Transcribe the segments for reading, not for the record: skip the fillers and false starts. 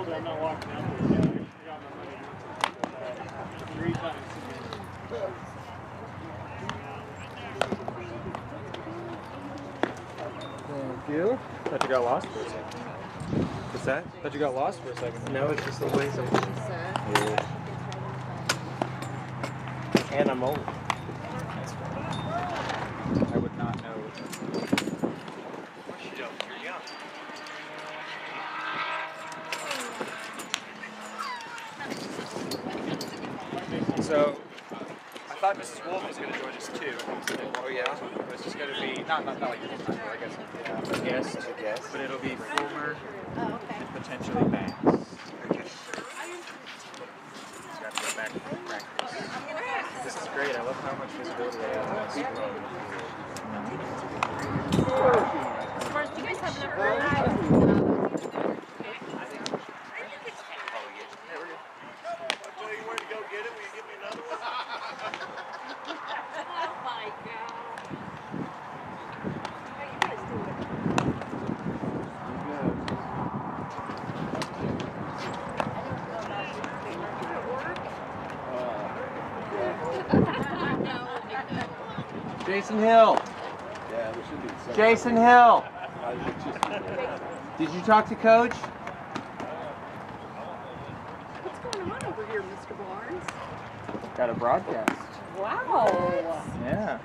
I'm not walking out there. I got my money out 3 times. Thank you. Thought you got lost for a second. What's that? Thought you got lost for a second. No, it's just the way some. Yeah. And I'm old. I would not know. Of course you don't. You're young. So, I thought Mrs. Wolf was going to join us too. Oh yeah. It was just going to be not like this time, but I guess a guest. But it'll be Fulmer and potentially Banks. Okay. Just got to go back to practice. This is great. I love how much visibility I have on this road. Do you guys have enough room? Jason Hill. Yeah, there should be some. Jason Hill. Just, Did you talk to Coach? What's going on over here, Mr. Barnes? Got a broadcast. Wow. Yeah.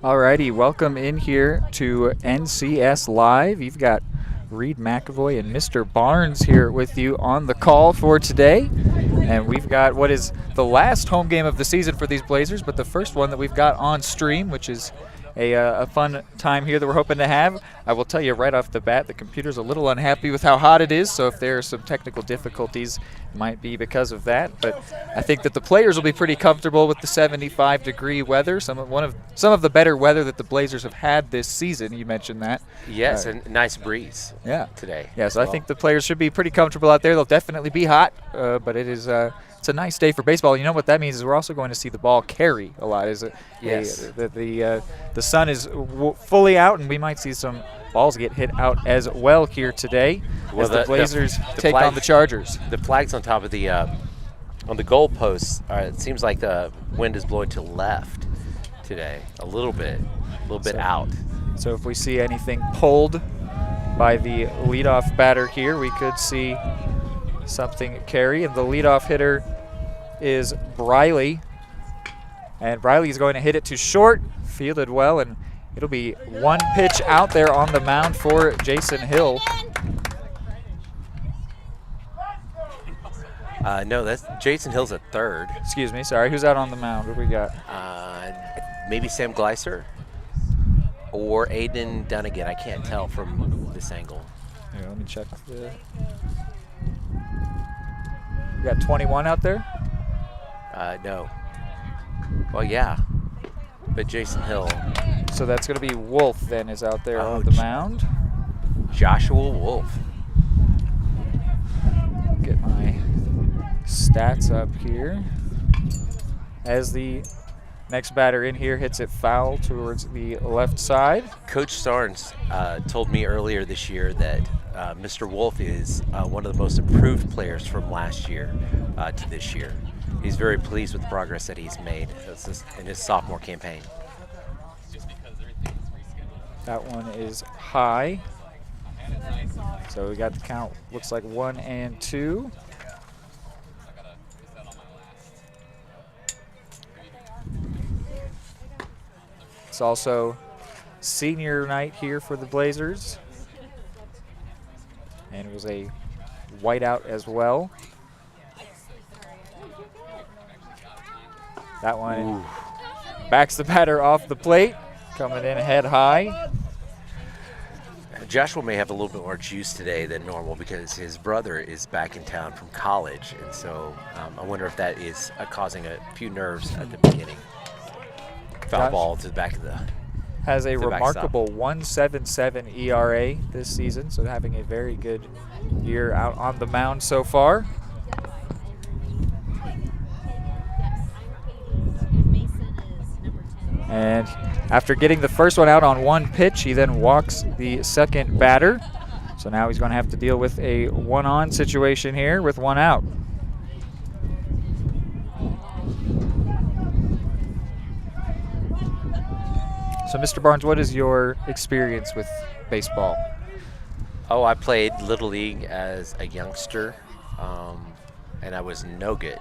Alrighty, welcome in here to NCS Live. You've got Reed McAvoy and Mr. Barnes here with you on the call for today. And we've got what is the last home game of the season for these Blazers, but the first one that we've got on stream, which is a fun time here that we're hoping to have. I will tell you right off the bat, the computer's a little unhappy with how hot it is, so if there are some technical difficulties, it might be because of that. But I think that the players will be pretty comfortable with the 75-degree weather, some of the better weather that the Blazers have had this season. You mentioned that. Yes, and nice breeze. Today. Yeah, so I think the players should be pretty comfortable out there. They'll definitely be hot, but it is. It's a nice day for baseball. You know what that means is we're also going to see the ball carry a lot. Yes. The sun is fully out, and we might see some balls get hit out as well here today as the Blazers take on the Chargers. The flags on top of the on the goal posts. It seems like the wind is blowing to left today, a little bit out. So if we see anything pulled by the leadoff batter here, we could see something carry, and the leadoff hitter is Briley, and Briley's going to hit it to short, fielded well, and it'll be one pitch out there on the mound for Jason Hill. No, that's Jason Hill's at third. Excuse me, sorry. Who's out on the mound? What do we got? Maybe Sam Gleiser or Aiden Dunnigan. I can't tell from this angle. Here, let me check. We got 21 out there? No. Well, yeah. But Jason Hill. So that's going to be Wolf then is out there on the mound. Joshua Wolf. Get my stats up here. As the next batter in here hits it foul towards the left side. Coach Starnes told me earlier this year that Mr. Wolf is one of the most improved players from last year to this year. He's very pleased with the progress that he's made in his sophomore campaign. That one is high. So we got the count, looks like 1 and 2. It's also senior night here for the Blazers. And it was a whiteout as well. That one backs the batter off the plate, coming in head high. Joshua may have a little bit more juice today than normal because his brother is back in town from college, and so I wonder if that is causing a few nerves at the beginning. Foul ball to the back of the. Has a remarkable 1.77 ERA this season, so having a very good year out on the mound so far. And after getting the first one out on one pitch, he then walks the second batter. So now he's going to have to deal with a one-on situation here with one out. So, Mr. Barnes, what is your experience with baseball? Oh, I played Little League as a youngster, and I was no good.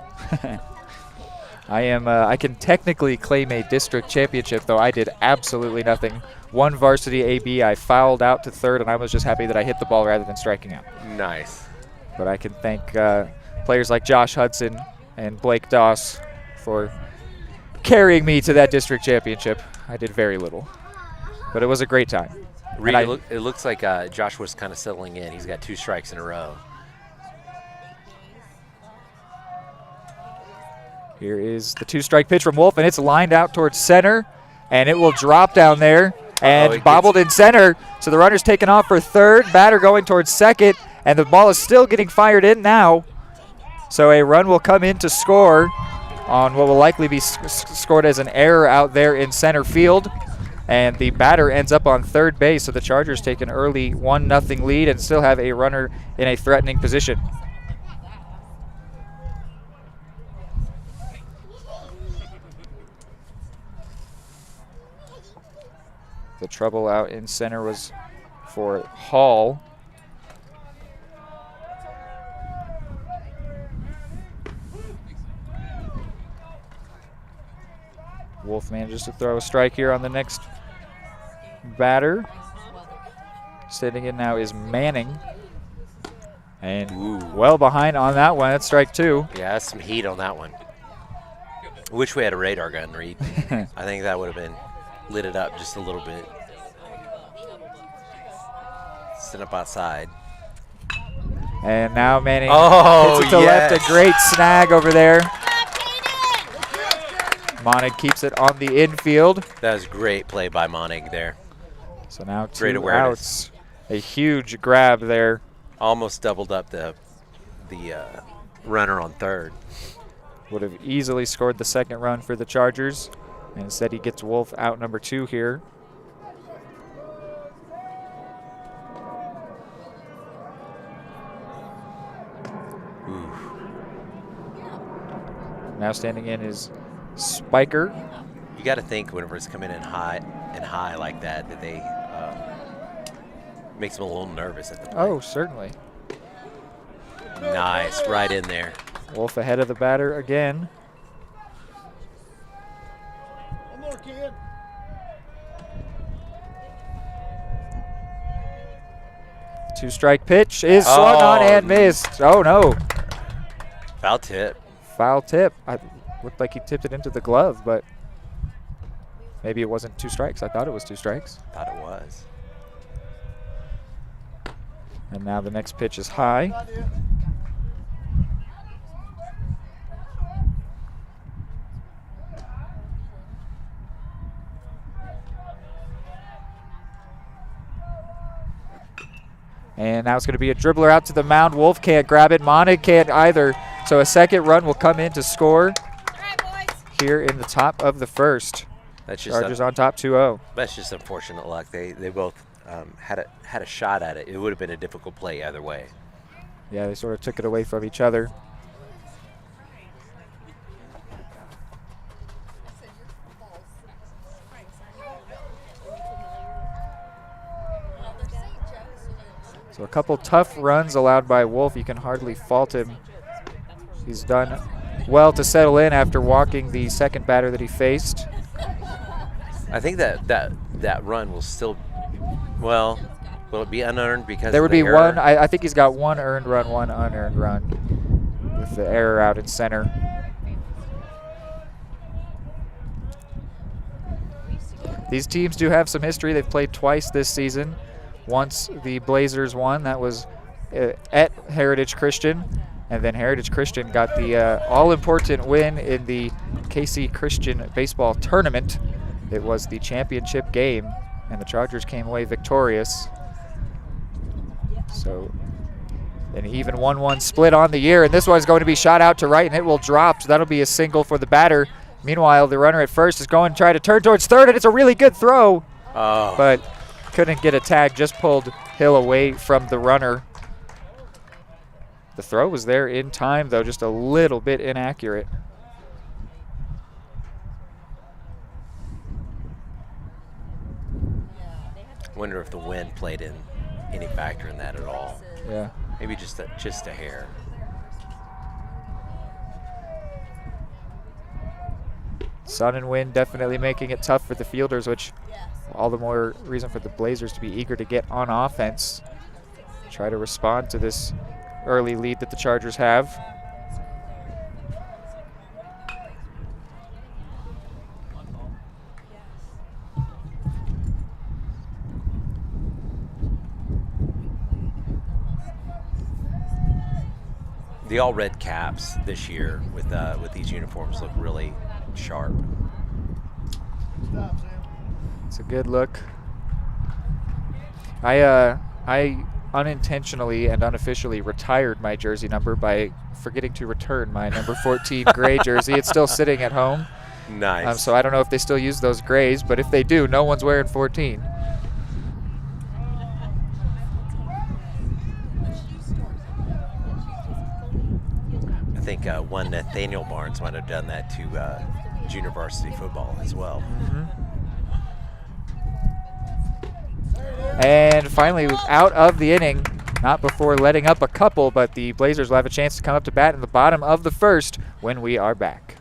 I can technically claim a district championship, though I did absolutely nothing. One varsity AB, I fouled out to third, and I was just happy that I hit the ball rather than striking out. Nice. But I can thank players like Josh Hudson and Blake Doss for carrying me to that district championship. I did very little, but it was a great time. Reed, it looks like Joshua's kind of settling in. He's got 2 strikes in a row. Here is the 2-strike pitch from Wolf, and it's lined out towards center, and it will drop down there and bobbled in center. So the runner's taken off for third, batter going towards second, and the ball is still getting fired in now. So a run will come in to score on what will likely be scored as an error out there in center field. And the batter ends up on third base, so the Chargers take an early 1-0 lead and still have a runner in a threatening position. The trouble out in center was for Hall. Wolf manages to throw a strike here on the next batter. Sitting in now is Manning. And well behind on that one. That's strike 2. Yeah, that's some heat on that one. Wish we had a radar gun, Reed. I think that would have been lit it up just a little bit. Sit up outside. And now Manning hits it to left. A great snag over there. Monig keeps it on the infield. That was great play by Monig there. So now 2 Great awareness. outs. A huge grab there. Almost doubled up the runner on third. Would have easily scored the second run for the Chargers. And instead he gets Wolf out number 2 here. Now standing in is Spiker. You got to think whenever it's coming in high like that, that they makes them a little nervous at the plate. Oh, certainly. Nice, right in there. Wolf ahead of the batter again. One more, kid. Two-strike pitch is swung on and missed. Oh, no. Foul tip. Foul tip. Looked like he tipped it into the glove, but maybe it wasn't 2 strikes. I thought it was 2 strikes. Thought it was. And now the next pitch is high. And now it's going to be a dribbler out to the mound. Wolf can't grab it. Monig can't either. So a second run will come in to score here in the top of the first. That's just Chargers on top 2-0. That's just unfortunate luck. They both had a shot at it. It would have been a difficult play either way. Yeah, they sort of took it away from each other. So a couple tough runs allowed by Wolf. You can hardly fault him. He's done well to settle in after walking the second batter that he faced. I think that run will still, well, will it be unearned because there of would the be error? one. I think he's got 1 earned run, 1 unearned run with the error out in center. These teams do have some history. They've played twice this season. Once the Blazers won, that was at Heritage Christian, and then Heritage Christian got the all-important win in the KC Christian baseball tournament. It was the championship game, and the Chargers came away victorious. So an even 1-1 split on the year, and this one's going to be shot out to right, and it will drop, so that'll be a single for the batter. Meanwhile, the runner at first is going to try to turn towards third, and it's a really good throw, but couldn't get a tag, just pulled Hill away from the runner. The throw was there in time, though, just a little bit inaccurate. Wonder if the wind played in any factor in that at all. Yeah. Maybe just a hair. Sun and wind definitely making it tough for the fielders, which all the more reason for the Blazers to be eager to get on offense. Try to respond to this early lead that the Chargers have. The all red caps this year with these uniforms look really sharp. It's a good look. I unintentionally and unofficially retired my jersey number by forgetting to return my number 14 gray jersey. It's still sitting at home. Nice. So I don't know if they still use those grays, but if they do, no one's wearing 14. I think one Nathaniel Barnes might have done that to junior varsity football as well. And finally, out of the inning, not before letting up a couple, but the Blazers will have a chance to come up to bat in the bottom of the first when we are back.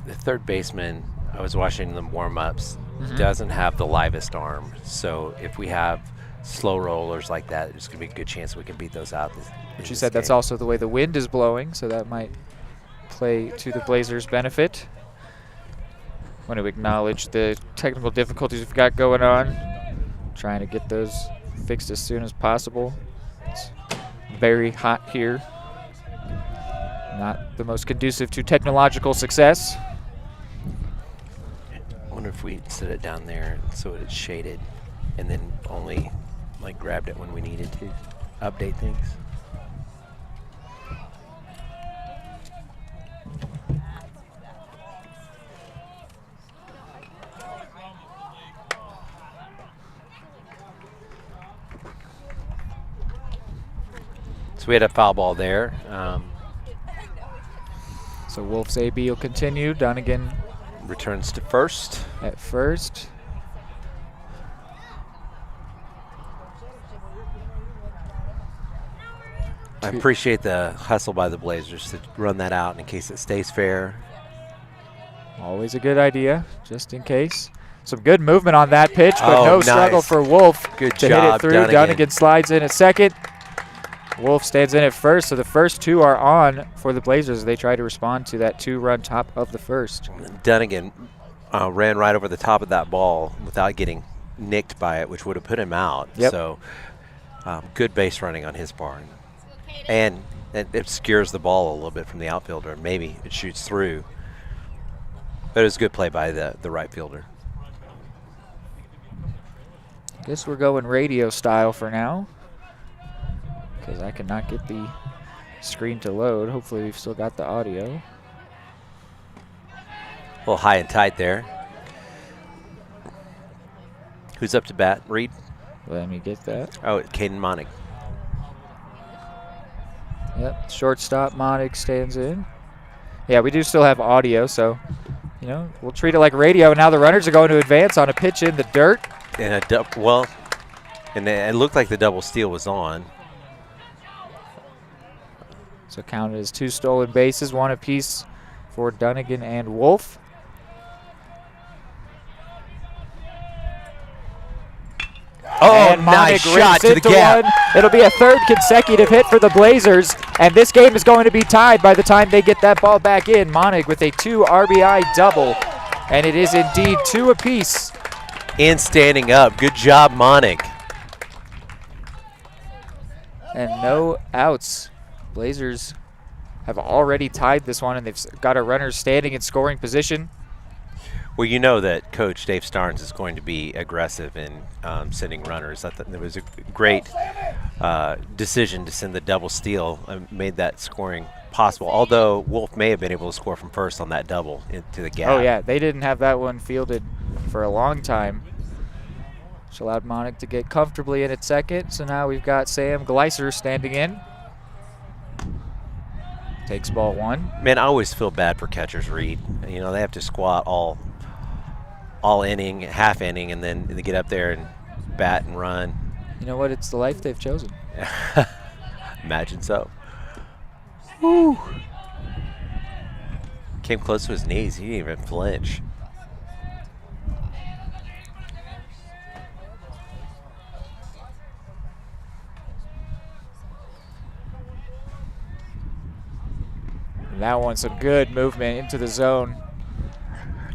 the third baseman, I was watching them warm-ups, doesn't have the livest arm. So if we have slow rollers like that, there's going to be a good chance we can beat those out. But you said that's also the way the wind is blowing, so that might play to the Blazers' benefit. Want to acknowledge the technical difficulties we've got going on. Trying to get those fixed as soon as possible. It's very hot here. Not the most conducive to technological success. I wonder if we set it down there so it's shaded and then only like grabbed it when we needed to update things. So we had a foul ball there. So Wolf's AB will continue. Dunnigan Returns to first. at first. I appreciate the hustle by the Blazers to run that out in case it stays fair. Always a good idea, just in case. Some good movement on that pitch, but Oh, no struggle nice. for Wolf Good to hit it job, through. Dunnigan. Dunnigan slides in at second. Wolf stands in at first, so the first two are on for the Blazers as they try to respond to that two-run top of the first. Dunnigan ran right over the top of that ball without getting nicked by it, which would have put him out. Yep. So good base running on his part. And it obscures the ball a little bit from the outfielder. Maybe it shoots through. But it was a good play by the right fielder. Guess we're going radio style for now because I cannot get the screen to load. Hopefully we've still got the audio. A little high and tight there. Who's up to bat? Reed? Let me get that. Oh, Caden Monig. Yep, shortstop Monig stands in. Yeah, we do still have audio, so, you know, we'll treat it like radio. Now the runners are going to advance on a pitch in the dirt. And and it looked like the double steal was on. So counted as 2 stolen bases, 1 apiece for Dunnigan and Wolf. Oh, And nice Monig shot rips to the into gap. one. It'll be a 3rd consecutive hit for the Blazers, and this game is going to be tied by the time they get that ball back in. Monig with a 2 RBI double, and it is indeed 2 apiece. And standing up. Good job, Monig. And no outs. Blazers have already tied this one, and they've got our runners standing in scoring position. Well, you know that Coach Dave Starnes is going to be aggressive in sending runners. I thought it was a great decision to send the double steal and made that scoring possible, although Wolf may have been able to score from first on that double into the gap. Oh, yeah, they didn't have that one fielded for a long time, which allowed Monig to get comfortably in at second. So now we've got Sam Gleiser standing in. Takes ball 1. Man, I always feel bad for catchers, Reed. You know, they have to squat all inning, half inning, and then they get up there and bat and run. You know what? It's the life they've chosen. Imagine so. Woo. Came close to his knees. He didn't even flinch. And that one, some good movement into the zone.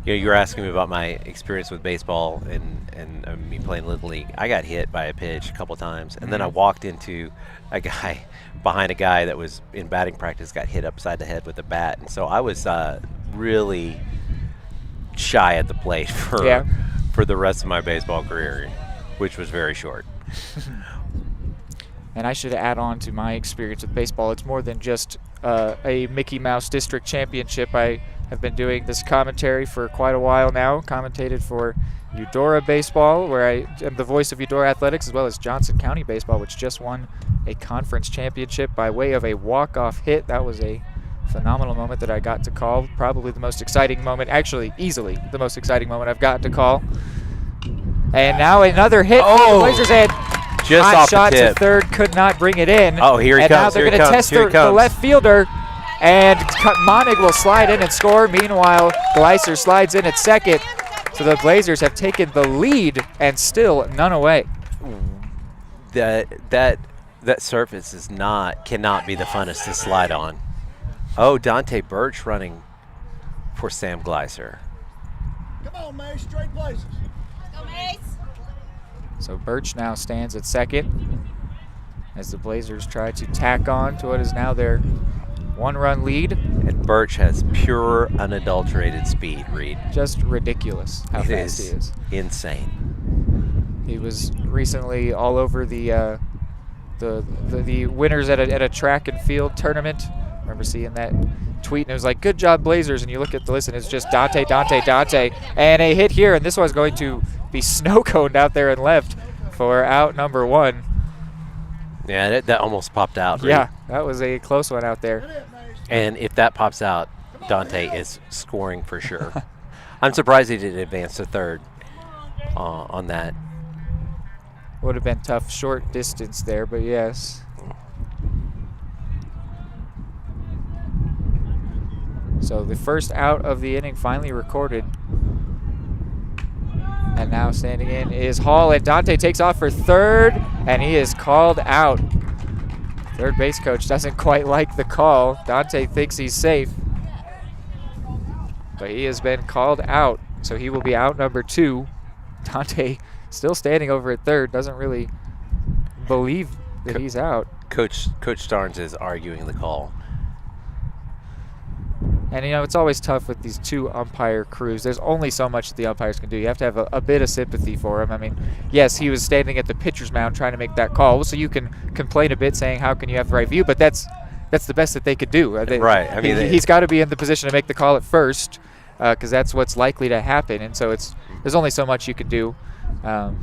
You know, you were asking me about my experience with baseball and me playing Little League. I got hit by a pitch a couple times, and then I walked into a guy behind a guy that was in batting practice, got hit upside the head with a bat. And so I was really shy at the plate for the rest of my baseball career, which was very short. And I should add on to my experience with baseball. It's more than just a Mickey Mouse District Championship. I have been doing this commentary for quite a while now. Commentated for Eudora Baseball, where I am the voice of Eudora Athletics, as well as Johnson County Baseball, which just won a conference championship by way of a walk-off hit. That was a phenomenal moment that I got to call. Probably the most exciting moment, actually easily the most exciting moment I've gotten to call. And now another hit for the Blazers, and just hot off shot the tip. to third, could not bring it in. Oh, here he and comes. now they're Here he going to comes. test Here he the comes. left fielder. And Monig will slide in and score. Meanwhile, Gleiser slides in at second. So the Blazers have taken the lead and still none away. That surface cannot be the funnest to slide on. Oh, Dante Birch running for Sam Gleiser. Come on, Mace, straight places. Go, Mace. So Birch now stands at second as the Blazers try to tack on to what is now their one-run lead. And Birch has pure, unadulterated speed, Reed. Just ridiculous how fast he is. Insane. He was recently all over the winners at a track and field tournament. I remember seeing that tweet, and it was like, good job, Blazers. And you look at the list, and it's just Dante. And a hit here, and this one's going to be snow-coned out there and left for out number 1. Yeah, that almost popped out. Reed. Yeah, that was a close one out there. And if that pops out, Dante is scoring for sure. I'm surprised he didn't advance to third on that. Would have been tough short distance there, but yes. So the first out of the inning finally recorded. And now standing in is Hall, and Dante takes off for third, and he is called out. Third base coach doesn't quite like the call. Dante thinks he's safe, but he has been called out, so he will be out number 2. Dante still standing over at third, doesn't really believe that he's out. Coach Starnes is arguing the call. And, you know, it's always tough with these 2 umpire crews. There's only so much that the umpires can do. You have to have a bit of sympathy for him. I mean, yes, he was standing at the pitcher's mound trying to make that call, so you can complain a bit saying, how can you have the right view? But that's the best that they could do. Right. I mean, he's got to be in the position to make the call at first, because that's what's likely to happen. And so there's only so much you can do,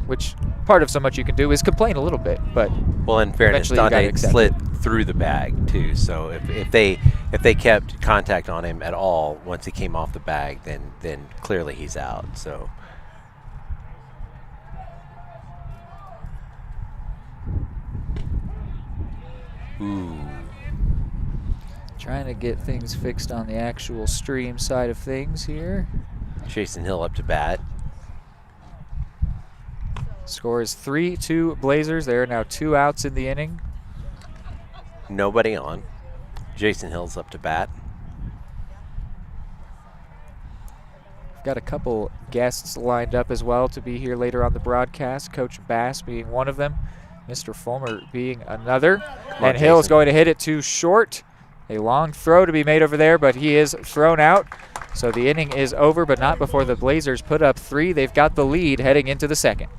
which part of so much you can do is complain a little bit. But well, in fairness, Dante slid through the bag too. So if they kept contact on him at all once he came off the bag, then clearly he's out. So. Ooh. Trying to get things fixed on the actual stream side of things here. Jason Hill up to bat. Score is 3-2 Blazers. There are now 2 outs in the inning. Nobody on. Jason Hill's up to bat. We've got a couple guests lined up as well to be here later on the broadcast. Coach Bass being one of them, Mr. Fulmer being another. And Hill's going to hit it too short. A long throw to be made over there, but he is thrown out. So the inning is over, but not before the Blazers put up 3. They've got the lead heading into the second.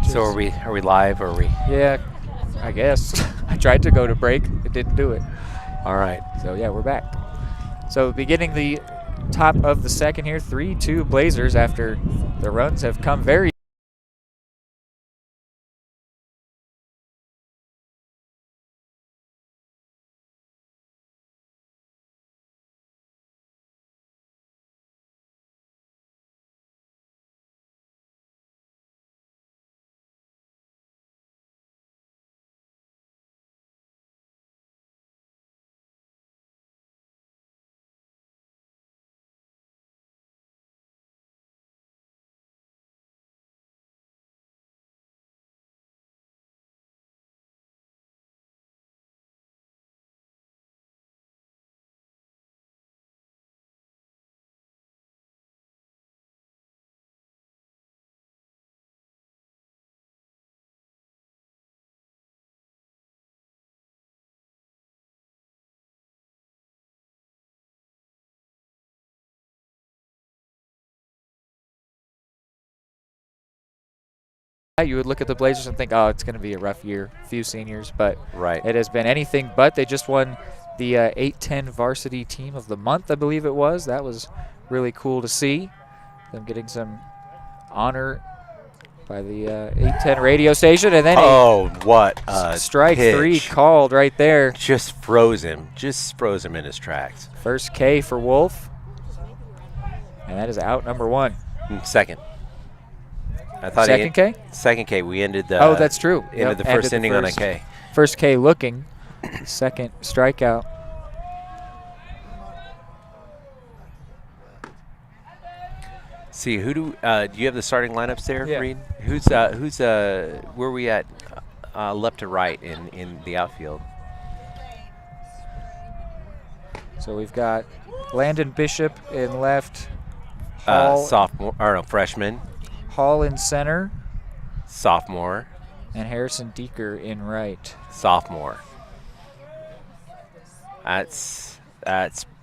So are we live or are we? Yeah, I guess. I tried to go to break. It didn't do it. All right. So, yeah, we're back. So beginning the top of the second here, 3-2 Blazers after the runs have come very you would look at the Blazers and think, oh, it's going to be a rough year, few seniors, but Right. it has been anything but. They just won the 8-10 varsity team of the month, I believe it was. That was really cool to see them getting some honor by the 810 radio station, and then what strike pitch. 3 called right there. Just froze him in his tracks. First K for Wolf, and that is out number 1. Second. I thought Second K? Second K. We ended the. Oh, that's true. Ended the first inning on a K. First K looking, second strikeout. See, who do you have the starting lineups there, Yeah. Reed? Who's where are we at left to right in the outfield? So we've got Landon Bishop in left, Hall, Freshman, Hall in center, sophomore, and Harrison Deeker in right. sophomore. That's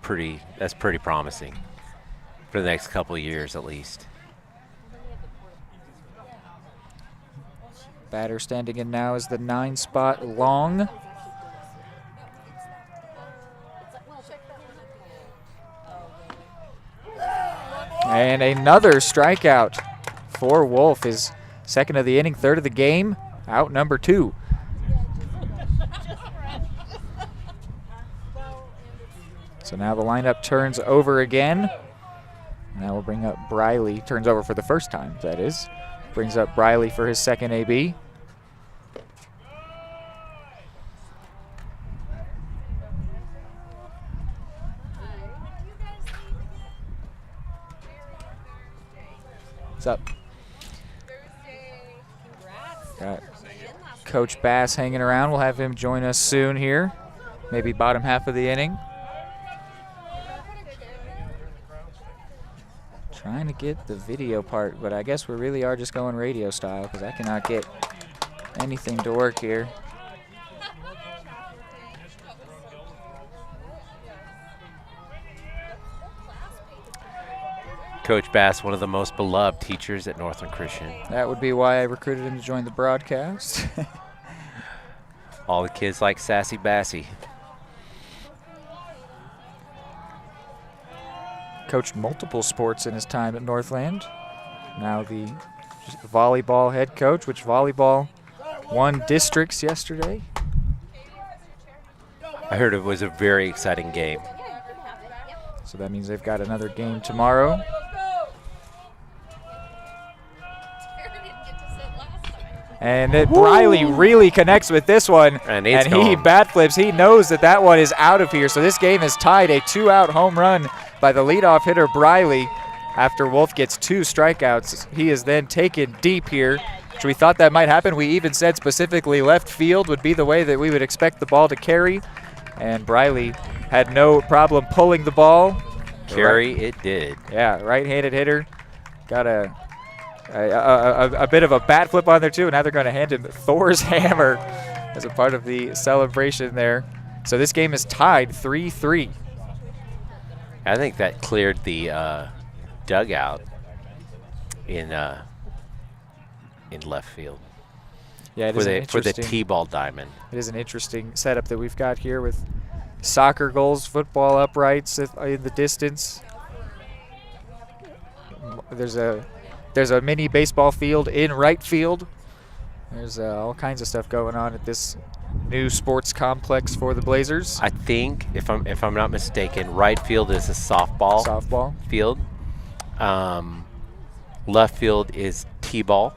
pretty promising for the next couple of years at least. Batter standing in now is the 9 spot Long. And another strikeout for Wolf, his second of the inning, third of the game, out number 2. So now the lineup turns over again. Now we'll bring up Briley, turns over for the first time, that is. Brings up Briley for his second AB. What's up? Got Coach Bass hanging around. We'll have him join us soon here. Maybe bottom half of the inning. Trying to get the video part, but I guess we really are just going radio style because I cannot get anything to work here. Coach Bass, one of the most beloved teachers at Northland Christian. That would be why I recruited him to join the broadcast. All the kids like Sassy Bassy. Coached multiple sports in his time at Northland. Now the volleyball head coach, which volleyball won districts yesterday. I heard it was a very exciting game. So that means they've got another game tomorrow. And that Briley really connects with this one. And he bat flips. He knows that that one is out of here. So this game is tied. A 2-out home run by the leadoff hitter Briley. After Wolf gets 2 strikeouts, he is then taken deep here, which we thought that might happen. We even said specifically left field would be the way that we would expect the ball to carry. And Briley had no problem pulling the ball. Carry it did. Yeah, right-handed hitter. Got a bit of a bat flip on there too, and now they're going to hand him Thor's hammer as a part of the celebration there. So this game is tied 3-3. I think that cleared the dugout in left field. Yeah, it is for the T-ball diamond. It is an interesting setup that we've got here with soccer goals, football uprights in the distance. There's a mini baseball field in right field. There's all kinds of stuff going on at this new sports complex for the Blazers. I think, if I'm not mistaken, right field is a softball field. Left field is T-ball.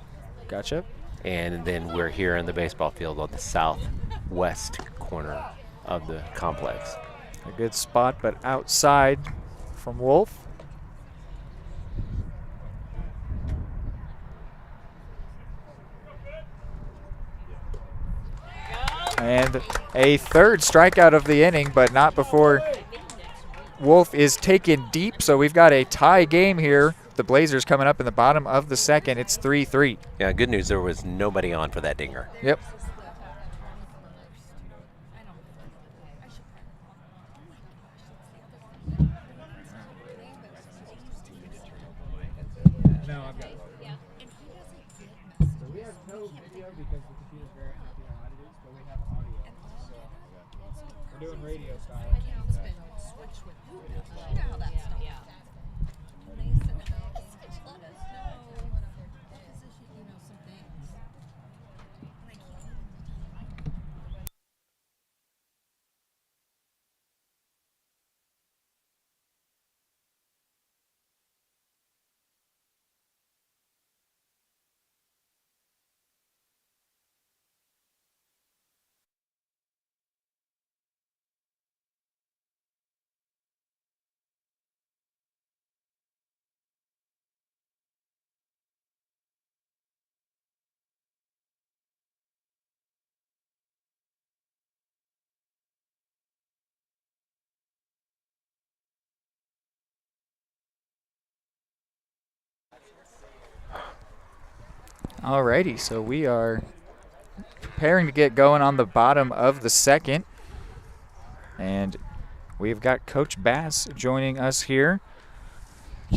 Gotcha. And then we're here in the baseball field on the southwest corner of the complex. A good spot, but outside from Wolf. And a third strikeout of the inning, but not before Wolf is taken deep. So we've got a tie game here. The Blazers coming up in the bottom of the second. It's 3-3. Yeah, good news, there was nobody on for that dinger. Yep. because the computer's very happy how it is, but we have audio. So we're doing radio style. Alrighty, so we are preparing to get going on the bottom of the second. And we've got Coach Bass joining us here.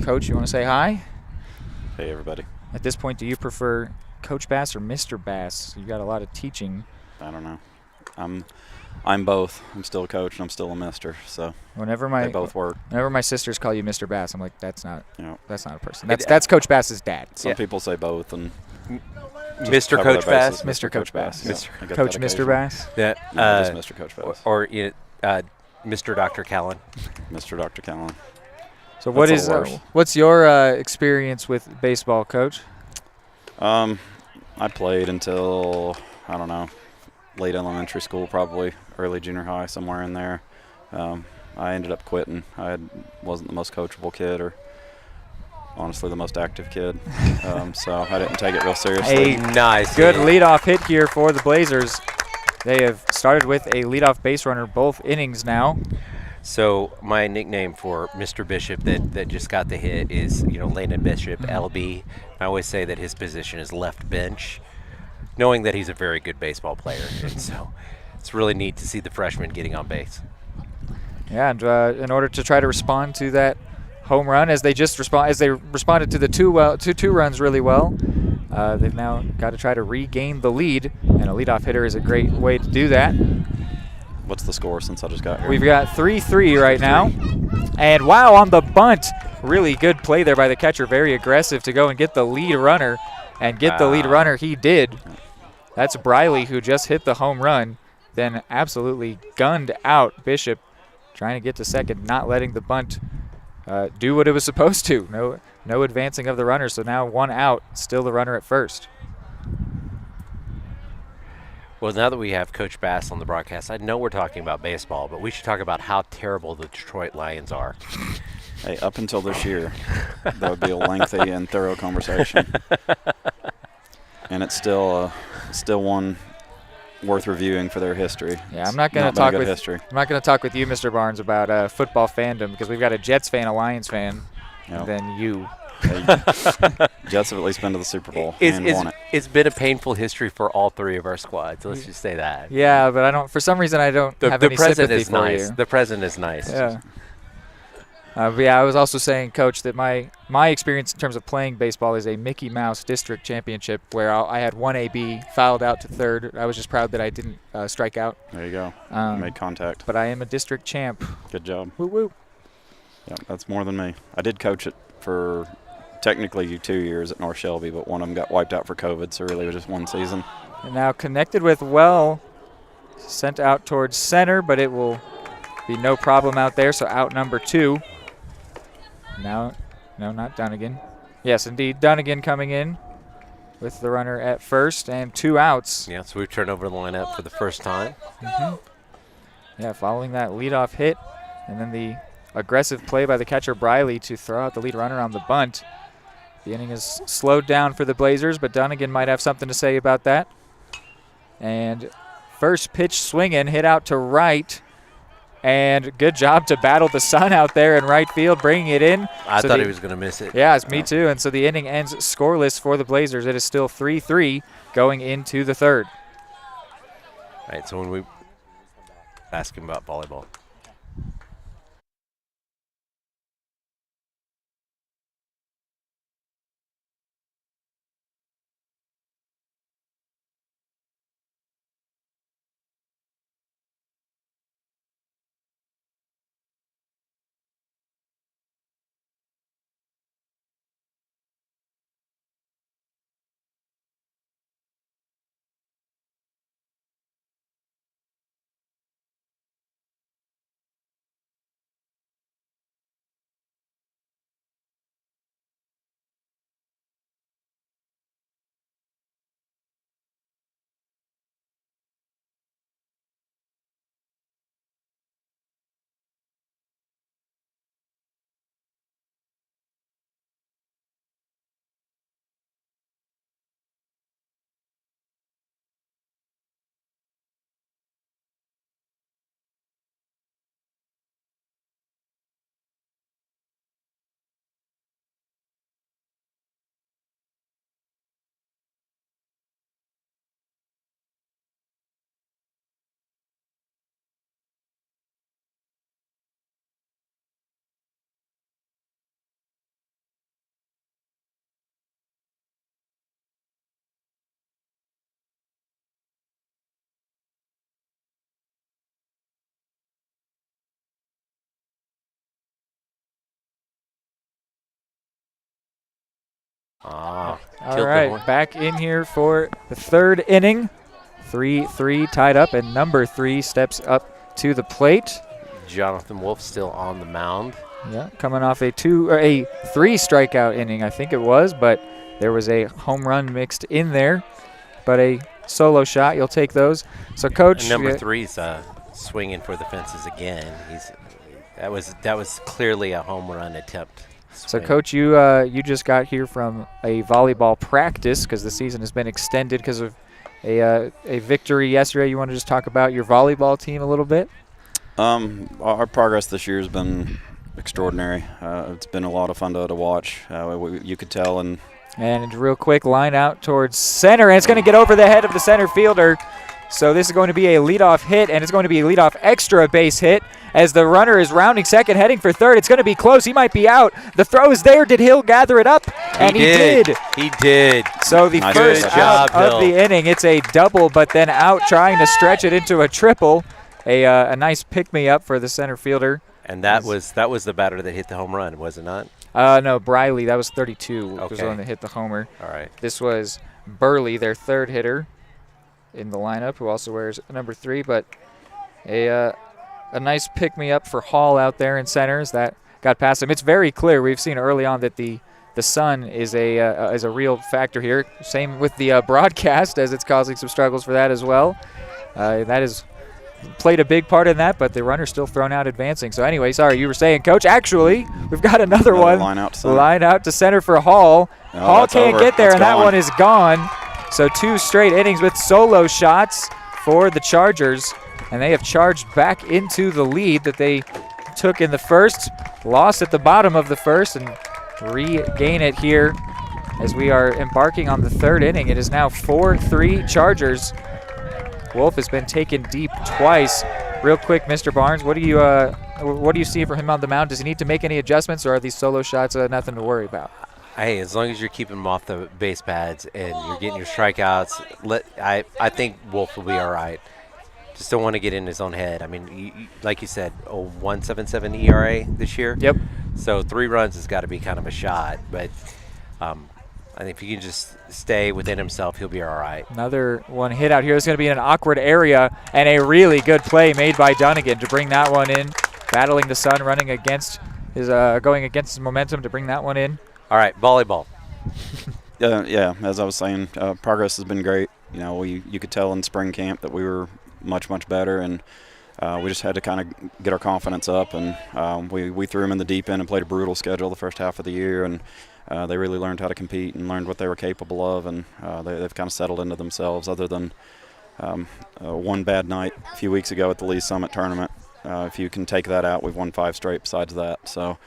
Coach, you want to say hi? Hey, everybody. At this point, do you prefer Coach Bass or Mr. Bass? You got a lot of teaching. I don't know. I'm both. I'm still a coach and I'm still a mister. So they both work. Whenever my sisters call you Mr. Bass, I'm like, that's not a person. That's Coach Bass's dad. Some people say both, and Mr. Coach Bass. Mr. Coach Bass. Yeah, Coach Mr. Bass. Yeah, just Mr. Coach Bass. Or Mr. Dr. Callan. Mr. Dr. Callan. So what's your experience with baseball, Coach? I played until, I don't know, late elementary school, probably early junior high, somewhere in there. I ended up quitting. I wasn't the most coachable kid, or honestly the most active kid, so I didn't take it real seriously. A nice good leadoff hit here for the Blazers. They have started with a leadoff base runner both innings now. So my nickname for Mr. Bishop that just got the hit is, Landon Bishop, LB. I always say that his position is left bench, knowing that he's a very good baseball player. And so it's really neat to see the freshman getting on base. Yeah, and in order to try to respond to that home run, as they responded to the two runs really well, they've now got to try to regain the lead, and a leadoff hitter is a great way to do that. What's the score since I just got here? We've got 3-3 right now. And wow, on the bunt, really good play there by the catcher. Very aggressive to go and get the lead runner. And get the lead runner he did. That's Briley, who just hit the home run, then absolutely gunned out Bishop, trying to get to second, not letting the bunt do what it was supposed to. No advancing of the runner, so now one out, still the runner at first. Well, now that we have Coach Bass on the broadcast, I know we're talking about baseball, but we should talk about how terrible the Detroit Lions are. Hey, up until this year, that would be a lengthy and thorough conversation. And it's still one worth reviewing for their history. Yeah, I'm not going to talk with you, Mr. Barnes, about football fandom, because we've got a Jets fan, a Lions fan, and then you. Jets have at least been to the Super Bowl and won it. It's been a painful history for all three of our squads. Let's just say that. Yeah, but for some reason I don't have any sympathy for you. The present is nice. Yeah. I was also saying, Coach, that my experience in terms of playing baseball is a Mickey Mouse District Championship, where I had one AB fouled out to third. I was just proud that I didn't strike out. There you go. Made contact. But I am a district champ. Good job. Woo woo. Yeah, that's more than me. I did coach it for technically 2 years at North Shelby, but one of them got wiped out for COVID, so really it was just one season. And now connected with well, sent out towards center, but it will be no problem out there, so out number 2. Now, no, not Dunnigan. Yes, indeed, Dunnigan coming in with the runner at first and 2 outs. Yeah, so we've turned over the lineup for the first time. Yeah, following that leadoff hit, and then the aggressive play by the catcher Briley to throw out the lead runner on the bunt. The inning is slowed down for the Blazers, but Dunnigan might have something to say about that. And first pitch swinging, hit out to right. And good job to battle the sun out there in right field, bringing it in. I thought he was going to miss it. Yeah, it's me too. And so the inning ends scoreless for the Blazers. It is still 3-3 going into the third. All right, so when we ask him about volleyball. Ah, All right, back in here for the third inning. 3-3 tied up, and number 3 steps up to the plate. Jonathan Wolf still on the mound. Yeah, coming off a 3 strikeout inning, I think it was, but there was a home run mixed in there. But a solo shot, you'll take those. So, Coach, And number 3's swinging for the fences again. That was clearly a home run attempt. So, Coach, you just got here from a volleyball practice because the season has been extended because of a victory yesterday. You want to just talk about your volleyball team a little bit? Our progress this year has been extraordinary. It's been a lot of fun to watch. You could tell. And real quick, line out towards center, and it's going to get over the head of the center fielder. So this is going to be a leadoff hit, and it's going to be a leadoff extra base hit as the runner is rounding second, heading for third. It's going to be close. He might be out. The throw is there. Did Hill gather it up? And he did. He did. So the first out of the inning, it's a double, but then out trying to stretch it into a triple. A nice pick-me-up for the center fielder. And that was the batter that hit the home run, was it not? No, Briley. That was 32. Okay. Was the one that hit the homer. All right. This was Burley, their third hitter in the lineup, who also wears number 3. But a nice pick-me-up for Hall out there in centers. That got past him. It's very clear. We've seen early on that the sun is a real factor here. Same with the broadcast, as it's causing some struggles for that as well. That is played a big part in that, but the runner's still thrown out advancing. So anyway, sorry, you were saying, Coach, actually, we've got another one. Line out to center. Line out to center for Hall. No, Hall can't over. get there, That's and that gone. one is gone. So 2 straight innings with solo shots for the Chargers, and they have charged back into the lead that they took in the first, lost at the bottom of the first, and regain it here as we are embarking on the third inning. It is now 4-3 Chargers. Wolf has been taken deep twice. Real quick, Mr. Barnes, what do you see for him on the mound? Does he need to make any adjustments, or are these solo shots nothing to worry about? Hey, as long as you're keeping him off the base pads and you're getting your strikeouts, I think Wolf will be all right. Just don't want to get in his own head. I mean, like you said, a 1.77 ERA this year. Yep. So 3 runs has got to be kind of a shot, but I think if he can just stay within himself, he'll be all right. Another one hit out here. It's going to be in an awkward area, and a really good play made by Dunnigan to bring that one in. Battling the sun, running against his, going against his momentum to bring that one in. All right, volleyball. Yeah, as I was saying, progress has been great. You know, you could tell in spring camp that we were much better, and we just had to kind of get our confidence up, and we threw them in the deep end and played a brutal schedule the first half of the year, and they really learned how to compete and learned what they were capable of, and they've kind of settled into themselves, other than one bad night a few weeks ago at the Lee Summit tournament. If you can take that out, we've won 5 straight besides that. So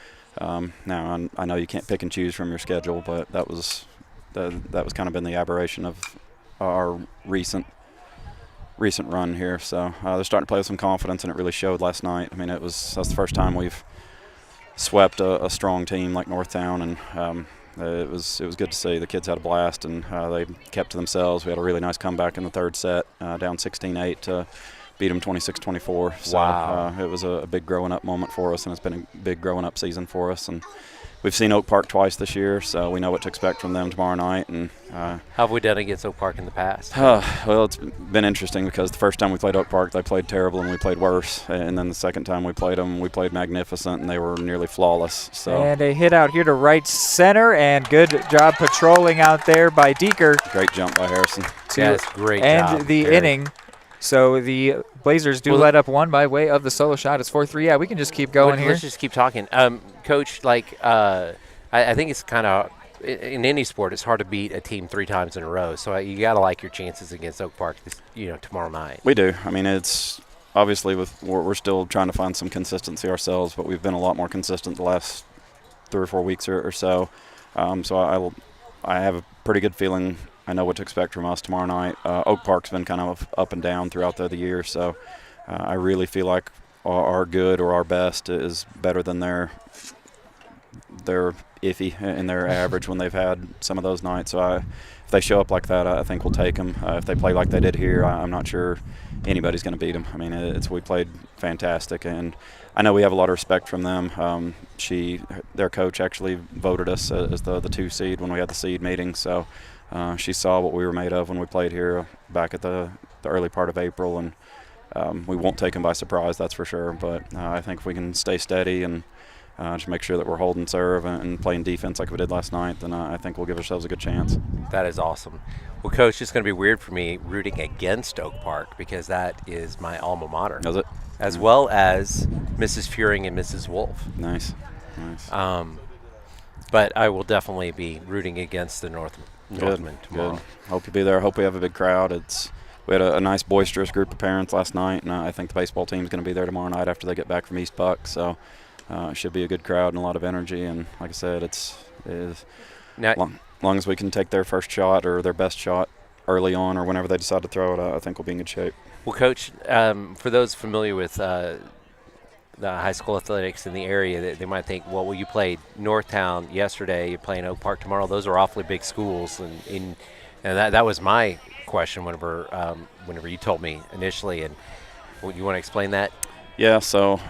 now I know you can't pick and choose from your schedule, but that was kind of been the aberration of our recent run here. So they're starting to play with some confidence, and it really showed last night. I mean, that's the first time we've swept a strong team like Northtown, and it was good to see. The kids had a blast, and they kept to themselves. We had a really nice comeback in the third set, down 16-8 to beat them 26-24. So wow. It was a big growing up moment for us, and it's been a big growing up season for us. And we've seen Oak Park twice this year, so we know what to expect from them tomorrow night. And how have we done against Oak Park in the past? Well, it's been interesting because the first time we played Oak Park, they played terrible and we played worse. And then the second time we played them, we played magnificent, and they were nearly flawless. So. And a hit out here to right center, and good job patrolling out there by Deeker. Great jump by Harrison. Yes, great end job, the Harry. inning. So the Blazers do let up one by way of the solo shot. It's 4-3. Yeah, we can just keep going here. Let's just keep talking. Coach, I think it's kind of, in any sport, it's hard to beat a team 3 times in a row. So you got to like your chances against Oak Park tomorrow night. We do. I mean, it's obviously we're still trying to find some consistency ourselves, but we've been a lot more consistent the last 3 or 4 weeks or so. So I have a pretty good feeling. I know what to expect from us tomorrow night. Oak Park's been kind of up and down throughout the year, so I really feel like our good or our best is better than their they're iffy in their average when they've had some of those nights. So if they show up like that, I think we'll take them. If they play like they did here, I'm not sure anybody's going to beat them. I mean, we played fantastic, and I know we have a lot of respect from them. Their coach actually voted us as the 2 seed when we had the seed meeting. So she saw what we were made of when we played here back at the early part of April, and we won't take them by surprise, that's for sure. But I think if we can stay steady and just make sure that we're holding serve and playing defense like we did last night, then I think we'll give ourselves a good chance. That is awesome. Well, Coach, it's going to be weird for me rooting against Oak Park because that is my alma mater. Is it? As well as Mrs. Furing and Mrs. Wolf. Nice. But I will definitely be rooting against the Northman tomorrow. Good. Hope you be there. Hope we have a big crowd. We had a nice boisterous group of parents last night, and I think the baseball team is going to be there tomorrow night after they get back from East Buck. So it should be a good crowd and a lot of energy. And like I said, it's long as we can take their first shot or their best shot early on or whenever they decide to throw it, I think we'll be in good shape. Well, Coach, for those familiar with the high school athletics in the area, they might think, well, you played Northtown yesterday, you're playing Oak Park tomorrow. Those are awfully big schools, and that was my question whenever you told me initially. And you want to explain that? Yeah. So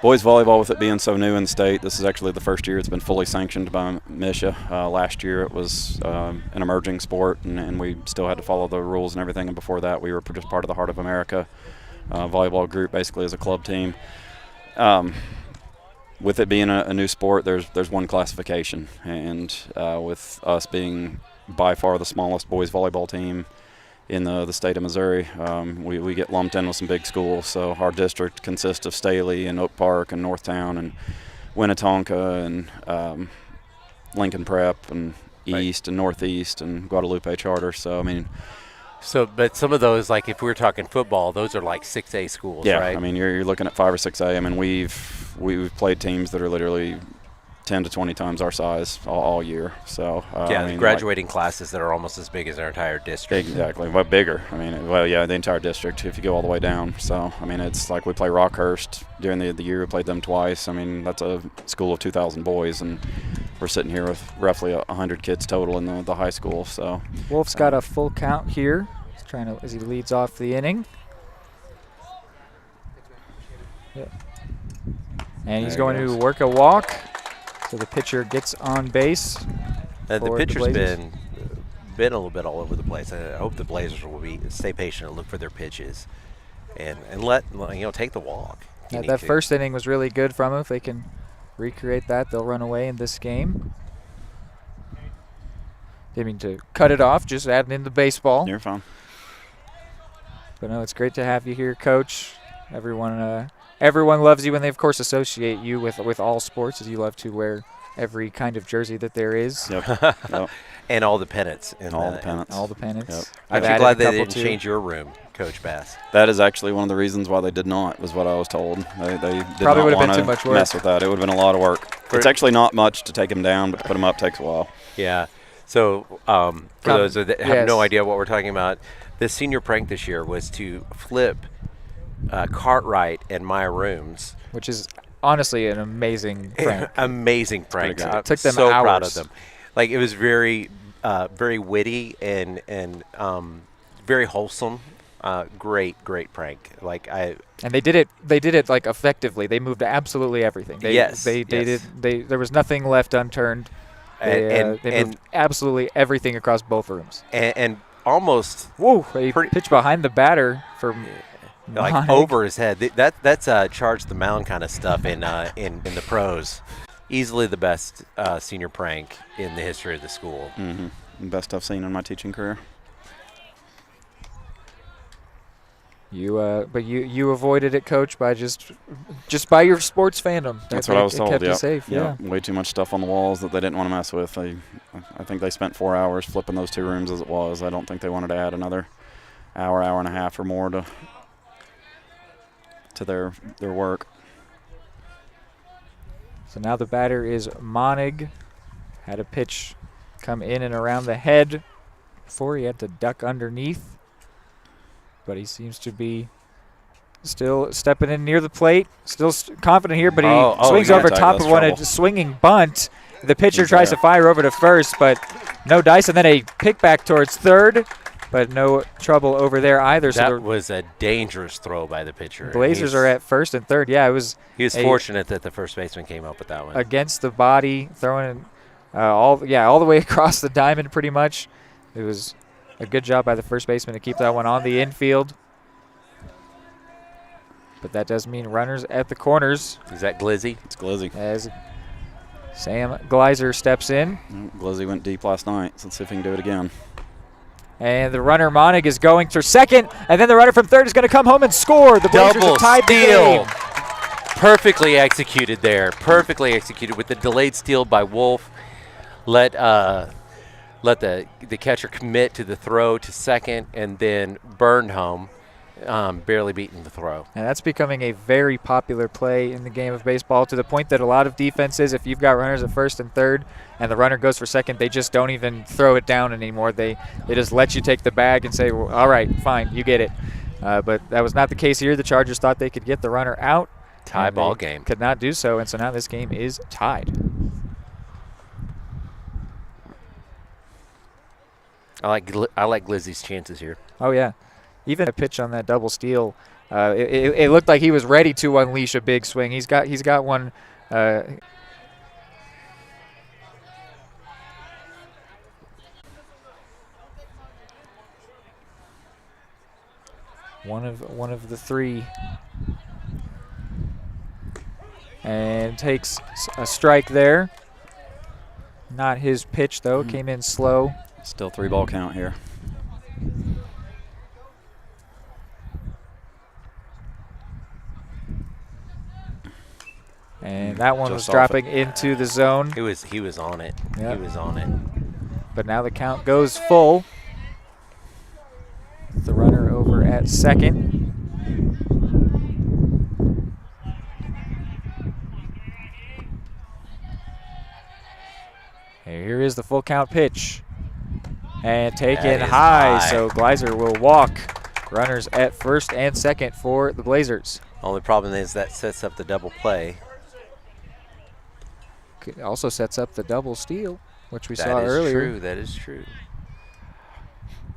boys volleyball, with it being so new in the state, this is actually the first year it's been fully sanctioned by MSHA. Last year it was an emerging sport, and we still had to follow the rules and everything. And before that, we were just part of the Heart of America volleyball group, basically as a club team. With it being a new sport, there's one classification, and with us being by far the smallest boys volleyball team in the state of Missouri, we get lumped in with some big schools. So our district consists of Staley and Oak Park and Northtown and Winnetonka and Lincoln Prep and East and Northeast and Guadalupe Charter. So I mean. But some of those, like if we were talking football, those are like 6A schools, yeah, right? Yeah, I mean you're looking at 5 or 6A. I mean we've played teams that are literally 10 to 20 times our size all year. So graduating classes that are almost as big as our entire district. Exactly, but bigger. I mean, the entire district if you go all the way down. So I mean, it's like we play Rockhurst during the year. We played them twice. I mean, that's a school of 2,000 boys, and we're sitting here with roughly 100 kids total in the high school. So Wolf's got a full count here. He's trying to as he leads off the inning. Yeah. And he's going to work a walk. So the pitcher gets on base. And the pitcher's been a little bit all over the place. I hope the Blazers will stay patient and look for their pitches, and take the walk. That first inning was really good from him. If they can recreate that, they'll run away in this game. Didn't mean to cut it off, just adding in the baseball. You're fine. But no, it's great to have you here, Coach. Everyone loves you, and they, of course, associate you with all sports, as you love to wear every kind of jersey that there is. Yep. And all the pennants. All the pennants. Yep. I'm glad they didn't change your room, Coach Bass. That is actually one of the reasons why they did not, was what I was told. They did probably not would have want been too much to work. mess with that. It would have been a lot of work. It's actually not much to take them down, but to put them up takes a while. Yeah. So for those that have no idea what we're talking about, the senior prank this year was to flip Cartwright and my rooms, which is honestly an amazing prank. Amazing prank. It took them so hours. Proud of them. Like it was very, very witty and very wholesome. Great prank. And they did it like effectively. They moved absolutely everything. There was nothing left unturned. They moved absolutely everything across both rooms. And almost they pitched behind the batter for. Like over his head. That's charge the mound kind of stuff in the pros. Easily the best senior prank in the history of the school. Mm-hmm. Best I've seen in my teaching career. You avoided it, Coach, by just by your sports fandom. That's what I was told. Kept you safe. Yeah. Way too much stuff on the walls that they didn't want to mess with. I think they spent 4 hours flipping those 2 rooms as it was. I don't think they wanted to add another hour and a half or more to their work. So now the batter is Monig. Had a pitch come in and around the head before he had to duck underneath. But he seems to be Still stepping in near the plate. Still confident here, but he Oh, swings yeah, over Ty, top that's of one, a trouble. swinging bunt. The pitcher He's tries there. to fire over to first, but no dice, and then a pick back towards third, but no trouble over there either. So That the was a dangerous throw by the pitcher. Blazers are at first and third. Yeah, it was He was fortunate that the first baseman came up with that one. against the body, throwing all the way across the diamond pretty much. It was a good job by the first baseman to keep that one on the infield. But that does mean runners at the corners Is that Glizzy? It's Glizzy. as Sam Gleiser steps in. Glizzy went deep last night, so let's see if he can do it again. And the runner Monig is going through second, and then the runner from third is going to come home and score. The Blazers Double have tied the steal. game. Perfectly executed there. Perfectly executed with the delayed steal by Wolf. Let the catcher commit to the throw to second, and then burned home, barely beating the throw. And that's becoming a very popular play in the game of baseball, to the point that a lot of defenses, if you've got runners at first and third and the runner goes for second, they just don't even throw it down anymore. They just let you take the bag and say, well, all right, fine, you get it. But that was not the case here. The Chargers thought they could get the runner out. Tie and ball they game. Could not do so, and so now this game is tied. I like Glizzy's chances here. Oh, yeah. Even a pitch on that double steal, it looked like he was ready to unleash a big swing. He's got one. One of the three, and takes a strike there. Not his pitch though. Came in slow. Still 3-ball count here. And that one was Just off dropping it. into the zone. He was on it. Yep. He was on it. But now the count goes full. The runner over at second. Here is the full count pitch. And taken That is high, high. so Gleiser will walk. Runners at first and second for the Blazers. Only problem is that sets up the double play. Also sets up the double steal, which we That saw is earlier. true. That is true.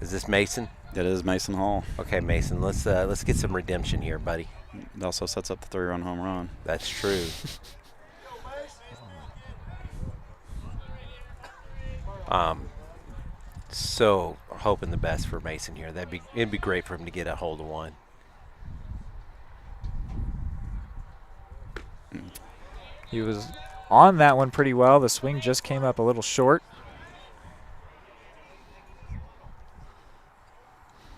Is this Mason? It is Mason Hall. Okay, Mason. Let's get some redemption here, buddy. It also sets up the 3-run home run. That's true. So hoping the best for Mason here. It'd be great for him to get a hold of one. He was on that one pretty well. The swing just came up a little short.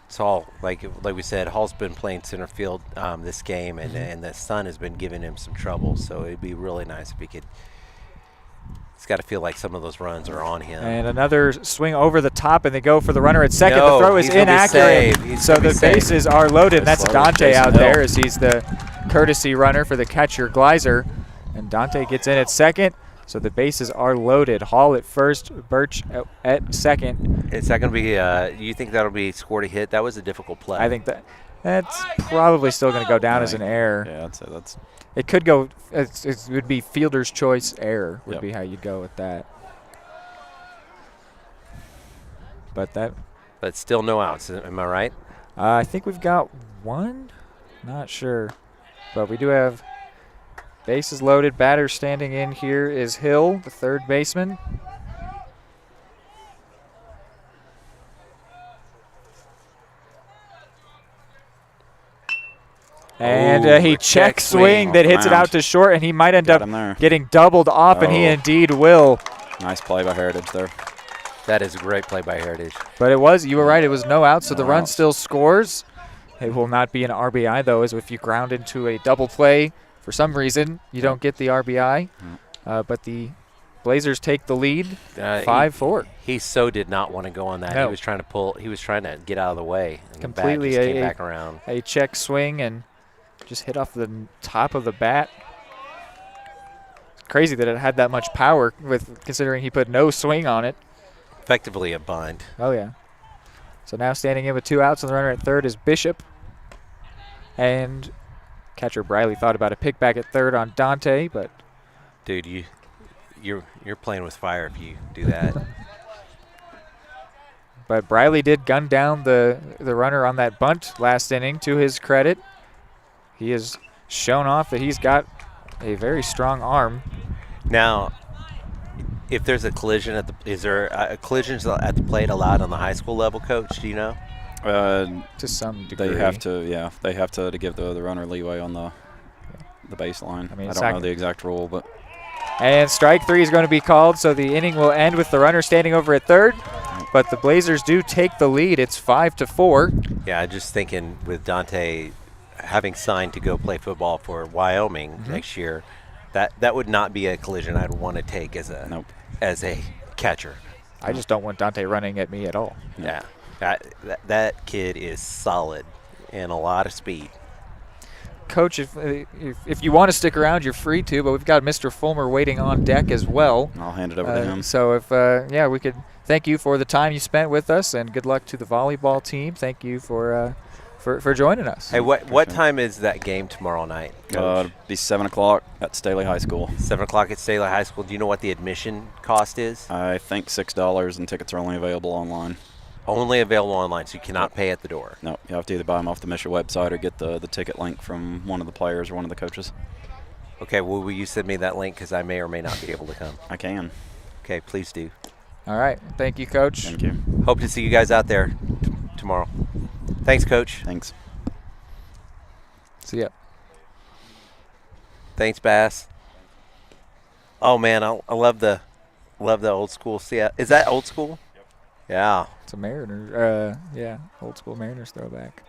So, like we said, Hall's been playing center field this game, and the sun has been giving him some trouble. So it'd be really nice if he could. It's got to feel like some of those runs are on him. And another swing over the top, and they go for the runner at second. No, the throw is he's gonna be inaccurate, saved. He's so gonna the be saved. bases are loaded. And That's that's loaded. Dante Jason out Hill. there as he's the courtesy runner for the catcher, Gleiser. And Dante gets in at second, so the bases are loaded. Hall at first, Birch at second. Is that going to be? You think that'll be scored a hit? That was a difficult play. I think that's probably still going to go down as an error. Yeah, I'd say that's. It could go. It would be fielder's choice error would Yep. be how you'd go with that. But But still no outs. Am I right? I think we've got one. Not sure, but we do have bases loaded. Batter standing in here is Hill, the third baseman. And Ooh, he a check check swing swing that off hits it mound. out to short, and he might end Got up him there. getting doubled off, and he Oh. indeed will. Nice play by Heritage there. That is a great play by Heritage. But you were right, it was no out, so the No run outs. still scores. It will not be an RBI, though, as if you ground into a double play, for some reason, you don't get the RBI. But the Blazers take the lead, 5-4. He so did not want to go on that. No. He was trying to pull. He was trying to get out of the way. And Completely the bat just came back around. A check swing and just hit off the top of the bat. It's crazy that it had that much power, considering he put no swing on it. Effectively a bunt. Oh, yeah. So now standing in with 2 outs, and the runner at third is Bishop. And Catcher Briley thought about a pick back at third on Dante, but Dude, you're playing with fire if you do that. but Briley did gun down the runner on that bunt last inning. To his credit, he has shown off that he's got a very strong arm. Now, if there's a collision is there collisions at the plate allowed on the high school level, Coach? Do you know? To some degree. They have to give the runner leeway on the baseline. I mean, I don't know the exact rule, but. And strike 3 is going to be called, so the inning will end with the runner standing over at third. But the Blazers do take the lead. It's 5-4. Yeah, just thinking with Dante having signed to go play football for Wyoming next year, that would not be a collision I'd want to take as a catcher. I just don't want Dante running at me at all. Yeah, that kid is solid and a lot of speed. Coach, if you want to stick around, you're free to, but we've got Mr. Fulmer waiting on deck as well. I'll hand it over to him. So if, we could thank you for the time you spent with us, and good luck to the volleyball team. Thank you for joining us. Hey, what time is that game tomorrow night, Coach? It'll be 7 o'clock at Staley High School. 7 o'clock at Staley High School. Do you know what the admission cost is? I think $6, and tickets are only available online. Only available online, so you cannot pay at the door. No, you have to either buy them off the Mission website or get the ticket link from one of the players or one of the coaches. Okay, well, will you send me that link because I may or may not be able to come? I can. Okay, please do. All right. Thank you, Coach. Thank you. Hope to see you guys out there tomorrow. Thanks, Coach. Thanks. See ya. Thanks, Bass. Oh man, I love the old school. See, is that old school? Yep. Yeah. It's a Mariners. Old school Mariners throwback.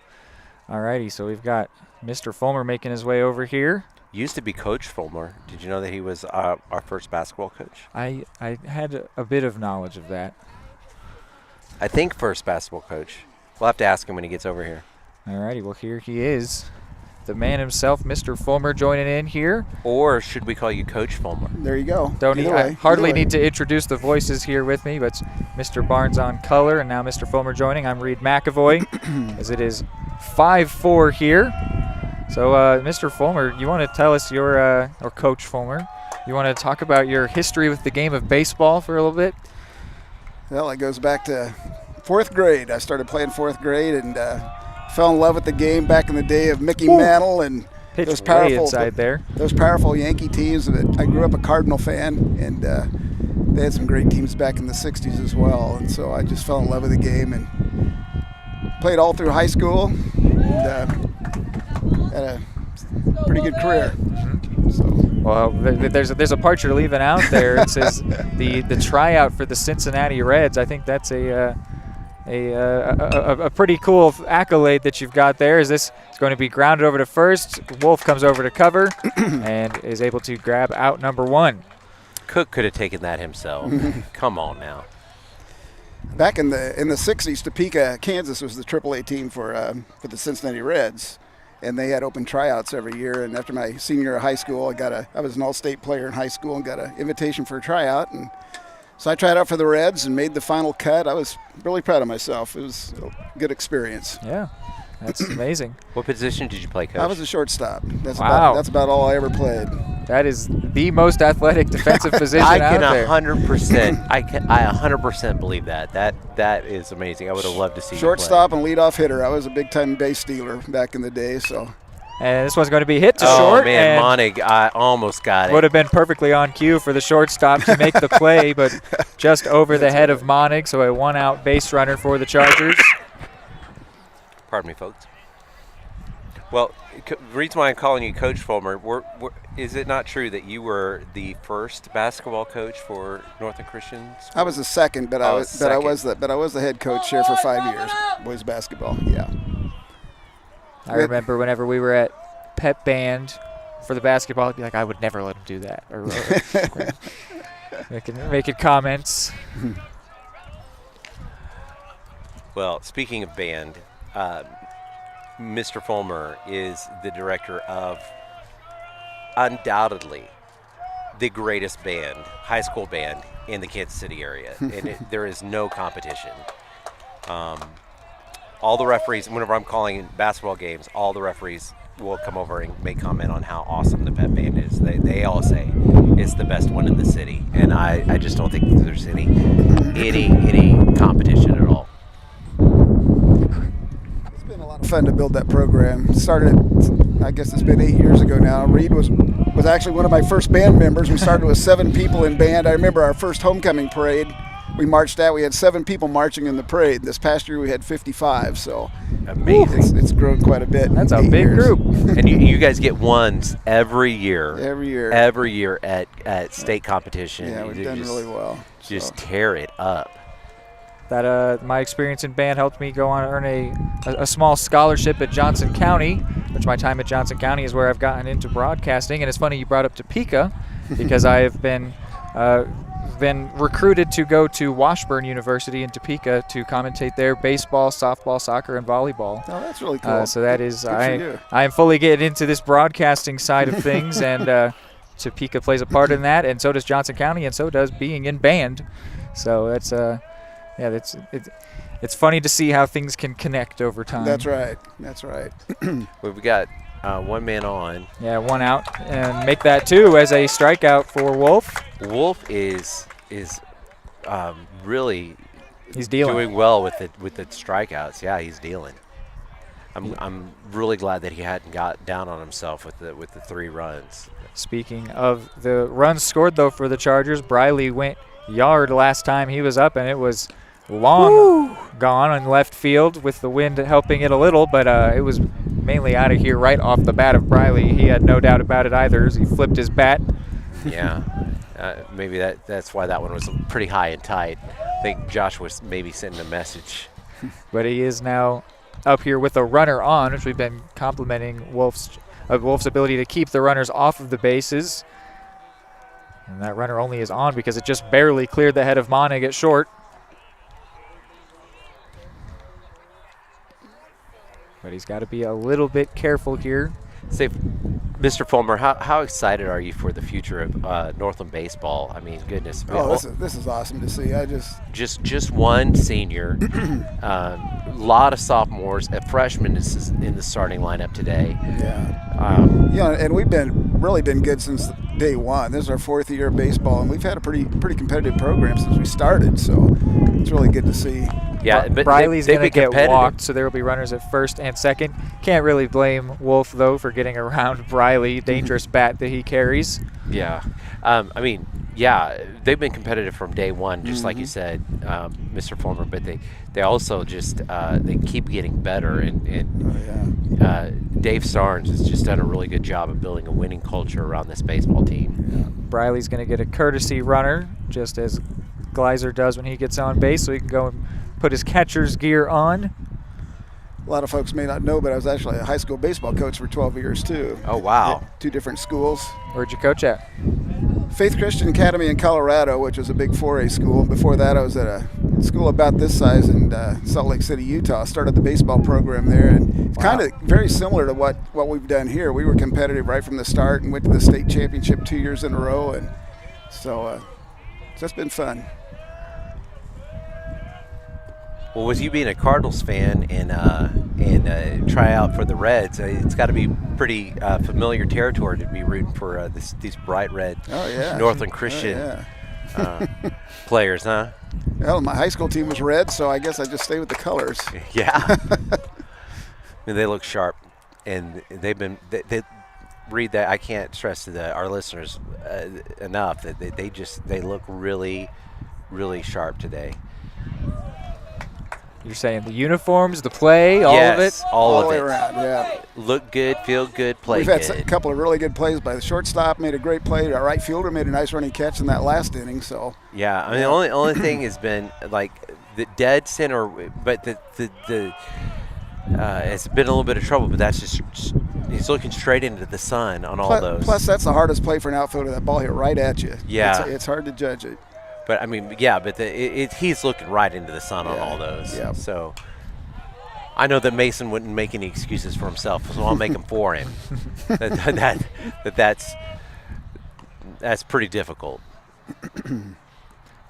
All righty, so we've got Mr. Fulmer making his way over here. Used to be Coach Fulmer. Did you know that he was our first basketball coach? I had a bit of knowledge of that. I think first basketball coach. We'll have to ask him when he gets over here. All righty, well, here he is. The man himself, Mr. Fulmer, joining in here. Or should we call you Coach Fulmer? There you go. I hardly need to introduce the voices here with me, but Mr. Barnes on color, and now Mr. Fulmer joining. I'm Reed McAvoy, as it is 5-4 here. So, Mr. Fulmer, you want to tell us or Coach Fulmer, you want to talk about your history with the game of baseball for a little bit? Well, it goes back to 4th grade. I started playing 4th grade and fell in love with the game back in the day of Mickey Mantle and those powerful Yankee teams. I grew up a Cardinal fan, and they had some great teams back in the 60s as well. And so I just fell in love with the game and played all through high school and had a pretty good career. So. Well, there's a part you're leaving out there. It says the tryout for the Cincinnati Reds. I think that's a pretty cool accolade that you've got there. Is this going to be grounded over to first? Wolf comes over to cover and is able to grab out number 1. Cook could have taken that himself. Come on now. Back in the 60s, Topeka, Kansas was the AAA team for the Cincinnati Reds, and they had open tryouts every year. And after my senior year of high school, I was an all-state player in high school and got an invitation for a tryout. And so I tried out for the Reds and made the final cut. I was really proud of myself. It was a good experience. Yeah, that's amazing. What position did you play, Coach? I was a shortstop. That's about all I ever played. That is the most athletic defensive position I can out there. 100%. I 100% believe that. That is amazing. I would have loved to see shortstop and leadoff hitter. I was a big-time base stealer back in the day. So. And this one's going to be hit to short. Oh, man, Monig, I almost got it. Would have been perfectly on cue for the shortstop to make the play, but just over the head of Monig, so a one-out base runner for the Chargers. Pardon me, folks. Well, the reason why I'm calling you Coach Fulmer, is it not true that you were the first basketball coach for Northland Christian School? I was the second, but I was the head coach here for 5 years, boys basketball. Yeah. I remember whenever we were at pep band for the basketball, I'd be like, I would never let him do that. Or making comments. Well, speaking of band, Mr. Fulmer is the director of undoubtedly the greatest band, high school band in the Kansas City area, and there is no competition. All the referees, whenever I'm calling basketball games, all the referees will come over and make comment on how awesome the pep band is. They all say it's the best one in the city, and I just don't think there's any competition at all. It's been a lot of fun to build that program. Started, I guess it's been 8 years ago now. Reed was actually one of my first band members. We started with 7 people in band. I remember our first homecoming parade. We marched out. We had 7 people marching in the parade. This past year we had 55. So amazing. It's grown quite a bit. That's a big years. group. And you guys get ones every year. Every year at state competition. Yeah, we've done really well. Just tear it up. That my experience in band helped me go on and earn a small scholarship at Johnson County, which my time at Johnson County is where I've gotten into broadcasting. And it's funny you brought up Topeka because I have been recruited to go to Washburn University in Topeka to commentate there baseball, softball, soccer, and volleyball. Oh, that's really cool. So that is I am fully getting into this broadcasting side of things, and Topeka plays a part in that, and so does Johnson County, and so does being in band. So that's it's funny to see how things can connect over time. That's right. We've got one man on. Yeah, one out, and make that 2 as a strikeout for Wolf. Wolf is really he's dealing. Doing well with the strikeouts. Yeah, he's dealing. I'm really glad that he hadn't got down on himself with the 3 runs. Speaking of the runs scored though for the Chargers, Briley went yard last time he was up, and it was long gone on left field with the wind helping it a little, but it was mainly out of here right off the bat of Briley. He had no doubt about it either as he flipped his bat. Yeah, maybe that's why that one was pretty high and tight. I think Josh was maybe sending a message. But he is now up here with a runner on, which we've been complimenting Wolf's ability to keep the runners off of the bases. And that runner only is on because it just barely cleared the head of Monig at short. But he's got to be a little bit careful here. Say, Mr. Fulmer, how excited are you for the future of Northland baseball? I mean, goodness. Oh, this is awesome to see. Just one senior, lot of sophomores, a freshman is in the starting lineup today. Yeah. And we've really been good since day one. This is our 4th year of baseball, and we've had a pretty competitive program since we started. So it's really good to see. Yeah, but Briley's going to get walked, so there will be runners at first and second. Can't really blame Wolf, though, for getting around Briley, dangerous bat that he carries. Yeah. I mean, they've been competitive from day one, just like you said, Mr. Fulmer, but they also just they keep getting better. And Dave Starnes has just done a really good job of building a winning culture around this baseball team. Yeah. Briley's going to get a courtesy runner, just as Gleiser does when he gets on base, so he can go and put his catcher's gear on. A lot of folks may not know, but I was actually a high school baseball coach for 12 years, too. Oh, wow. 2 different schools. Where'd you coach at? Faith Christian Academy in Colorado, which was a big 4A school. Before that, I was at a school about this size in Salt Lake City, Utah. Started the baseball program there, and it's kind of very similar to what we've done here. We were competitive right from the start and went to the state championship 2 years in a row, and so it's just been fun. Well, with you being a Cardinals fan and try out for the Reds, it's got to be pretty familiar territory to be rooting for these bright red Northland Christian players, huh? Well, my high school team was red, so I guess I just stay with the colors. Yeah. And they look sharp, and they read that. I can't stress to our listeners enough that they look really, really sharp today. You're saying the uniforms, the play, all of it? All the way around, yeah. Look good, feel good, play good. We've had a couple of really good plays by the shortstop, made a great play. Our right fielder made a nice running catch in that last inning. So yeah, I mean the only thing has been like the dead center, but the it's been a little bit of trouble. But that's just he's looking straight into the sun on all those. Plus, that's the hardest play for an outfielder. That ball hit right at you. Yeah, it's hard to judge it. But I mean, but he's looking right into the sun on all those. Yeah. So I know that Mason wouldn't make any excuses for himself, so I'll make them for him. That's pretty difficult.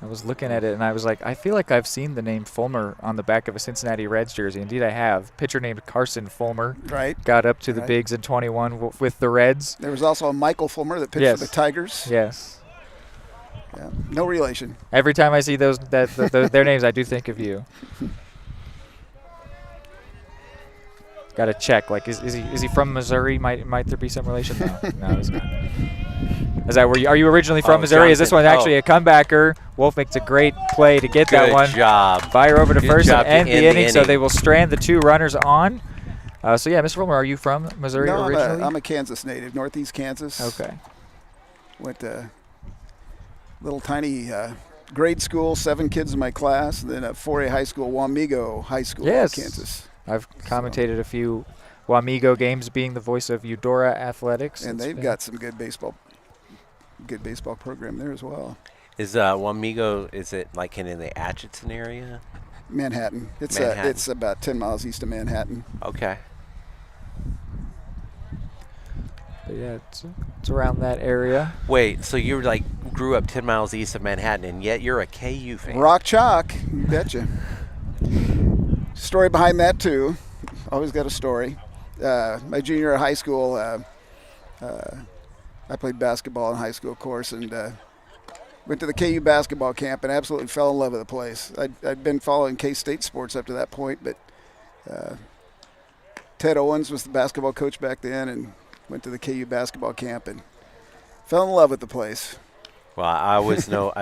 I was looking at it, and I was like, I feel like I've seen the name Fulmer on the back of a Cincinnati Reds jersey. Indeed, I have. Pitcher named Carson Fulmer. Right. Got up to the bigs in 21 with the Reds. There was also a Michael Fulmer that pitched for the Tigers. Yes. Yeah. No relation. Every time I see those their names, I do think of you. Got to check. Like, is he from Missouri? Might there be some relation? No, he's not. Is that are you originally from Missouri? Johnson. Is this one actually a comebacker? Wolf makes a great play to get that one. Good job. Fire over to first and end the inning, so inning. they will strand the 2 runners on. So yeah, Mr. Fulmer, are you from Missouri originally? No, I'm a Kansas native, northeast Kansas. Okay. Went to little tiny grade school, 7 kids in my class, then at 4A high school, Wamego High School, Kansas. I've commentated a few Wamego games, being the voice of Eudora Athletics. And they've got some good baseball program there as well. Is Wamego, is it like in the Atchison area? Manhattan. It's about 10 miles east of Manhattan. Okay. But yeah, it's around that area. Wait, so you grew up 10 miles east of Manhattan, and yet you're a KU fan? Rock Chalk, you betcha. Story behind that too. Always got a story. My junior year of high school, I played basketball in high school, of course, and went to the KU basketball camp and absolutely fell in love with the place. I'd been following K-State sports up to that point, but Ted Owens was the basketball coach back then, and went to the KU basketball camp and fell in love with the place. Well, I always know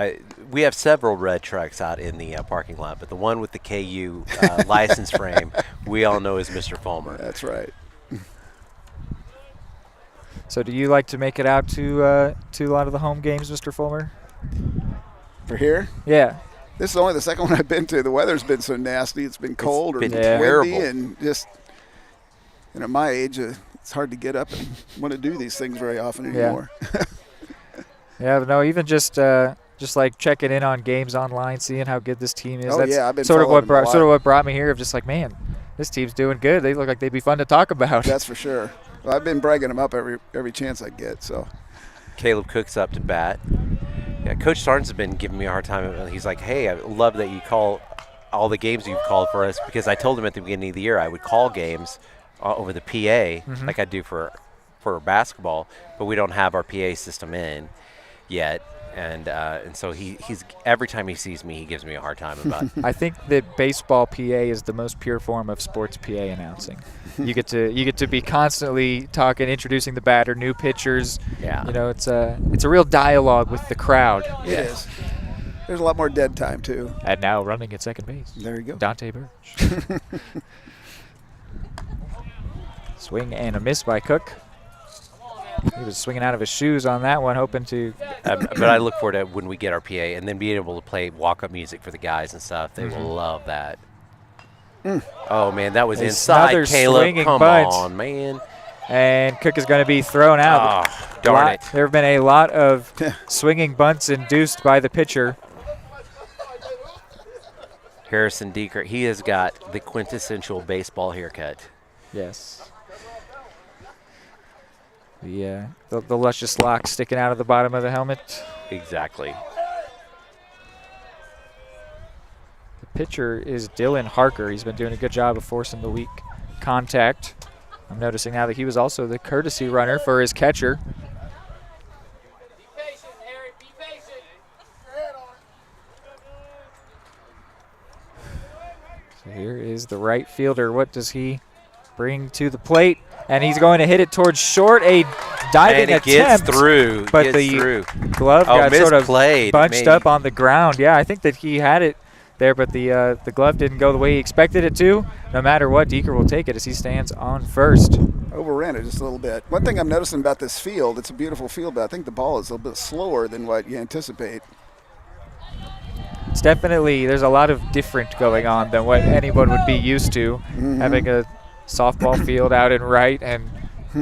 we have several red trucks out in the parking lot, but the one with the KU license frame, we all know is Mr. Fulmer. That's right. So do you like to make it out to a lot of the home games, Mr. Fulmer? For here? Yeah. This is only the second one I've been to. The weather's been so nasty. It's been cold or windy, and just, my age, it's hard to get up and want to do these things very often anymore. Yeah, but no, even just like checking in on games online, seeing how good this team is. Oh, that's I've been sort of what what brought me here. Of just like, man, this team's doing good. They look like they'd be fun to talk about. That's for sure. Well, I've been bragging them up every chance I get. So, Caleb Cook's up to bat. Yeah, Coach Starnes has been giving me a hard time. He's like, "Hey, I love that you call all the games you've called for us," because I told him at the beginning of the year I would call games over the PA like I do for basketball, but we don't have our PA system in yet. And so he's every time he sees me, he gives me a hard time about it. I think that baseball PA is the most pure form of sports PA announcing. You get to be constantly talking, introducing the batter, new pitchers. Yeah. It's a real dialogue with the crowd. It is. There's a lot more dead time too. And now running at second base. There you go. Dante Birch. Swing and a miss by Cook. He was swinging out of his shoes on that one, hoping to. But I look forward to when we get our PA and then being able to play walk-up music for the guys and stuff. They will love that. Oh, man, that was inside, Caleb. Come on, man. And Cook is going to be thrown out. Oh, darn it. There have been a lot of swinging bunts induced by the pitcher. Harrison Deeker, he has got the quintessential baseball haircut. Yes. The luscious locks sticking out of the bottom of the helmet. Exactly. The pitcher is Dylan Harker. He's been doing a good job of forcing the weak contact. I'm noticing now that he was also the courtesy runner for his catcher. Be patient, Harry. Be patient. So here is the right fielder. What does he bring to the plate? And he's going to hit it towards short. A diving and it attempt. Gets through. But the glove got sort of bunched up on the ground. Yeah, I think that he had it there, but the glove didn't go the way he expected it to. No matter what, Deeker will take it as he stands on first. Overran it just a little bit. One thing I'm noticing about this field, it's a beautiful field, but I think the ball is a little bit slower than what you anticipate. It's definitely, there's a lot of different going on than what anyone would be used to. Having a softball field out in right and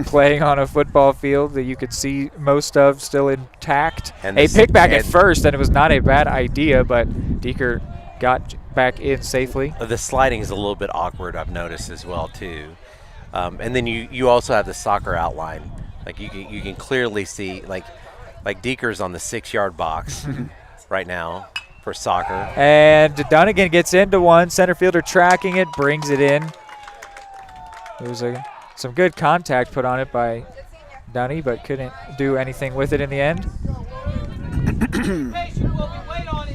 playing on a football field that you could see most of still intact. And a pickback at first, and it was not a bad idea, but Deeker got back in safely. The sliding is a little bit awkward, I've noticed as well too. And then you also have the soccer outline. Like you can clearly see like Deeker's on the 6-yard box right now for soccer. And Dunnigan gets into one. Center fielder tracking it, brings it in. There was some good contact put on it by Dunny, but couldn't do anything with it in the end.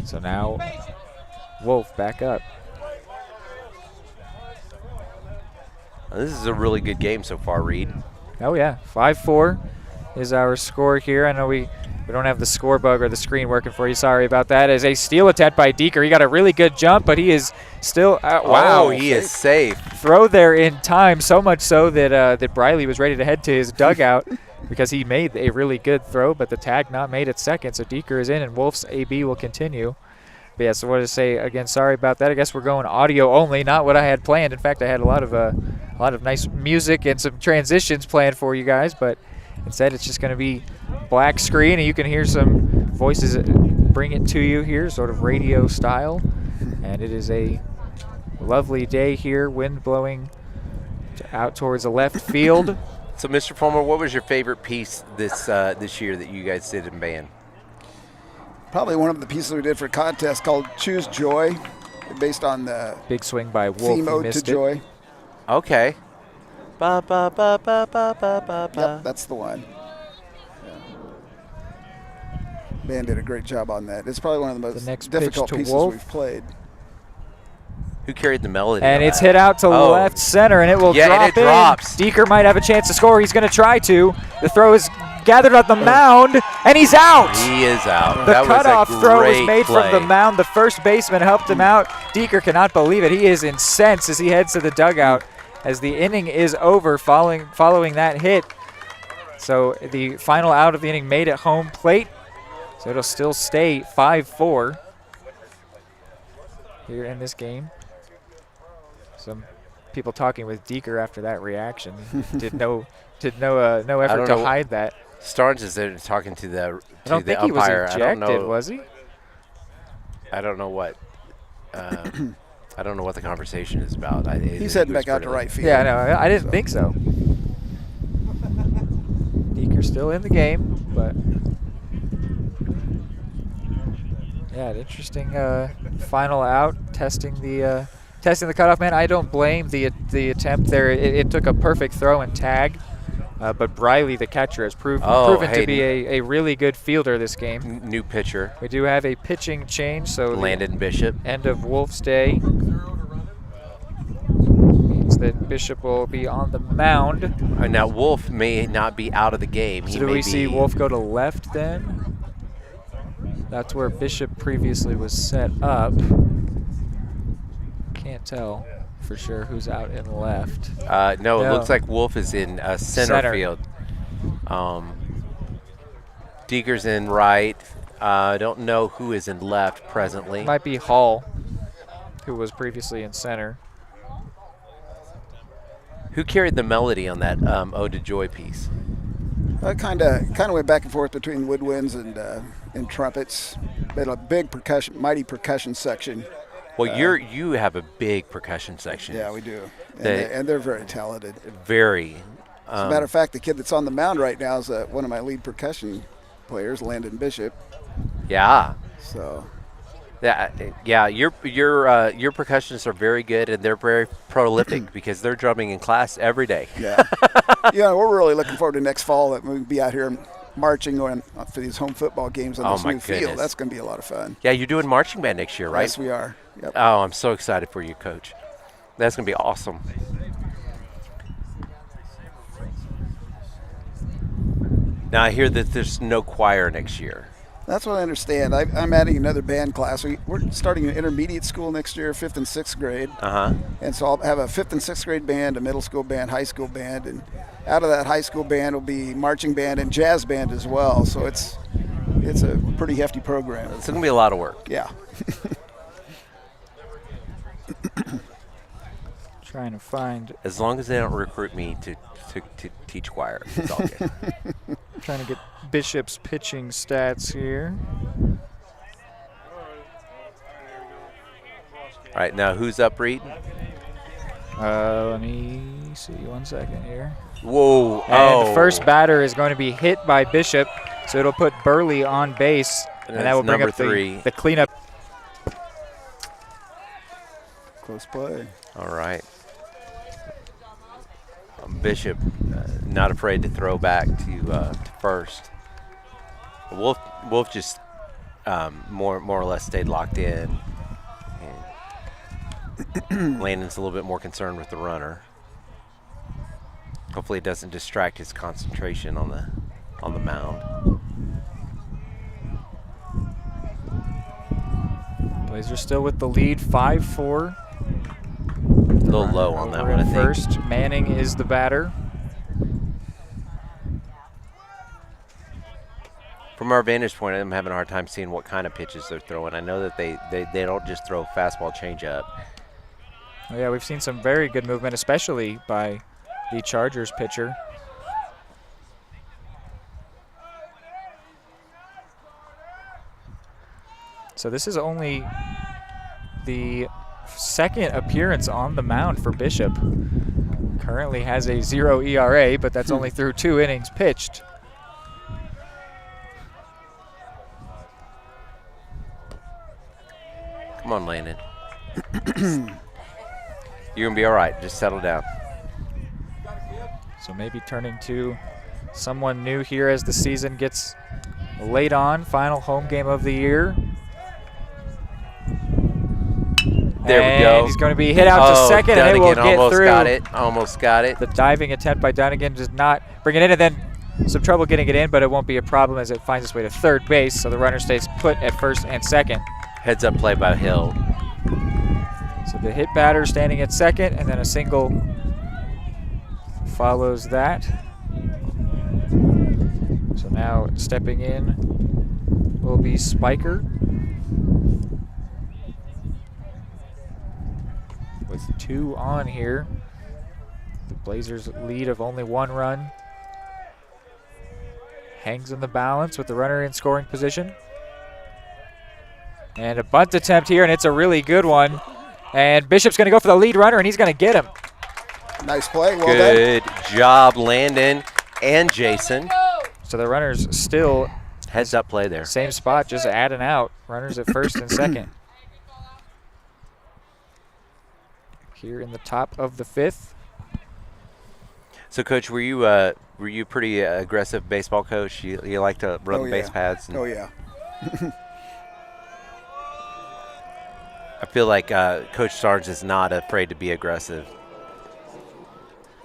So now Wolf back up. This is a really good game so far, Reed. Oh, yeah. 5-4 is our score here. I know we don't have the score bug or the screen working for you. Sorry about that. As a steal attempt by Deeker. He got a really good jump, but he is still wow. Oh, he is safe. Throw there in time, so much so that that Briley was ready to head to his dugout because he made a really good throw, but the tag not made at second. So Deeker is in, and Wolf's AB will continue. But yeah, so what to say again? Sorry about that. I guess we're going audio only, not what I had planned. In fact, I had a lot of nice music and some transitions planned for you guys, but instead it's just going to be black screen, and you can hear some voices bring it to you here, sort of radio style. And it is a lovely day here, wind blowing out towards the left field. So, Mr. Fulmer, what was your favorite piece this year that you guys did in band? Probably one of the pieces we did for a contest called Choose Joy, based on the big swing by Wolf. Theme Ode to Joy. Okay. Ba, ba, ba, ba, ba, ba, ba. Yep, that's the one. Yeah. Band did a great job on that. It's probably one of the most difficult pieces we've played. Who carried the melody? And it's hit out to left center, and it will drop and it drops. Deeker might have a chance to score. He's going to try to. The throw is gathered at the mound, and he's out. He is out. The cutoff throw was made from the mound. The first baseman helped him out. Deeker cannot believe it. He is incensed as he heads to the dugout as the inning is over following that hit. So the final out of the inning made at home plate. So it'll still stay 5-4 here in this game. Some people talking with Deeker after that reaction. did no effort to hide that. Starnes is there talking to the umpire. I don't think he was ejected, was he? I don't know what. I don't know what the conversation is about. He's heading back out to right field. Yeah, no, I didn't think so. Deeker's still in the game, but yeah, an interesting final out, testing the cutoff man. I don't blame the attempt there. It took a perfect throw and tag, but Briley, the catcher, has proven to be a really good fielder this game. New pitcher. We do have a pitching change, so Landon Bishop. End of Wolf's day means that Bishop will be on the mound. Now Wolf may not be out of the game. So do we see Wolf go to left then? That's where Bishop previously was set up. Can't tell for sure who's out in left. No, it looks like Wolf is in center field. Deeker's in right. I don't know who is in left presently. Might be Hall, who was previously in center. Who carried the melody on that Ode to Joy piece? I kind of went back and forth between woodwinds and trumpets. We had a big mighty percussion section. Well, you have a big percussion section. Yeah, we do, and they're very talented. Very. As a matter of fact, the kid that's on the mound right now is one of my lead percussion players, Landon Bishop. Yeah. So. Yeah. Your percussionists are very good, and they're very prolific because they're drumming in class every day. Yeah. We're really looking forward to next fall that we'll be out here marching for these home football games on this new field. That's going to be a lot of fun. Yeah, you're doing marching band next year, right? Yes, we are. Yep. Oh, I'm so excited for you, Coach. That's going to be awesome. Now, I hear that there's no choir next year. That's what I understand. I'm adding another band class. We're starting an intermediate school next year, 5th and 6th grade. And so I'll have a 5th and 6th grade band, a middle school band, high school band, and out of that high school band will be marching band and jazz band as well. So it's a pretty hefty program. It's going to be a lot of work. Yeah. Trying to find. As long as they don't recruit me to teach choir, it's all good. Trying to get Bishop's pitching stats here. All right, now who's up, Reed? Let me see 1 second here. Whoa. And the first batter is going to be hit by Bishop, so it'll put Burley on base, and that will bring up the cleanup. Close play. All right. Bishop not afraid to throw back to first. Wolf just more or less stayed locked in. And Landon's a little bit more concerned with the runner. Hopefully it doesn't distract his concentration on the mound. Blazers still with the lead, 5-4. A little low on that one, I think. First, Manning is the batter. From our vantage point, I'm having a hard time seeing what kind of pitches they're throwing. I know that they don't just throw fastball changeup. Oh, yeah, we've seen some very good movement, especially by the Chargers pitcher. So this is only the second appearance on the mound for Bishop. Currently has a 0 ERA, but that's only through 2 innings pitched. Come on, Landon. You're going to be all right. Just settle down. So maybe turning to someone new here as the season gets late on. Final home game of the year. There we go. He's going to be hit out to second, and it will get almost through. got it. Almost got it. The diving attempt by Dunnigan does not bring it in, and then some trouble getting it in, but it won't be a problem as it finds its way to third base, so the runner stays put at first and second. Heads up play by Hill. So the hit batter standing at second, and then a single follows that. So now stepping in will be Spiker. With 2 on here. The Blazers lead of only 1 run. Hangs in the balance with the runner in scoring position. And a bunt attempt here, and it's a really good one. And Bishop's going to go for the lead runner, and he's going to get him. Nice play. Well Good done. job, Landon and Jason. So the runner's still Heads up play there. same spot, just adding out. Runners at first and second. Here in the top of the 5th. So, Coach, were you pretty aggressive baseball coach? You like to run the base paths? Oh, yeah. I feel like Coach Sarge is not afraid to be aggressive.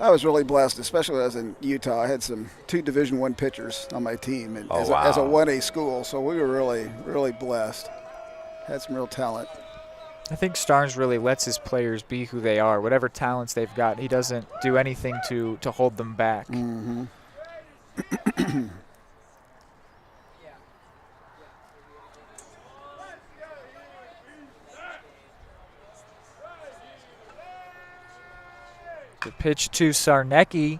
I was really blessed, especially when I was in Utah. I had 2 Division I pitchers on my team and as a 1A school, so we were really, really blessed. Had some real talent. I think Starnes really lets his players be who they are. Whatever talents they've got, he doesn't do anything to hold them back. Mm-hmm. The pitch to Sarnecki,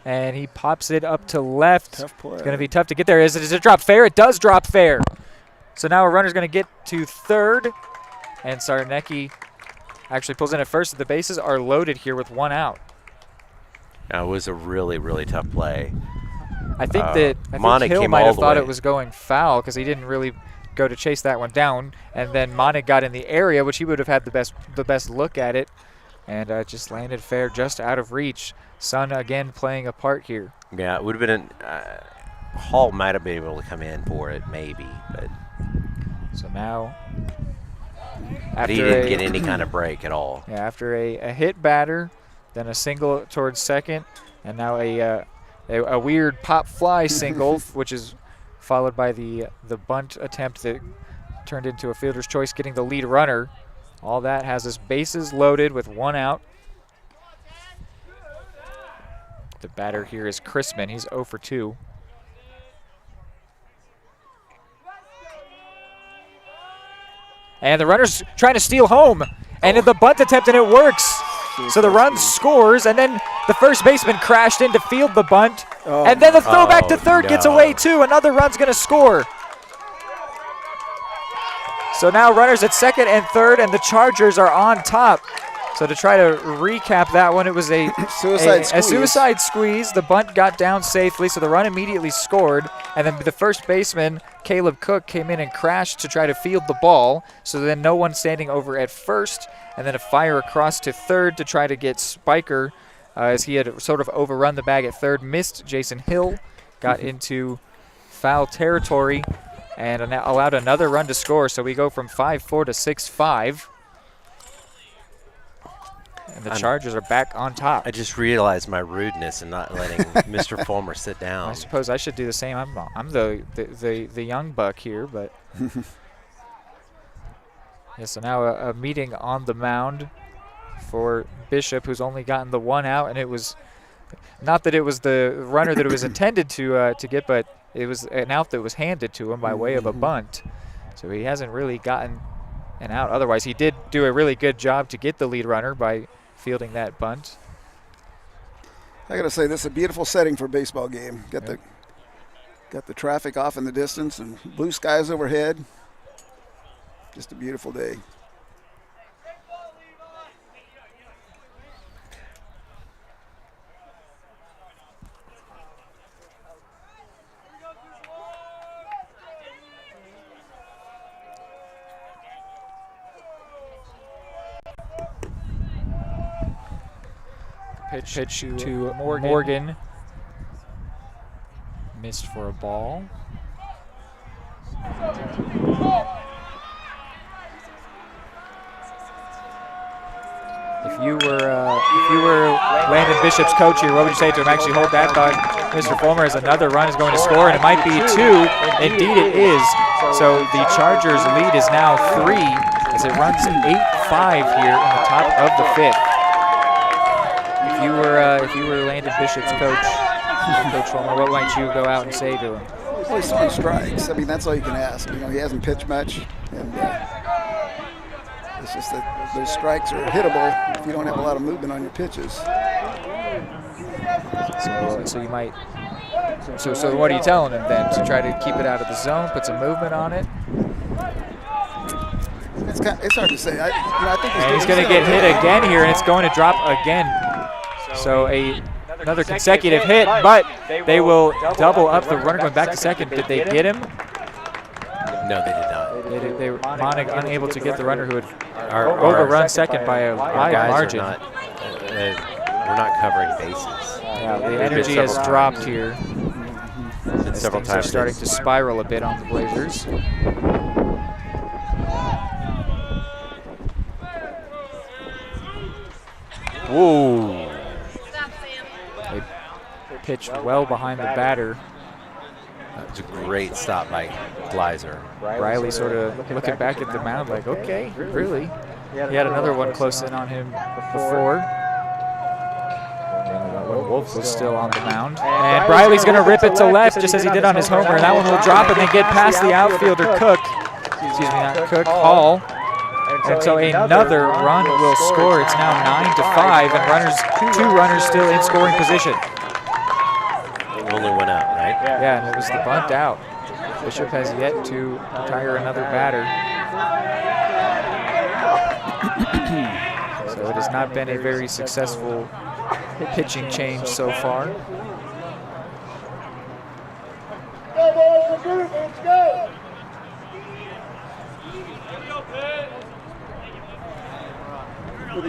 and he pops it up to left. Tough play. It's going to be tough to get there. Is it drop fair? It does drop fair. So now a runner's going to get to third, and Sarnecki actually pulls in at first. The bases are loaded here with 1 out. It was a really, really tough play. I think Hill might have thought it was going foul because he didn't really go to chase that one down, and then Monig got in the area, which he would have had the best look at it, and just landed fair just out of reach. Sun again playing a part here. Yeah, it would have been Hall might have been able to come in for it, maybe, but so now he didn't get any kind of break at all. Yeah, after a hit batter, then a single towards second, and now a weird pop fly single, which is followed by the bunt attempt that turned into a fielder's choice, getting the lead runner. All that has his bases loaded with 1 out. The batter here is Chrisman. He's 0 for 2. And the runner's trying to steal home. And the bunt attempt, and it works. So the run scores, and then the first baseman crashed in to field the bunt. And then the throwback to third gets away, too. Another run's going to score. So now runners at second and third, and the Chargers are on top. So to try to recap that one, it was a suicide squeeze. The bunt got down safely, so the run immediately scored. And then the first baseman, Caleb Cook, came in and crashed to try to field the ball. So then no one standing over at first. And then a fire across to third to try to get Spiker, as he had sort of overrun the bag at third. Missed Jason Hill, got into foul territory, and allowed another run to score. So we go from 5-4 to 6-5. And the Chargers are back on top. I just realized my rudeness in not letting Mr. Fulmer sit down. I suppose I should do the same. I'm the young buck here, but yeah. So now a meeting on the mound for Bishop, who's only gotten the one out, and it was not that it was the runner that it was intended to get, but it was an out that was handed to him by way of a bunt. So he hasn't really gotten an out. Otherwise, he did do a really good job to get the lead runner by fielding that bunt. I gotta say, this is a beautiful setting for a baseball game. Got the traffic off in the distance and blue skies overhead. Just a beautiful day. Pitch to Morgan. Missed for a ball. If you were Landon Bishop's coach here, what would you say to him? Actually, hold that thought. Mr. Fulmer has another run is going to score, and it might be 2. Indeed, it is. So the Chargers' lead is now 3 as it runs 8-5 here in the top of the 5th. If you were Landon Bishop's coach, Coach Fulmer, what might you go out and say to him? Well, he's throwing strikes. I mean, that's all you can ask. You know, he hasn't pitched much, and it's just that those strikes are hittable if you don't have a lot of movement on your pitches. So you might. So what are you telling him then? To try to keep it out of the zone, put some movement on it. It's hard to say. I think he's going to get hit again here, and it's going to drop again. So another consecutive hit, but they will double up the runner going back to second. Did they get him? No, they did not. They were Monig unable to get the runner who had overrun second by a wide margin. We're not covering bases. Yeah, the energy has dropped here. Several times are starting to spiral a bit on the Blazers. Whoa. They pitched well behind the batter. That was a great stop by Blazer. Riley sort of looking back at the mound like, okay, really? He had another one close in on him before. When Wolf was still on the mound. And Briley's going to rip it to left just as he did on his homer. And that one will drop and then get past the outfielder, Cook. Excuse me, not Cook, Hall. And so another run will score. It's now 9-5, and two runners still in scoring position. Only one out, right? Yeah, and it was the bunt out. Bishop has yet to retire another batter. So it has not been a very successful pitching change so far. Go, boys, let's go!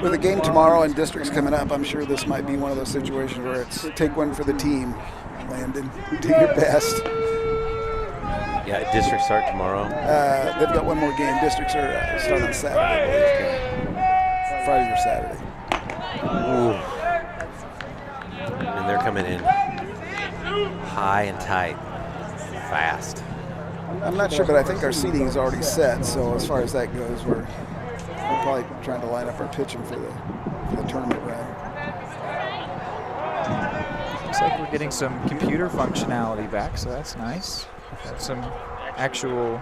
With a game tomorrow and districts coming up, I'm sure this might be one of those situations where it's take one for the team, Landon. Do your best. Yeah, districts start tomorrow. They've got one more game. Districts are start on Saturday, I believe. Friday or Saturday. Ooh. And they're coming in high and tight, fast. I'm not sure, but I think our seating is already set. So as far as that goes, we're probably trying to line up our pitching for the tournament run. Looks like we're getting some computer functionality back, so that's nice. Got some actual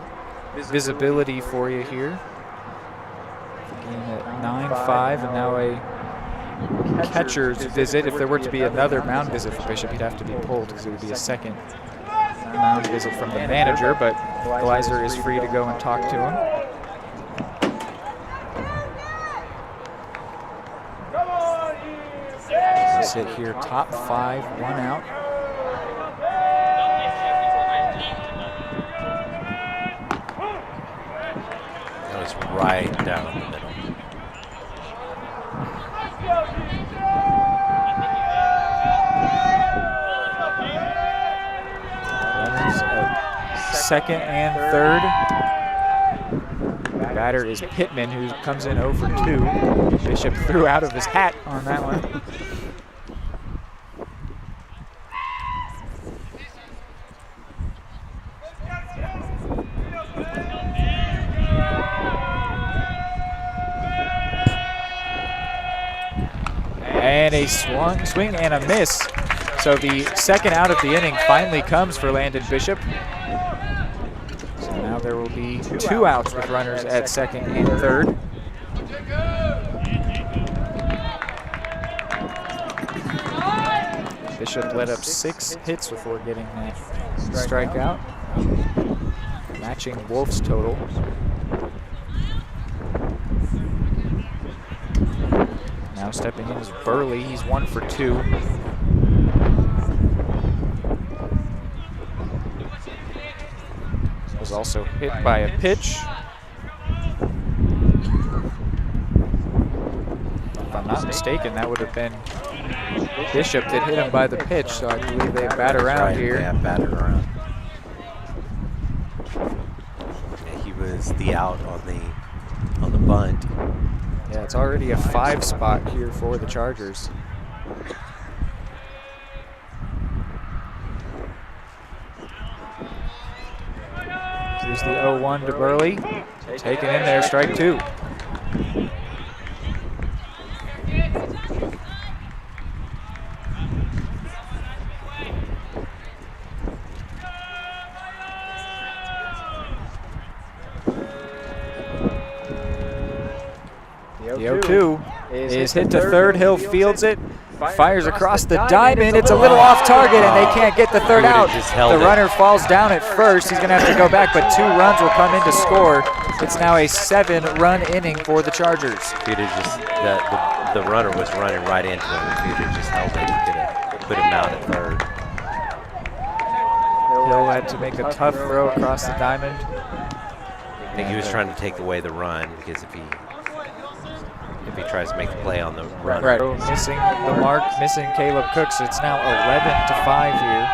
visibility for you here. The game at 9-5, and now a catcher's visit. If there were to be another mound visit for Bishop, he'd have to be pulled because it would be a second mound visit from the manager, but Gleiser is free to go and talk to him. sit here top 5, 1 out. That was right down the middle. Runners at second and third. The batter is Pittman, who comes in 0 for 2. Bishop threw out of his hat on that one. And a swing and a miss. So the second out of the inning finally comes for Landon Bishop. So now there will be 2 outs with runners at second and third. Bishop let up 6 hits before getting that strikeout, matching Wolf's total. Now stepping in is Burley. He's 1 for 2. Was also hit by a pitch. If I'm not mistaken, that would have been Bishop that hit him by the pitch, so I believe they bat around here. Yeah, bat around. Yeah, he was the out on the bunt. Yeah, it's already a 5 spot here for the Chargers. Here's the 0-1 to Burley. Taken in there, strike 2. The 0-2 is hit to third. Hill fields it, fires across the diamond. It's a little off target, and they can't get the third out. The runner falls down at first. He's going to have to go back, but 2 runs will come in to score. It's now a 7-run inning for the Chargers. If he'd have just, the runner was running right into him. If he'd have just held it, he could have put him out at third. Hill had to make a tough throw across the diamond. I think he was trying to take away the run, because if he tries to make the play on the run. Right, missing the mark, missing Caleb Cooks. It's now 11-5 here.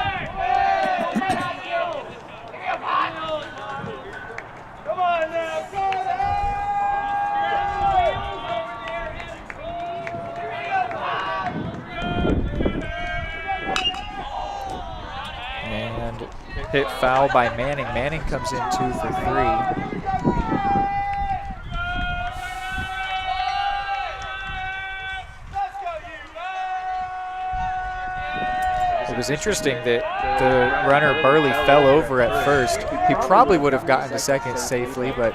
Come on now, go And hit foul by Manning. Manning comes in 2 for 3. It was interesting that the runner Burley fell over at first. He probably would have gotten to second safely, but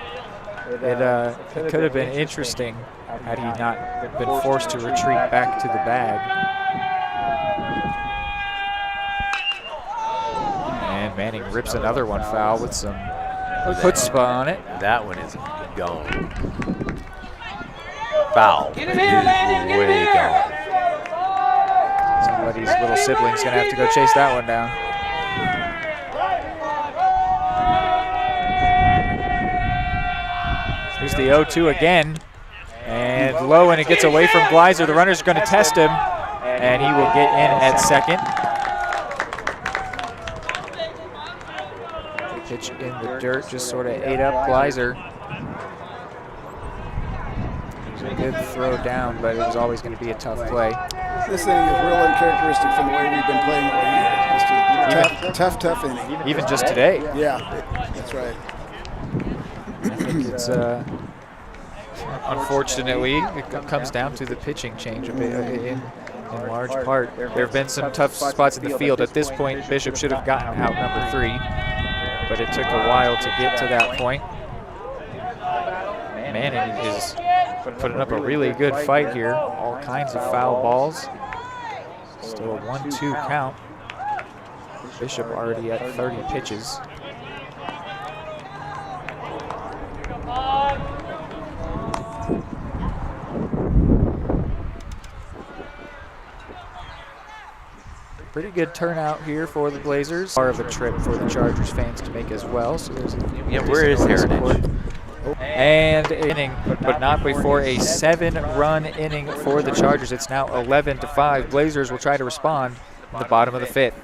it could have been interesting had he not been forced to retreat back to the bag. And Manning rips another one foul with some chutzpah on it. That one is gone. Foul. Get him here, Landon, get him here. Somebody's little sibling's gonna have to go chase that one down. Here's the 0-2 again, and low, and it gets away from Gleiser. The runner's gonna test him, and he will get in at second. The pitch in the dirt just sort of ate up Gleiser. It was a good throw down, but it was always gonna be a tough play. This inning is real uncharacteristic from the way we've been playing all year. Just a tough inning. Even just today. Yeah, that's right. I think it's, unfortunately, it comes down to the pitching change a bit in large part. There have been some tough spots in the field. At this point, Bishop should have gotten out number 3, but it took a while to get to that point. Manning is putting up a really good fight here. All kinds of foul balls. Still a 1-2 count. Bishop already at 30 pitches. Pretty good turnout here for the Blazers. Part of a trip for the Chargers fans to make as well. So there's where is Heritage? And inning, but not before a 7-run inning for the Chargers. It's now 11-5. Blazers will try to respond in the bottom of the 5th.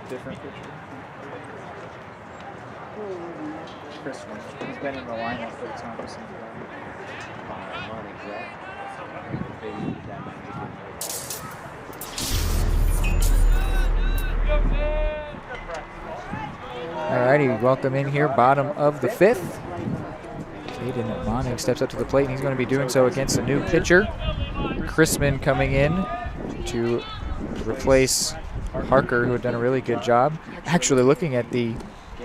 Different picture. Christmas. He's been in the lineup, but it's not the same guy. Alrighty, welcome in here, bottom of the 5th. Caden Monig steps up to the plate, and he's going to be doing so against a new pitcher. Chrisman coming in to replace Harker, who had done a really good job. Actually, looking at the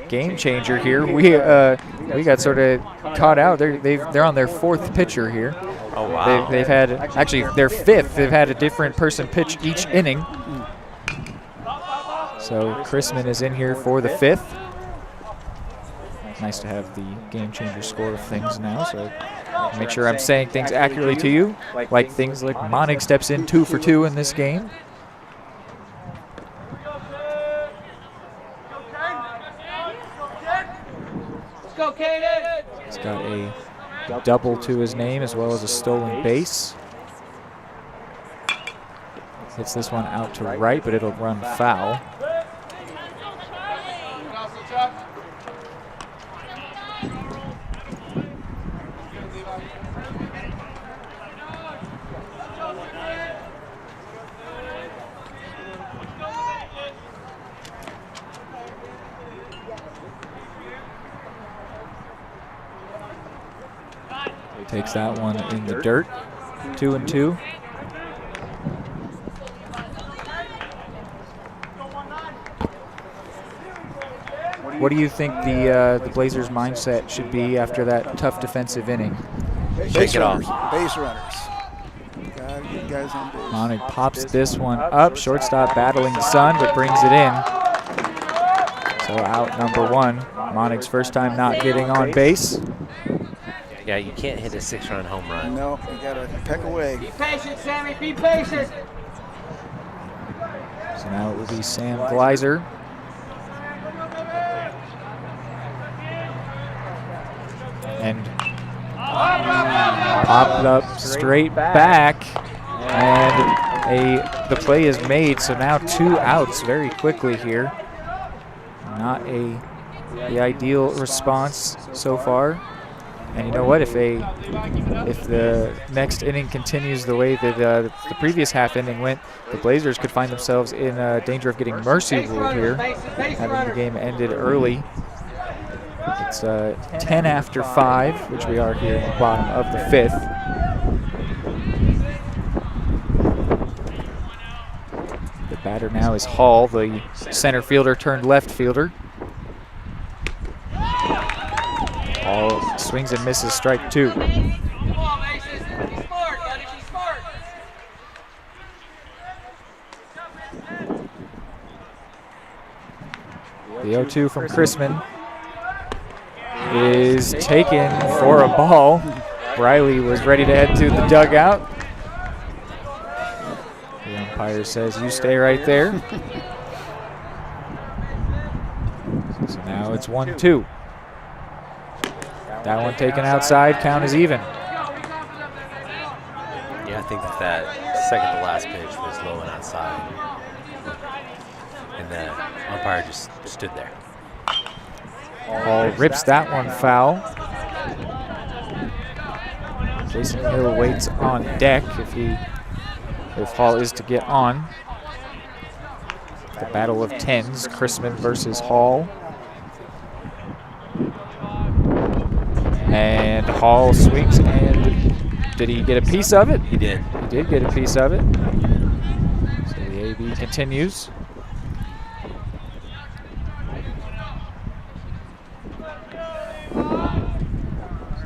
game changer here, we got sort of caught out. They're on their 4th pitcher here. Oh wow! They've had actually their 5th. They've had a different person pitch each inning. So Chrisman is in here for the 5th. Nice to have the game changer score of things now. So make sure I'm saying things accurately to you, like things like Monig steps in 2 for 2 in this game. He's got a double to his name as well as a stolen base. Hits this one out to right, but it'll run foul. Takes that one in the dirt. 2-2. What do you think the Blazers' mindset should be after that tough defensive inning? Shake it off. Base runners. Gotta get guys on base. Monig pops this one up. Shortstop battling the sun, but brings it in. So out number 1. Monig's first time not getting on base. Yeah, you can't hit a 6-run home run. No, you gotta peck away. Be patient, Sammy. Be patient. So now it will be Sam Gleiser. And popped up straight back, and the play is made. So now 2 outs very quickly here. Not the ideal response so far. And you know what? If the next inning continues the way that the previous half inning went, the Blazers could find themselves in danger of getting mercy ruled here, having the game ended early. It's 10 after 5, which we are here in the bottom of the 5th. The batter now is Hall, the center fielder turned left fielder. Hall swings and misses, strike 2. Come on, Mason. Be smart, buddy. Be smart. The 0-2 from Chrisman is taken for a ball. Briley was ready to head to the dugout. The umpire says, "You stay right there." So now it's 1-2. That one taken outside, count is even. Yeah, Yeah, I think that second to last pitch was low and outside. And the umpire just stood there. Hall rips that one foul. Jason Hill waits on deck if Hall is to get on. The battle of tens, Chrisman versus Hall. And Hall swings, and did he get a piece of it? He did. He did get a piece of it. So the AB continues.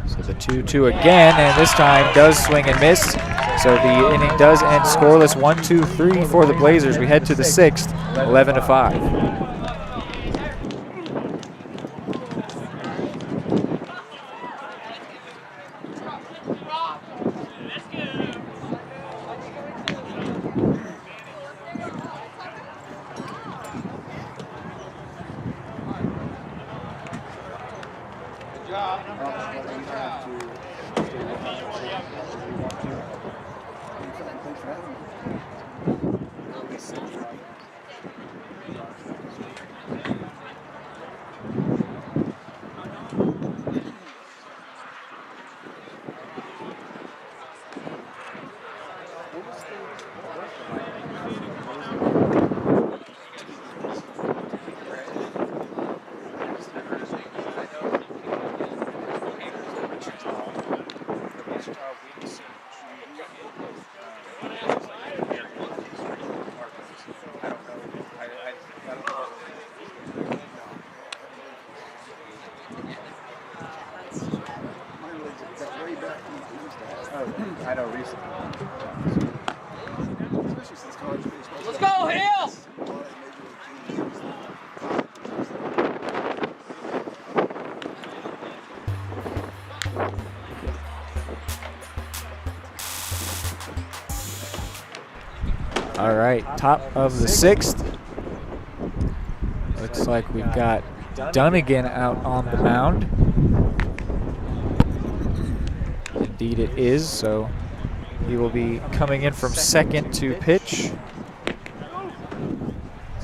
So the 2-2 again, and this time does swing and miss. So the inning does end scoreless, 1-2-3 for the Blazers. We head to the 6th, 11-5. I know recently. Let's go, Hill! All right, top of the 6th. Looks like we've got Dunnigan out on the mound. Indeed it is, so he will be coming in from second to pitch.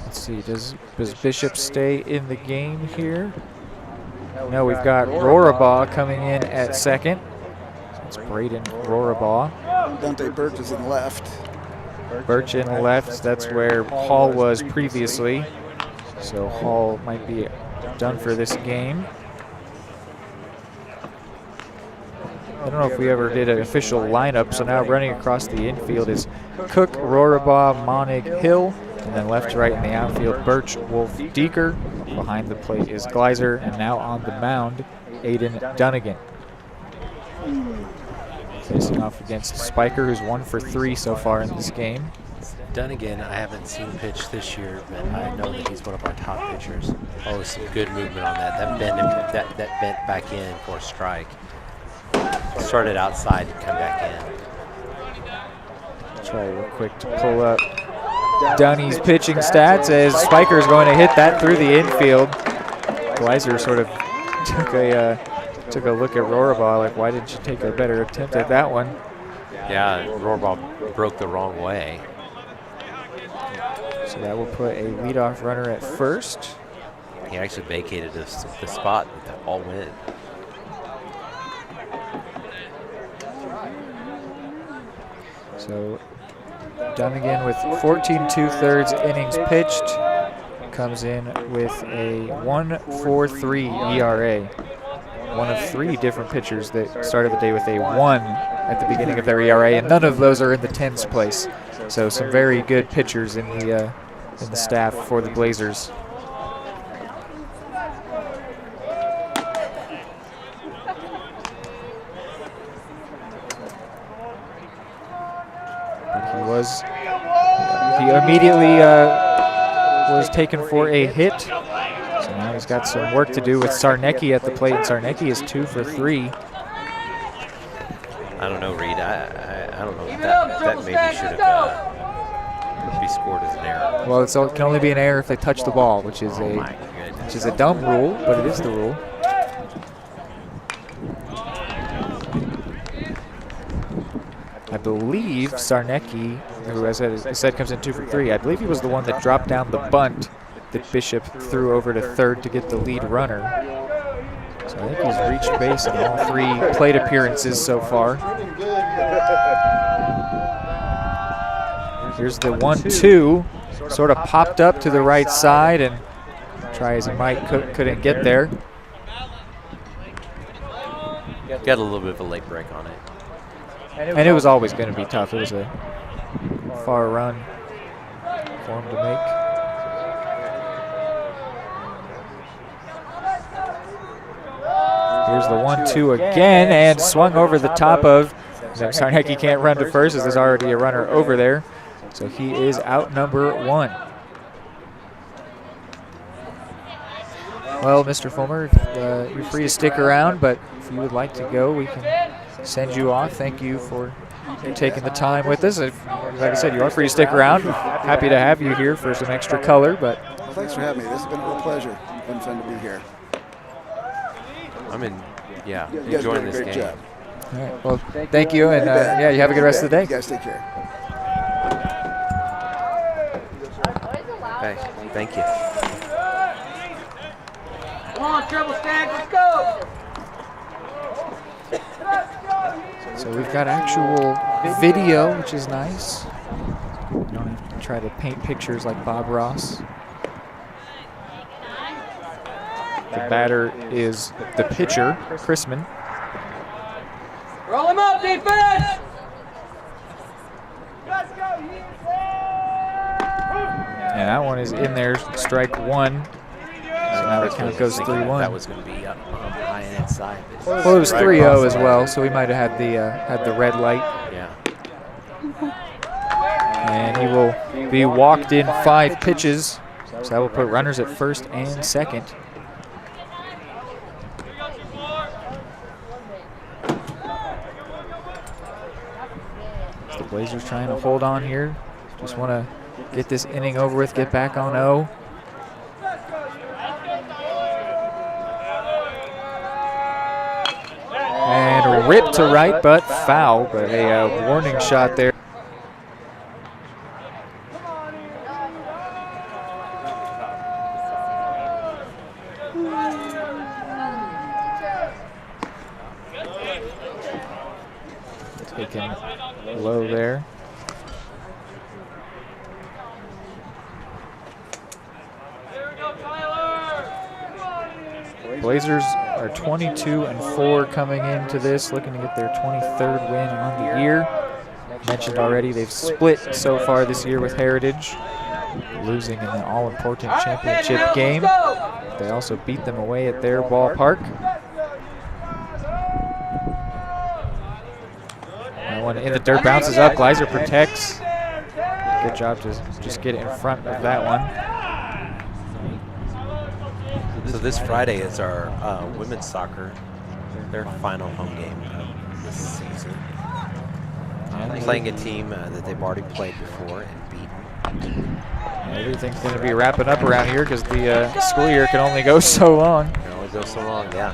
Let's see, does Bishop stay in the game here? No, we've got Rorabaugh coming in at second. It's Braden Rorabaugh. Dante Birch is in left. Birch in left, that's where Hall was previously. So Hall might be done for this game. I don't know if we ever did an official lineup, so now running across the infield is Cook, Rorabaugh, Monig, Hill, and then left to right in the outfield, Birch, Wolf, Deeker. Behind the plate is Gleiser, and now on the mound, Aiden Dunnigan. Facing off against Spiker, who's 1 for 3 so far in this game. Dunnigan, I haven't seen pitch this year, but I know that he's one of our top pitchers. Oh, some good movement on that. That bent back in for a strike. Started outside and come back in. Try real quick to pull up Dunny's pitching stats as Spiker is going to hit that through the infield. Gleiser sort of took a look at Rorabaugh, like, why didn't you take a better attempt at that one? Yeah, Rorabaugh broke the wrong way. So that will put a leadoff runner at first. He actually vacated the spot with the all win. So Dunnigan with 14 2/3 innings pitched comes in with a 1.43 ERA. One of 3 different pitchers that started the day with a 1 at the beginning of their ERA, and none of those are in the tens place. So some very good pitchers in the staff for the Blazers. He immediately was taken for a hit. So now he's got some work to do with Sarnecki at the plate. And Sarnecki is 2 for 3. I don't know, Reed. I don't know. That maybe should have be scored as an error. Well, it can only be an error if they touch the ball, which is a dumb rule, but it is the rule. I believe Sarnecki, who as I said comes in 2 for 3, I believe he was the one that dropped down the bunt that Bishop threw over to third to get the lead runner. So I think he's reached base in all 3 plate appearances so far. Here's the 1-2, sort of popped up to the right side, and try as he might, couldn't get there. Got a little bit of a late break on it. And it was always going to be tough. It was a far run for him to make. Here's the 1-2 again, and swung over the top of. Sarnecki can't run to first as there's already a runner over there. So he is out number 1. Well, Mr. Fulmer, you're free to stick around, but if you would like to go, we can send you off. Thank you for taking the time with us. Like I said, you are free to stick around. Happy to have you here for some extra color. But well, thanks for having me. This has been a real pleasure. It's been fun to be here. I'm enjoying this game. Job. All right. Well, thank you, and yeah, you have a good rest of the day. You guys take care. Okay, thank you. Come on, Triple Stack, let's go! So we've got actual video, which is nice. You don't have to try to paint pictures like Bob Ross. The batter is the pitcher, Chrisman. Roll him up, defense! And that one is in there, strike 1. So now the count goes 3-1. That was going to be up high and inside. Well, it was 3-0 as well, so we might have had the red light. Yeah. And he will be walked in 5 pitches. So that will put runners at first and second. So the Blazers trying to hold on here. Just want to get this inning over with, get back on 0. And ripped to right, but foul. But a warning shot there. Taken low there. Blazers are 22-4 coming into this, looking to get their 23rd win on the year. Mentioned already, they've split so far this year with Heritage, losing in the all-important championship game. They also beat them away at their ballpark. That one in the dirt, bounces up. Gleiser protects. Good job to just get in front of that one. So this Friday is our women's soccer, their final home game of this season. Playing a team that they've already played before and beaten. Everything's going to be wrapping up around here because the school year can only go so long. It can only go so long, yeah.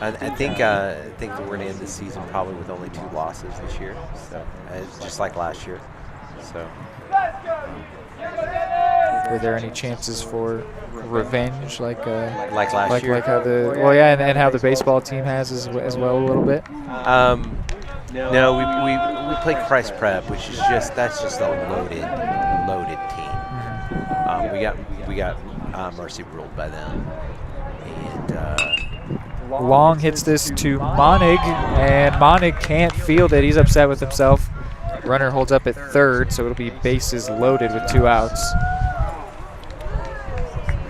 I think that we're going to end the season probably with only 2 losses this year, so just like last year. So. Were there any chances for revenge, like last year? Like how and how the baseball team has as well a little bit. No, we play Christ Prep, which is that's just a loaded team. We got Mercy ruled by them, and Long hits this to Monig, and Monig can't field it. He's upset with himself. Runner holds up at third, so it'll be bases loaded with 2 outs.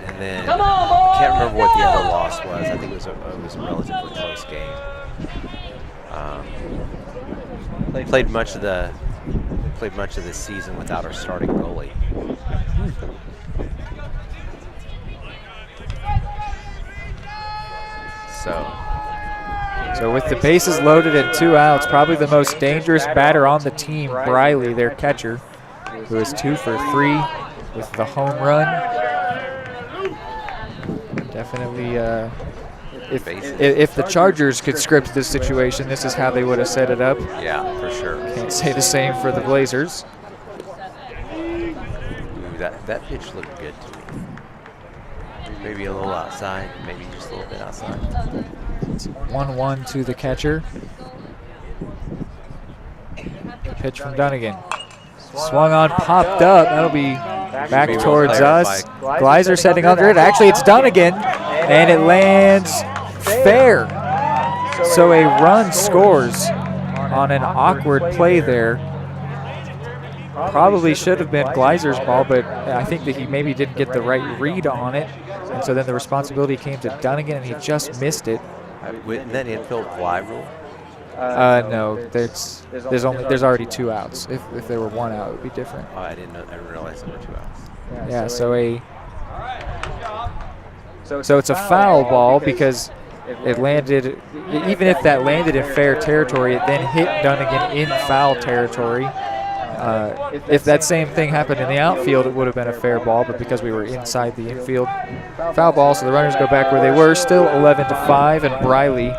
And then I can't remember what the other loss was. I think it was a relatively close game. Played much of the season without our starting goalie. So with the bases loaded and 2 outs, probably the most dangerous batter on the team, Briley, their catcher, who is 2 for 3 with the home run. Definitely if the Chargers could script this situation, this is how they would have set it up. Yeah, for sure. Can't say the same for the Blazers. Ooh, that pitch looked good to me. Maybe a little outside, maybe just a little bit outside. It's 1-1 to the catcher. Pitch from Dunnigan. Swung on, popped up. That'll be back towards us. Gleiser setting under it. Actually, it's Dunnigan, and it lands fair. So a run scores on an awkward play there. Probably should have been Gleiser's ball, but I think that he maybe didn't get the right read on it. And so then the responsibility came to Dunnigan, and he just missed it. Wouldn't that infield fly rule? No, there's already 2 outs. If there were 1 out, it would be different. Oh, I didn't realize there were 2 outs. Yeah, so it's a foul ball because it landed. Even if that landed in fair territory, it then hit Dunnigan in foul territory. If that same thing happened in the outfield, it would have been a fair ball, but because we were inside the infield, foul ball. So the runners go back where they were, still 11-5, and Briley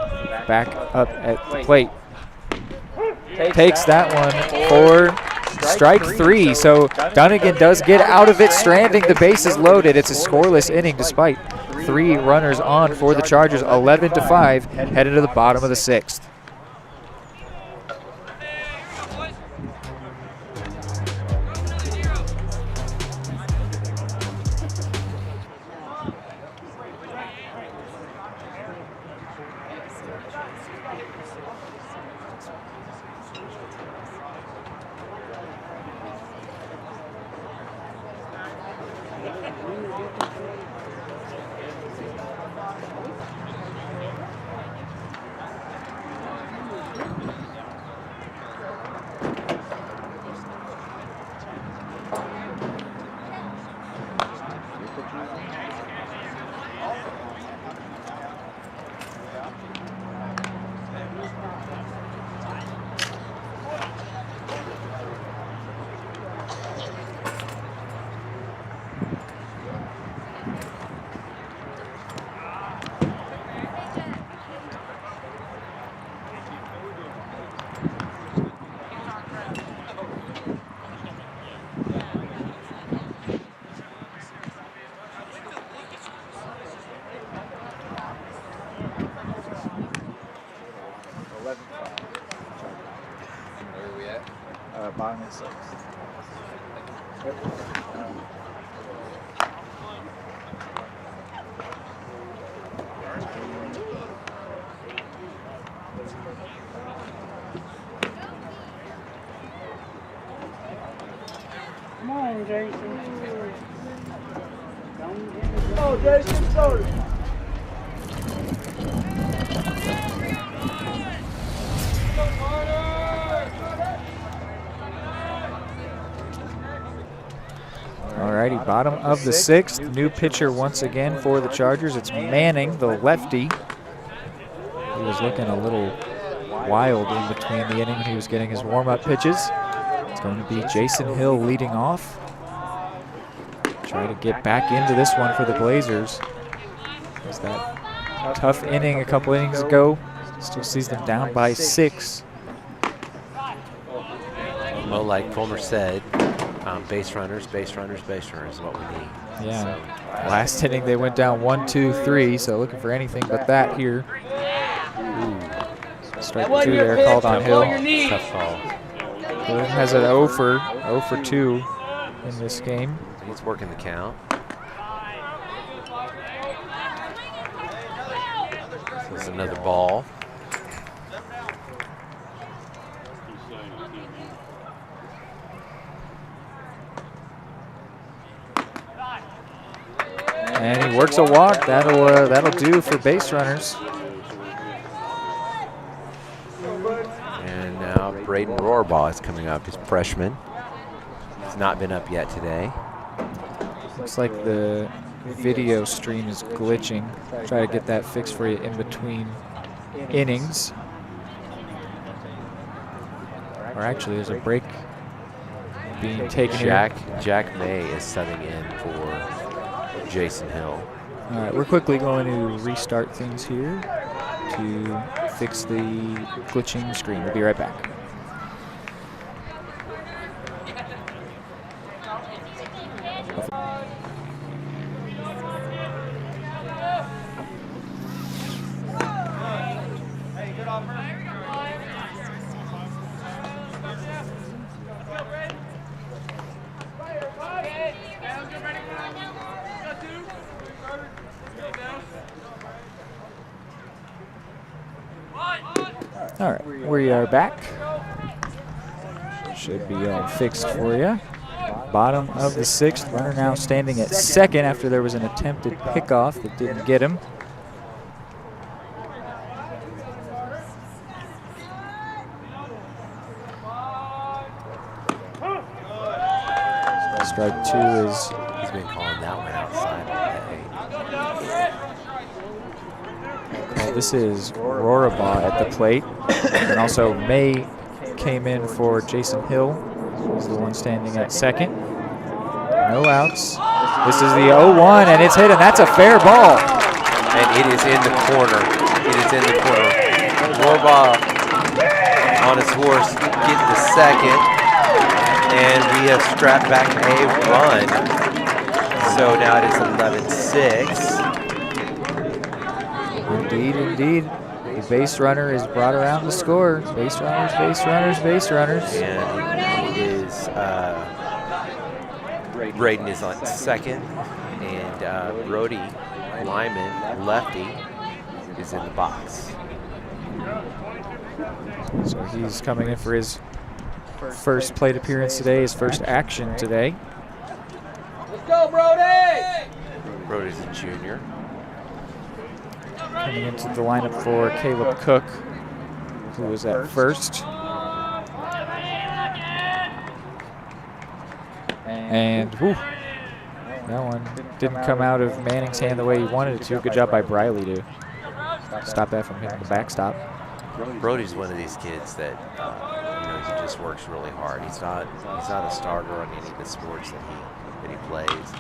back up at the plate. Takes that one for strike 3. So Dunnigan does get out of it stranding. The bases loaded. It's a scoreless inning despite 3 runners on for the Chargers. 11-5, headed to the bottom of the 6th. Bottom of 6. Come on, Jason. Oh, Jason, sorry. Alrighty, bottom of the 6th. New pitcher once again for the Chargers. It's Manning, the lefty. He was looking a little wild in between the inning when he was getting his warm-up pitches. It's going to be Jason Hill leading off. Try to get back into this one for the Blazers. It was that tough inning a couple innings ago. Still sees them down by 6. Well, like Fulmer said, base runners, base runners, base runners is what we need. Yeah. So, last inning they went down 1-2-3, so looking for anything but that here. Strike 2 there called on Hill. Tough call. Hill has an 0 for 2 in this game. He's working the count. This is another ball. And he works a walk. That'll do for base runners. And now Braden Rohrbaugh is coming up. He's a freshman. He's not been up yet today. Looks like the video stream is glitching. Try to get that fixed for you in between innings. Or actually, there's a break being taken here. Jack May is subbing in for Jason Hill. All right, we're quickly going to restart things here to fix the glitching screen. We'll be right back. All right, we are back. Should be all fixed for you. Bottom of the 6th, runner now standing at 2nd after there was an attempted pickoff that didn't get him. Strike 2 is... He's been calling that one outside all day. This is Rorabaugh at the plate. And also May came in for Jason Hill. He's the one standing at 2nd. No outs. This is the 0-1, and it's hit, and that's a fair ball. And it is in the corner. It is in the corner. Rorabaugh on his horse getting the 2nd. And we have strapped back a run. So now it is 11-6. Indeed, indeed. The base runner is brought around to score. Base runners, base runners, base runners. And it is Braden is on 2nd, and Brody Lyman, lefty, is in the box. So he's coming in for his first plate appearance today, his first action today. Let's go, Brody! Brody's a junior. Coming into the lineup for Caleb Cook, who was at first. And whew, that one didn't come out of Manning's hand the way he wanted it to. Good job by Briley to stop that from hitting the backstop. Brody's one of these kids that he just works really hard. He's not a starter on any of the sports that he plays.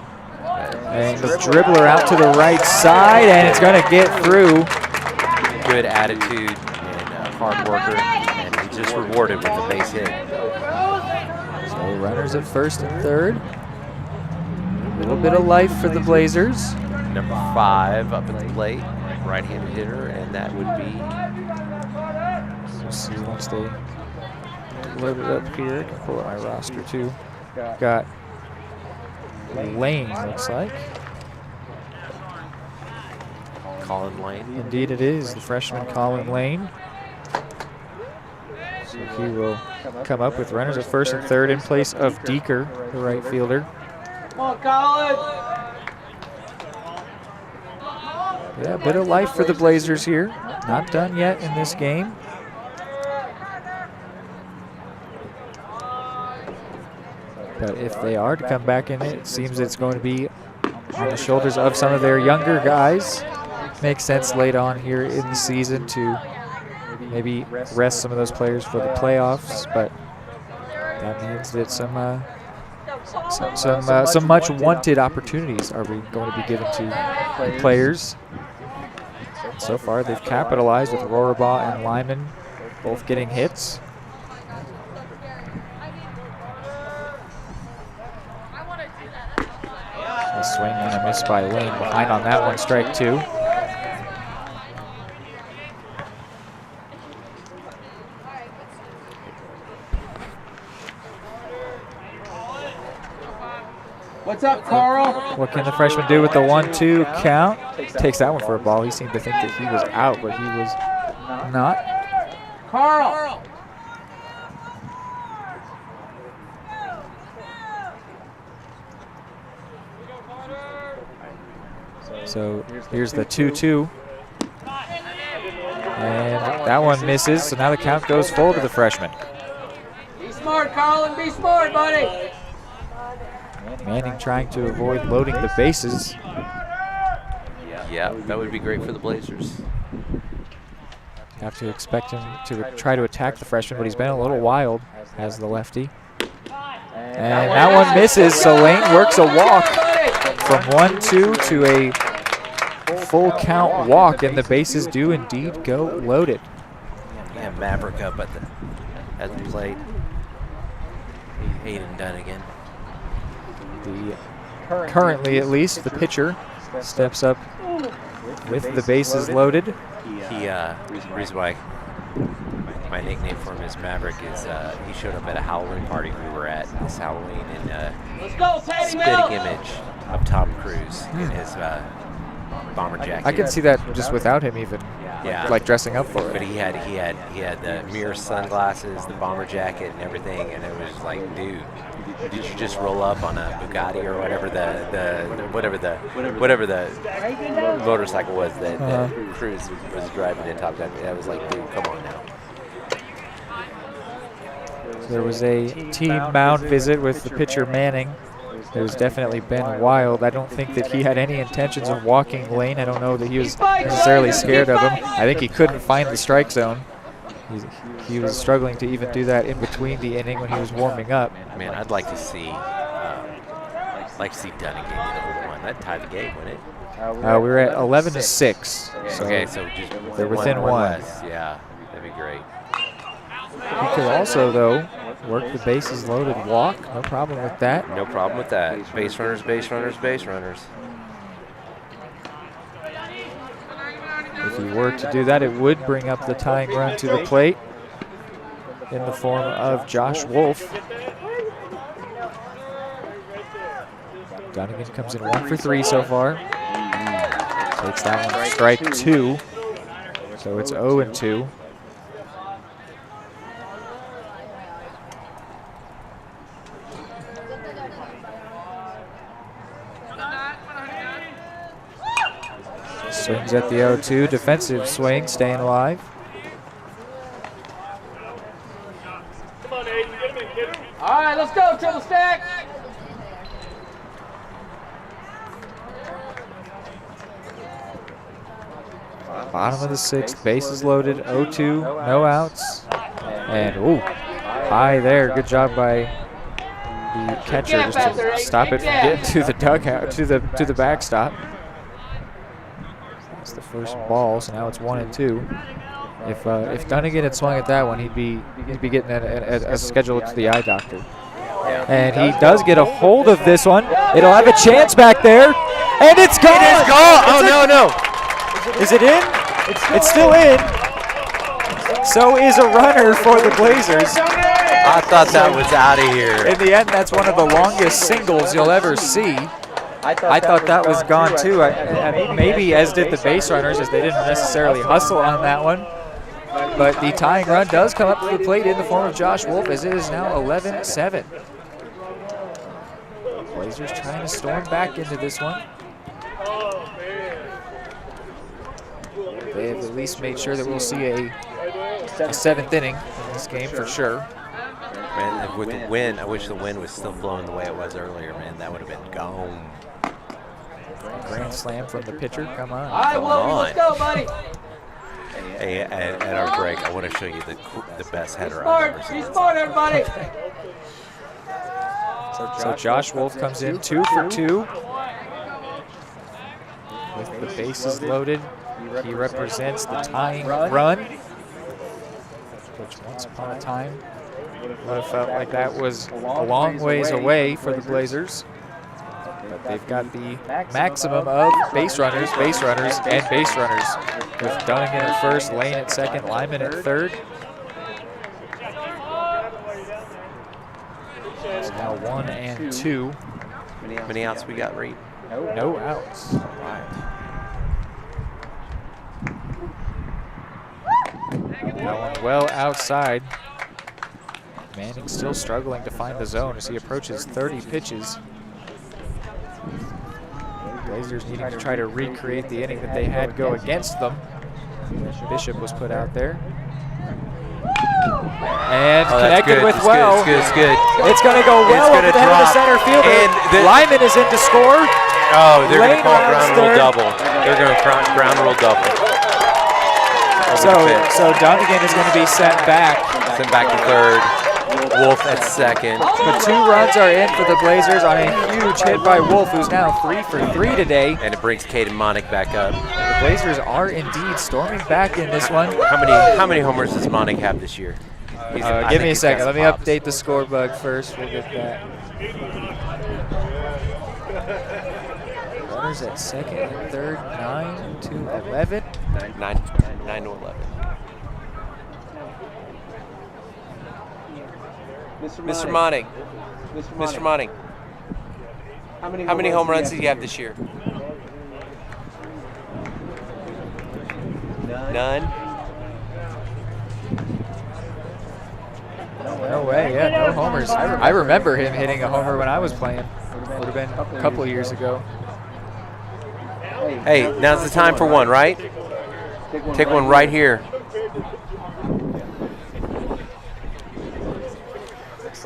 And the dribbler out to the right side, and it's going to get through. Good attitude and hard worker, and he's just rewarded with a base hit. So runners at 1st and 3rd. A little bit of life for the Blazers. Number 5 up at the plate, right-handed hitter, and that would be. We'll see once they load it up here. I can pull up my roster too. Got Lane, looks like. Colin Lane. Indeed it is, the freshman Colin Lane. So he will come up with runners at 1st and 3rd in place of Deeker, the right fielder. Come on, Colin! Yeah, a bit of life for the Blazers here. Not done yet in this game. But if they are to come back in it seems it's going to be on the shoulders of some of their younger guys. Makes sense late on here in the season to maybe rest some of those players for the playoffs, but that means that some much wanted opportunities are we going to be given to the players. So far they've capitalized with Rorabaugh and Lyman both getting hits. A swing and a miss by Lane. Behind on that one, strike 2. What's up, Carl? What can the freshman do with the 1-2 count? Takes that one for a ball. He seemed to think that he was out, but he was not. Carl! So here's the 2-2. And that one misses, so now the count goes full to the freshman. Be smart, Colin. Be smart, buddy. Manning trying to avoid loading the bases. Yeah, that would be great for the Blazers. Have to expect him to try to attack the freshman, but he's been a little wild as the lefty. And that one misses, so Lane works a walk from 1-2 to a full count walk, and the bases do indeed go loaded. Yeah, Maverick up at the plate. Hayden Dunnigan. Currently, at least, the pitcher steps up with the bases loaded. Reason why my nickname for him is Maverick is he showed up at a Halloween party we were at this Halloween in spitting image of Tom Cruise in his bomber jacket. I can see that just without him even, like dressing up for it. But he had the mirror sunglasses, the bomber jacket, and everything, and it was like, dude, did you just roll up on a Bugatti or whatever the motorcycle was that Cruise was driving in Top Gun? I was like, dude, come on now. There was a team mound visit with the pitcher Manning. It was definitely Ben Wild. I don't think that he had any intentions of walking Lane. I don't know that he was necessarily scared of him. I think he couldn't find the strike zone. He was struggling to even do that in between the inning when he was warming up. Man, I'd like to see Dunnigan get a home run. That'd tie the game, wouldn't it? We were at 11-6. So okay, so just they're within one. Less. Yeah, that'd be great. He could also, though, work the bases loaded walk. No problem with that. No problem with that. Base runners, base runners, base runners. If he were to do that, it would bring up the tying run to the plate in the form of Josh Wolf. Dunnigan comes in 1 for 3 so far. Takes that one, strike 2. So it's 0-2. Swings at the 0-2, defensive swing, staying alive. All right, let's go, triple stack. Bottom of the 6th, bases loaded, 0-2, no outs. And, ooh, high there. Good job by the catcher just to stop it from getting to the dugout, to the backstop. That's the first ball, so now it's 1-2. If Dunnigan had swung at that one, he'd be getting a schedule to the eye doctor. And he does get a hold of this one. It'll have a chance back there, and it's gone. It is gone. Oh no! Is it in? It's still in. So is a runner for the Blazers. I thought that was out of here. In the end, that's one of the longest singles you'll ever see. I thought that was gone too. Maybe as did the base runners, as they didn't necessarily hustle on that one. But the tying run does come up to the plate in the form of Josh Wolf, as it is now 11-7. Blazers trying to storm back into this one. They have at least made sure that we'll see a 7th inning in this game for sure. Man, with the wind, I wish the wind was still blowing the way it was earlier, man. That would have been gone. Grand slam from the pitcher, come on. All right, Wolfie, let's go, buddy. Hey, at our break, I want to show you the best header I've ever seen. Be smart, everybody. So Josh Wolf comes in 2 for 2 with the bases loaded. He represents the tying run, which once upon a time would have felt like that was a long ways away for the Blazers. But they've got the maximum of base runners, and base runners, with Dunnigan at first, Lane at second, Lyman at third. It's now 1-2. How many outs we got, Reed? No outs. All right. That one well outside. Manning still struggling to find the zone as he approaches 30 pitches. Blazers needing to try to recreate the inning that they had go against them. Bishop was put out there. And connected with well. It's good. It's going to go well over the head of the center fielder. And Lyman is in to score. Oh, they're going to call ground rule double. They're going to ground rule double. So Dunnigan is going to be sent back. Sent back to third. Wolf at second. But 2 runs are in for the Blazers on a huge hit by Wolf, who's now 3 for 3 today. And it brings Caden Monick back up. The Blazers are indeed storming back in this one. How many homers does Monick have this year? Give me a second. Let me update the score bug first. We'll get that. Runners at second and third, 9 to 11. 9 to 11. Mr. Monick. Mr. Monick. How many home runs did he have this year? None. No way, yeah, no homers. I remember him hitting a homer when I was playing. Would have been a couple of years ago. Hey, now's the time for one, right? Take one right here.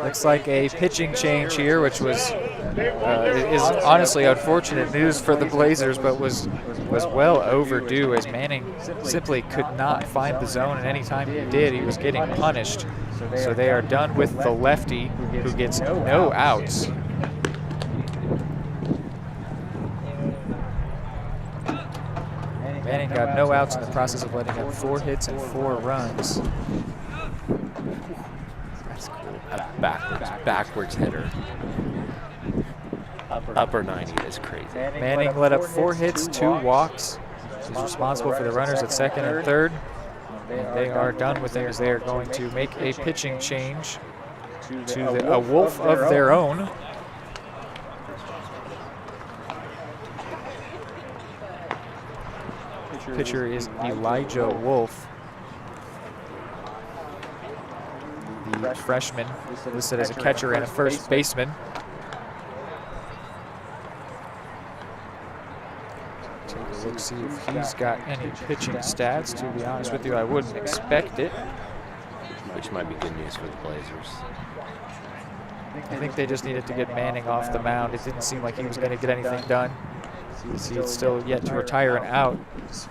Looks like a pitching change here, which was is honestly unfortunate news for the Blazers, but was well overdue, as Manning simply could not find the zone, and any time he did, he was getting punished. So they are done with the lefty, who gets no outs. Manning got no outs in the process of letting up 4 hits and 4 runs. That's cool. A backwards hitter. Upper 90 is crazy. Manning let up 4 hits, 2 walks. He's responsible for the runners at second and third. And they are done with theirs. They are going to make a pitching change to a Wolf of their own. Pitcher is Elijah Wolf, the freshman, listed as a catcher and a first baseman. Take a look, see if he's got any pitching stats. To be honest with you, I wouldn't expect it. Which might be good news for the Blazers. I think they just needed to get Manning off the mound. It didn't seem like he was going to get anything done. He's still yet to retire and out,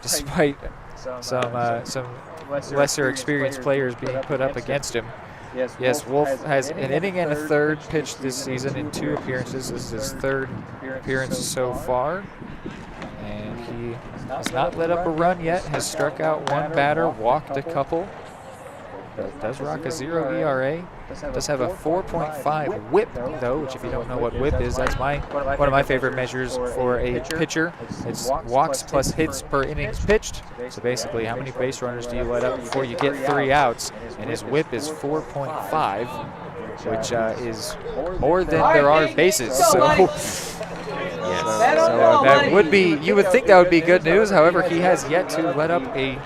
despite some lesser experienced players being put up against him. Yes, Wolf has an inning and a third pitched this season in 2 appearances. This is his 3rd appearance so far. And he has not let up a run yet, has struck out 1 batter, walked a couple. Does rock a 0 ERA. Does have a 4.5 whip, though, which if you don't know what whip is, that's one of my favorite measures for a pitcher. It's walks plus hits per innings pitched. So basically, how many base runners do you let up before you get 3 outs? And his whip is 4.5, which is more than there are bases. So that would be, you would think that would be good news. However, he has yet to let up a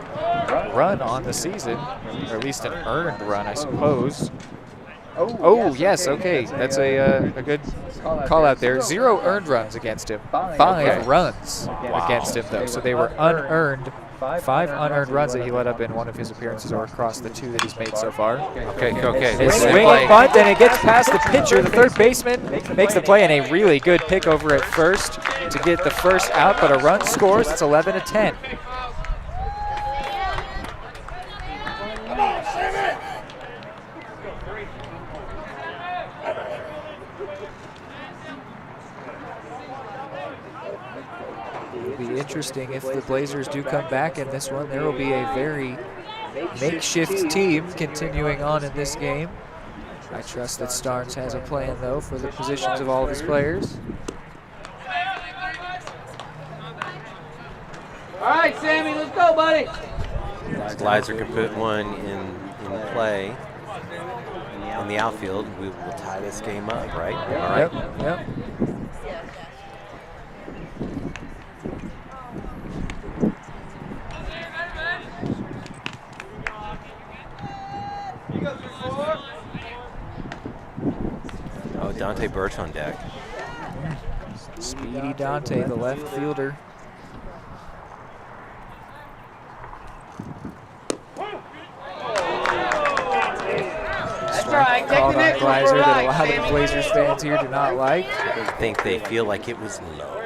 run on the season, or at least an earned run, I suppose. Oh, yes, okay. That's a good call out there. 0 earned runs against him. 5 runs against him, though. So they were unearned. 5 unearned runs that he let up in one of his appearances or across the 2 that he's made so far. Okay. They swing and bunt, and it gets past the pitcher. The third baseman makes the play, and a really good pick over at first to get the first out, but a run scores. It's 11-10. Interesting if the Blazers do come back in this one. There will be a very makeshift team continuing on in this game. I trust that Starnes has a plan, though, for the positions of all of his players. All right, Sammy, let's go, buddy. Gleiser can put one in play in the outfield. We will tie this game up, right? All right. Yep. Oh, Dante Birch on deck. Speedy Dante, the left fielder. That's right. Take the next one for a that a ride, lot of the Sammy. Blazers fans here do not like. I think they feel like it was low.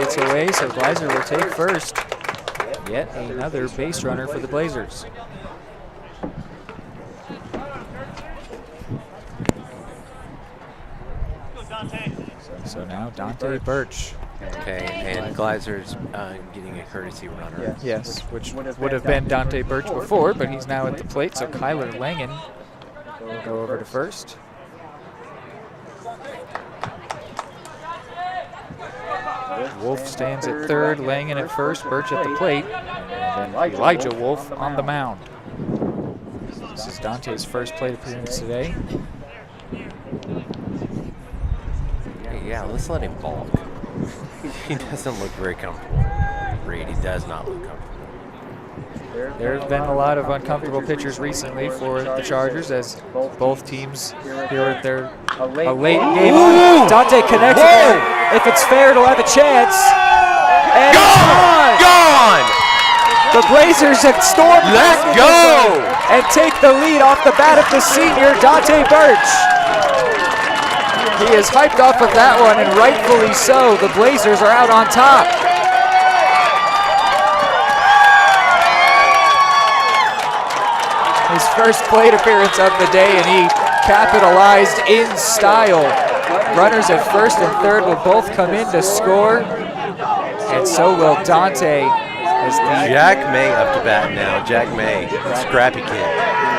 gets away, so Gleiser will take first. Yet another base runner for the Blazers. So now Dante Birch. Okay, and Gleiser's getting a courtesy runner. Yes, which would have been Dante Birch before, but he's now at the plate, so Kyler Langen will go over to first. Wolf stands at third, Langen at first, Birch at the plate, and then Elijah Wolf on the mound. This is Dante's first plate appearance today. Hey, yeah, let's let him balk. He doesn't look very comfortable. Reed, he does not look comfortable. There have been a lot of uncomfortable pitchers recently for the Chargers as both teams here at their a late game. Ooh! Dante connects it. If it's fair, it'll have a chance. And gone! Gone! The Blazers have stormed. Let's go! And take the lead off the bat of the senior, Dante Birch. He is hyped off of that one, and rightfully so. The Blazers are out on top. His first plate appearance of the day, and he capitalized in style. Runners at first and third will both come in to score, and so will Dante. As Jack May up to bat now. Jack May, scrappy kid,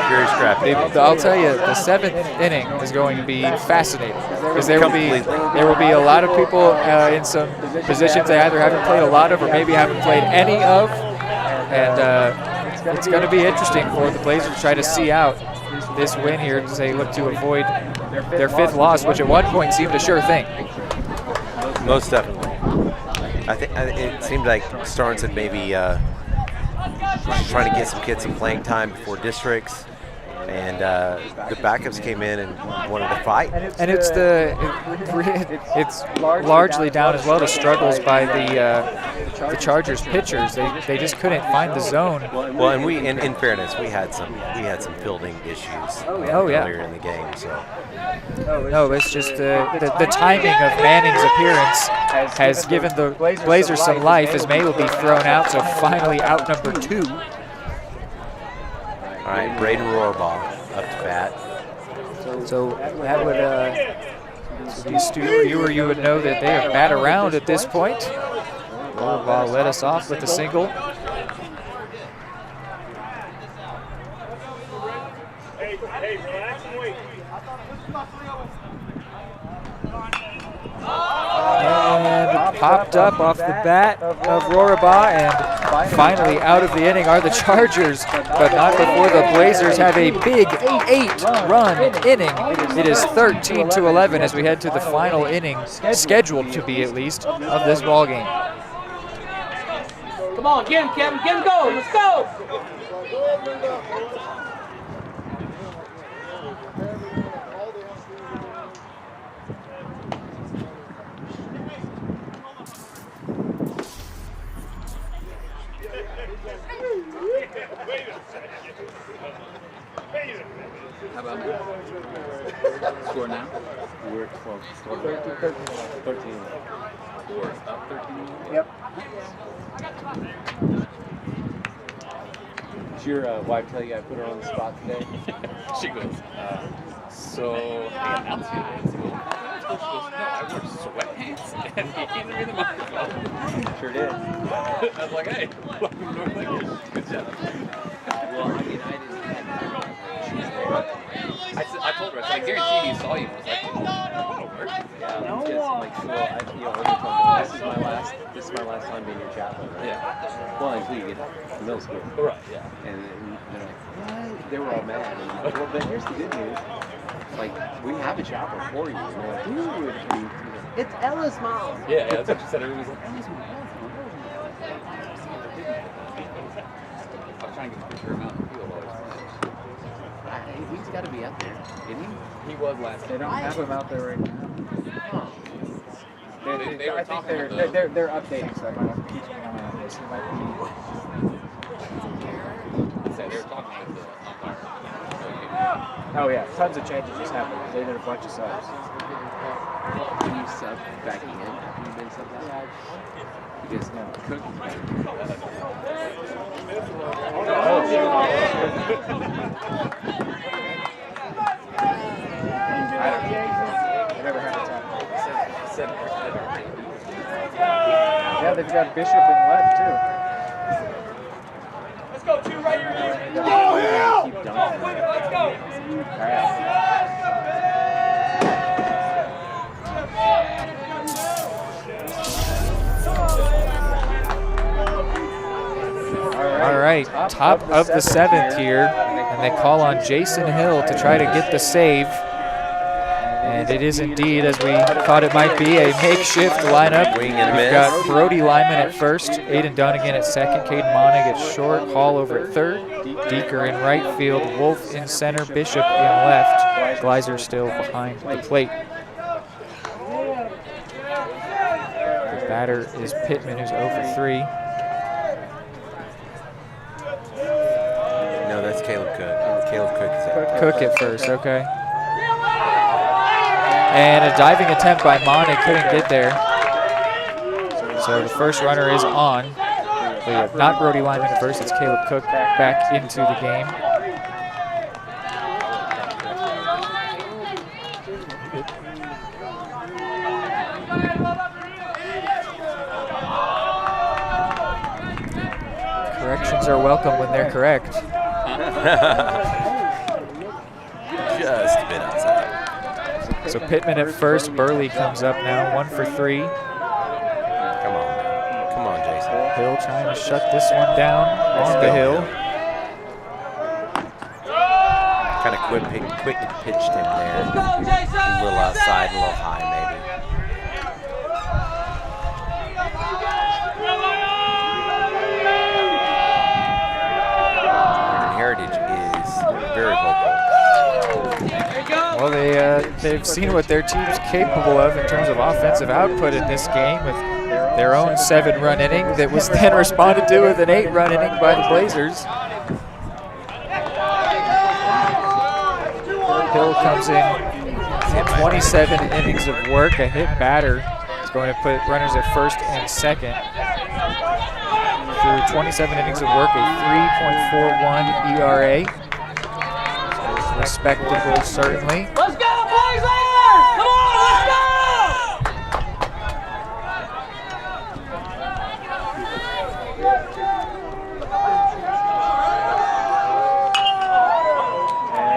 very scrappy. I'll tell you, the 7th inning is going to be fascinating because there will be a lot of people in some positions they either haven't played a lot of or maybe haven't played any of, and it's going to be interesting for the Blazers to try to see out this win here as they look to avoid their 5th loss, which at one point seemed a sure thing. Most definitely. I think it seemed like Starnes had maybe trying to get some kids some playing time before districts, and the backups came in and wanted to fight. And it's largely down as well to struggles by the Chargers pitchers. They just couldn't find the zone. Well, and in fairness, we had some fielding issues earlier in the game. So. No, it's just the timing of Manning's appearance has given the Blazers some life as May will be thrown out, so finally out number 2. All right, Braden Rohrbaugh up to bat. So that would be Stu, you would know that they have bat around at this point. Rohrbaugh led us off with a single. And popped up off the bat of Rohrbaugh, and finally out of the inning are the Chargers, but not before the Blazers have a big 8-run inning. It is 13-11 as we head to the final inning, scheduled to be at least, of this ball game. Come on, get him, Kevin. Get him going. Let's go. How about now? Score now? We're 12. 13. We're up 13. Yep. Did your wife tell you I put her on the spot today? She goes, so I announced you at school. No, I wore sweatpants and he handed me the microphone. Sure did. I was like, hey, welcome to Northland. Good job. Well, I mean, I didn't. I told her, I said, I guarantee he saw you. I was like, oh, that'll work. Yeah, no. Like, well, this is my last time being your chaplain, right? Yeah. Well, until you get to middle school. Right, yeah. And they're like, what? They were all mad. And I'm like, well, but here's the good news. Like, we have a chaplain for you. And they're like, ooh, it's Ella's mom. Yeah, that's what she said. Everybody was like, Ella's mom. I was trying to get the picture out in the field while I was He's got to be out there, isn't he? He was last They don't have him out there right now. Huh. They were I think talking they're updating, so I might have to keep an eye on this. He might They were talking with the umpire. be. Oh yeah, tons of changes just happened. They did a bunch of subs. When you sub back in, have you been subbed out? Because Cook is better. I never had a time. Yeah, they've got Bishop in left too. Let's go, 2 right here. Oh, yeah! Keep dunking. Let's go. All right. All right, top of the 7th here, and they call on Jason Hill to try to get the save. And it is indeed, as we thought it might be, a makeshift lineup. We've got Brody Lyman at first, Aiden Dunnigan at second, Caden Monig at short, Hall over at third, Deeker in right field, Wolf in center, Bishop in left, Gleiser still behind the plate. The batter is Pittman, who's 0 for 3. No, that's Caleb Cook. Caleb Cook is at Cook at first, okay. And a diving attempt by Monig, couldn't get there. So the first runner is on. But yeah, not Brody Lyman at first, it's Caleb Cook back into the game. Corrections are welcome when they're correct. just a bit outside. So Pittman at first, Burley comes up now, 1 for 3. Come on, Jason. Hill trying to shut this one down on the hill. Kind of quick pitched him there. A little outside, a little high maybe. Heritage is very vocal. Well, they've seen what their team's capable of in terms of offensive output in this game with their own 7-run inning that was then responded to with an 8-run inning by the Blazers. Hill comes in 27 innings of work. A hit batter is going to put runners at first and second. Through 27 innings of work, a 3.41 ERA. So respectable, certainly. Let's go, Blazers! Come on, let's go!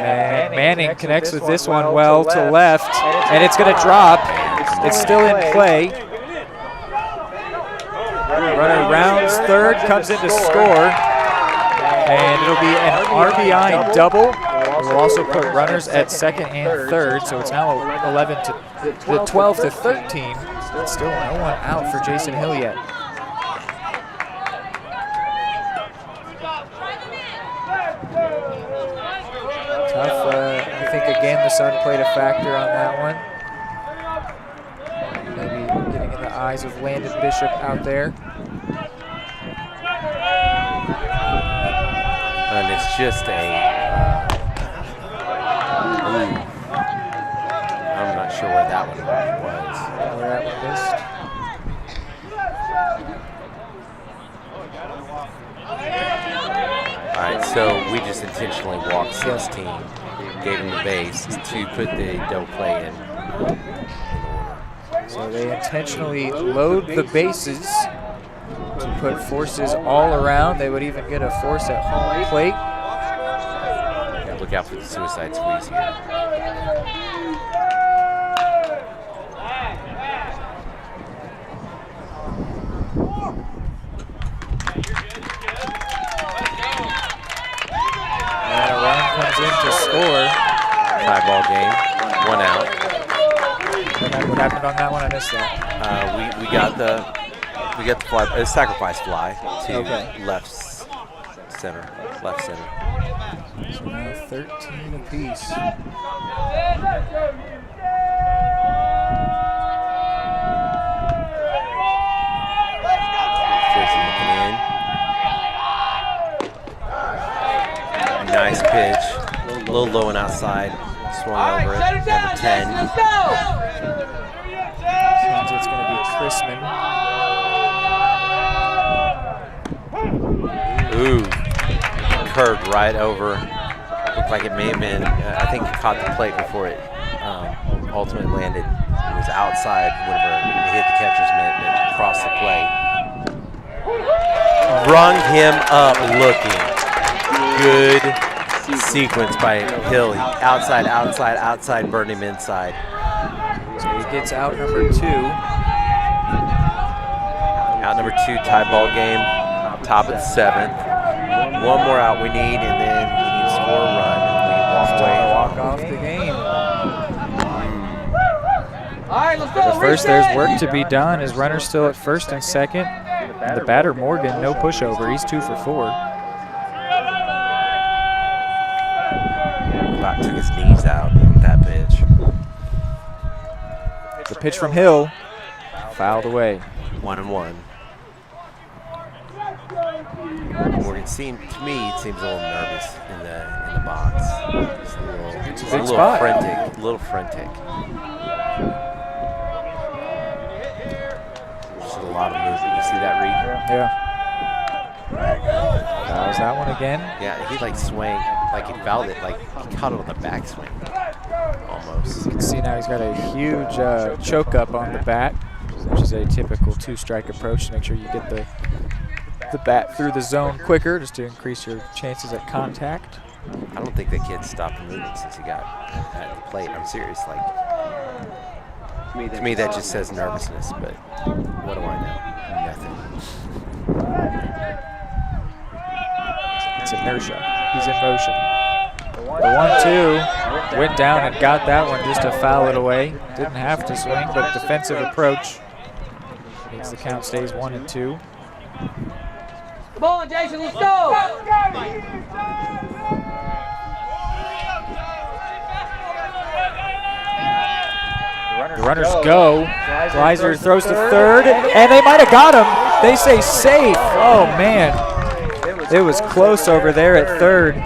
And Manning connects with this one well to left, and it's going to drop. It's still in play. Runner rounds third, comes in to score, and it'll be an RBI double. We'll also put runners at second and third, so it's now 12 to 13. But still no one out for Jason Hill yet. Tough. I think again the sun played a factor on that one. Maybe getting in the eyes of Landon Bishop out there. And it's just I'm not sure where that one was. Where that one missed. All right, so we just intentionally walked 16, gave him the base to put the double play in order. So they intentionally load the bases to put forces all around. They would even get a force at home plate. Yeah, look out for the suicide squeeze here. And a run comes in to score. Tie ball game, 1 out. What happened on that one? I missed that. We got the fly, sacrifice fly to left center. So now 13 apiece. Jason looking in. Nice pitch, a little low and outside. going over it. Number 10. Let's go! Sounds it's going to be Chrisman. Ooh, curved right over. Looked like it may have been, I think it caught the plate before it ultimately landed. It was outside whenever it hit the catcher's mitt, but across the plate. Rung him up looking. Good sequence by Hill. Outside, outside, outside, burned him inside. So he gets out number 2. Out number 2, tie ball game. Top of the 7th. One more out we need, and then we need to score a run. And we Walk off the game. All right, let's go. But first, there's work to be done. His runner's still at first and second. And the batter, Morgan, no pushover. He's 2 for 4. About took his knees out with that pitch. The pitch from Hill, fouled away. 1-1. Morgan to me, it seems a little nervous in the box. It's a little spot. frantic. A little frantic. Just a lot of movement. You see that, Reed? Yeah. Fouls that one again. Yeah, he like swang, like he fouled it, like he caught it on the backswing. Almost. You can see now he's got a huge choke up on the bat, which is a typical 2-strike approach to make sure you get the bat through the zone quicker, just to increase your chances at contact. I don't think the kid stopped moving since he got at the plate. I'm serious. Like, to me that just says nervousness, but what do I know? Nothing. It's inertia. He's in motion. The 1-2 went down and got that one just to foul it away. Didn't have to swing, but defensive approach means the count stays 1-2. Come on, Jason, let's go! The runners go. Gleiser throws to third, and they might have got him. They say safe. Oh, man. It was close over there at third.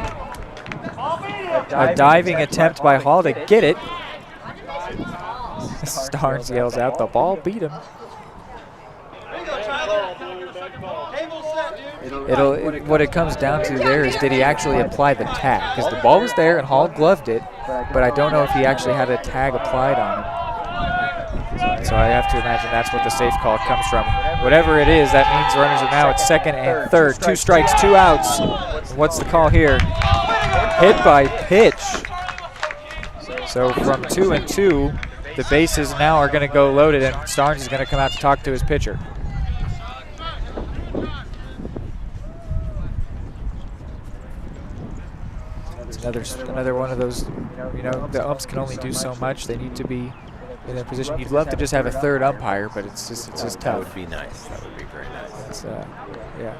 A diving attempt by Hall to get it. Starnes yells out, the ball beat him. What it comes down to there is, did he actually apply the tag? Because the ball was there and Hall gloved it, but I don't know if he actually had a tag applied on him. So I have to imagine that's what the safe call comes from. Whatever it is, that means runners are now at second and third. 2 strikes, 2 outs. What's the call here? Hit by pitch. So from 2-2, the bases now are going to go loaded, and Starnes is going to come out to talk to his pitcher. Another one of those, the umps can only do so much. They need to be in a position. You'd love to just have a third umpire, but it's just tough. That would be nice. That would be very nice. It's, yeah.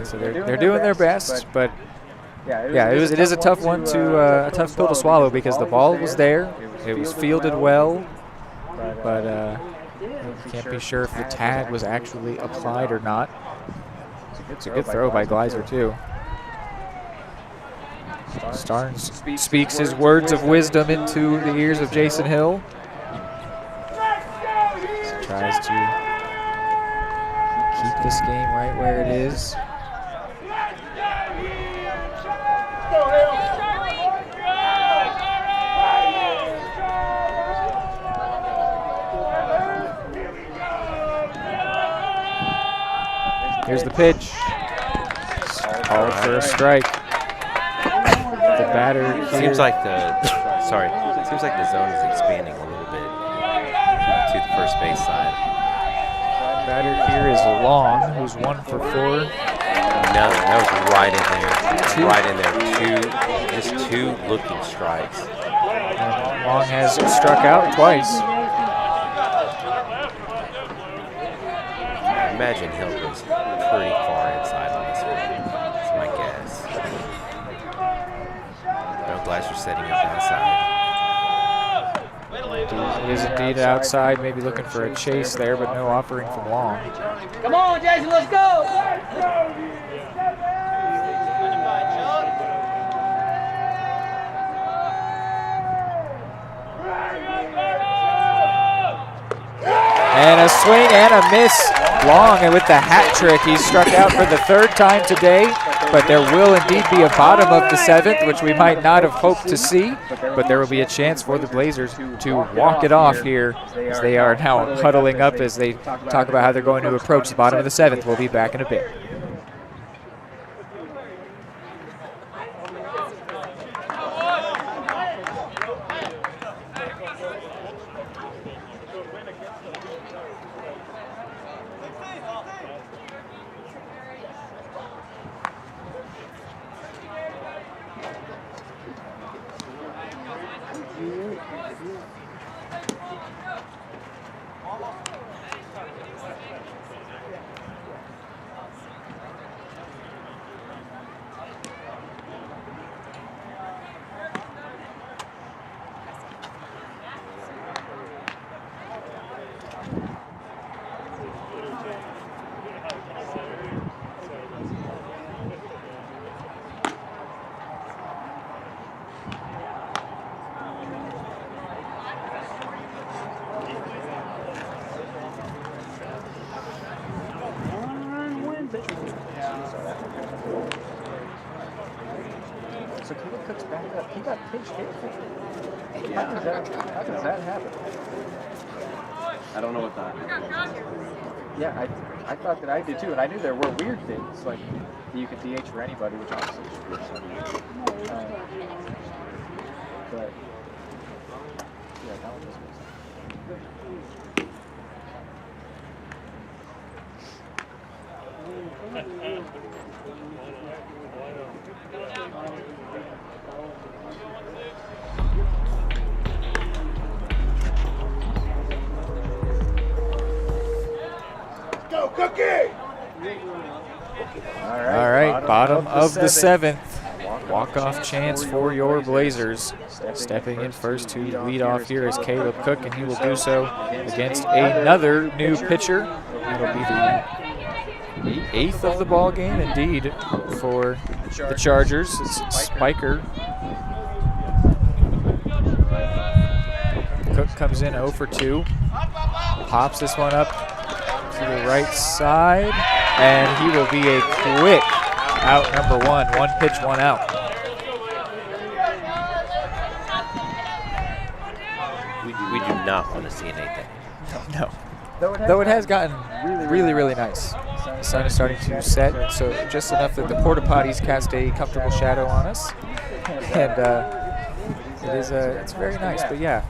So they're doing their best, but yeah, it is a tough one to a tough pill to swallow, because the ball was there, it was fielded well, but you can't be sure if the tag was actually applied or not. It's a good throw by Gleiser too. Starnes speaks his words of wisdom into the ears of Jason Hill. So tries to keep this game right where it is. Here's the pitch. Called for a strike. The batter seems like the zone is expanding a little bit to the first base side. Batter here is Long, who's 1 for 4. No, that was right in there. Right in there. Just 2 looking strikes. And Long has struck out twice. I imagine Hill goes pretty far inside on this one. That's my guess. Gleiser setting up outside. It is indeed outside, maybe looking for a chase there, but no offering from Long. Come on, Jason, let's go! And a swing and a miss. Long, and with the hat trick, he's struck out for the 3rd time today. But there will indeed be a bottom of the 7th, which we might not have hoped to see. But there will be a chance for the Blazers to walk it off here, as they are now huddling up as they talk about how they're going to approach the bottom of the 7th. We'll be back in a bit. So Caleb Cook's back up. He got pinch hit. How does that happen? I don't know what that. Yeah, I thought that I did too, and I knew there were weird things like you could DH for anybody, which obviously is weird. But yeah, that one was weird. Go, Cookie! All right, bottom of the 7th. Walk-off chance for your Blazers. Stepping in first to lead off here is Caleb Cook, and he will do so against another new pitcher. It'll be the 8th of the ball game, indeed, for the Chargers. It's Spiker. Cook comes in 0 for 2. Pops this one up to the right side, and he will be a quick out number 1. 1 pitch, 1 out. We do not want to see an 8th inning. No. Though it has gotten really nice. The sun is starting to set, so just enough that the porta potties cast a comfortable shadow on us, and it's very nice. But yeah,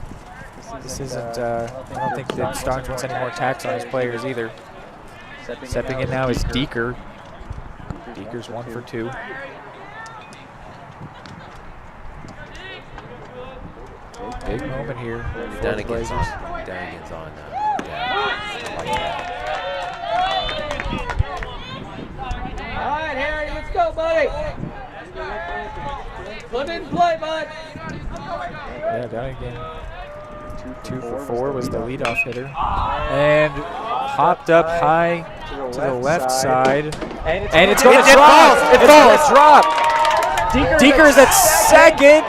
this isn't. I don't think that Starnes wants any more tax on his players either. Stepping in now is Deeker. Deeker's 1 for 2. Big moment here for the Blazers. Dunnigan's on. Like that. All right, Harry, let's go, buddy. Put in play, bud. Yeah, Dunnigan. 2 for 4 was the leadoff hitter. And popped up high to the left side. And it's going to drop. It's going to drop. Deeker is at second.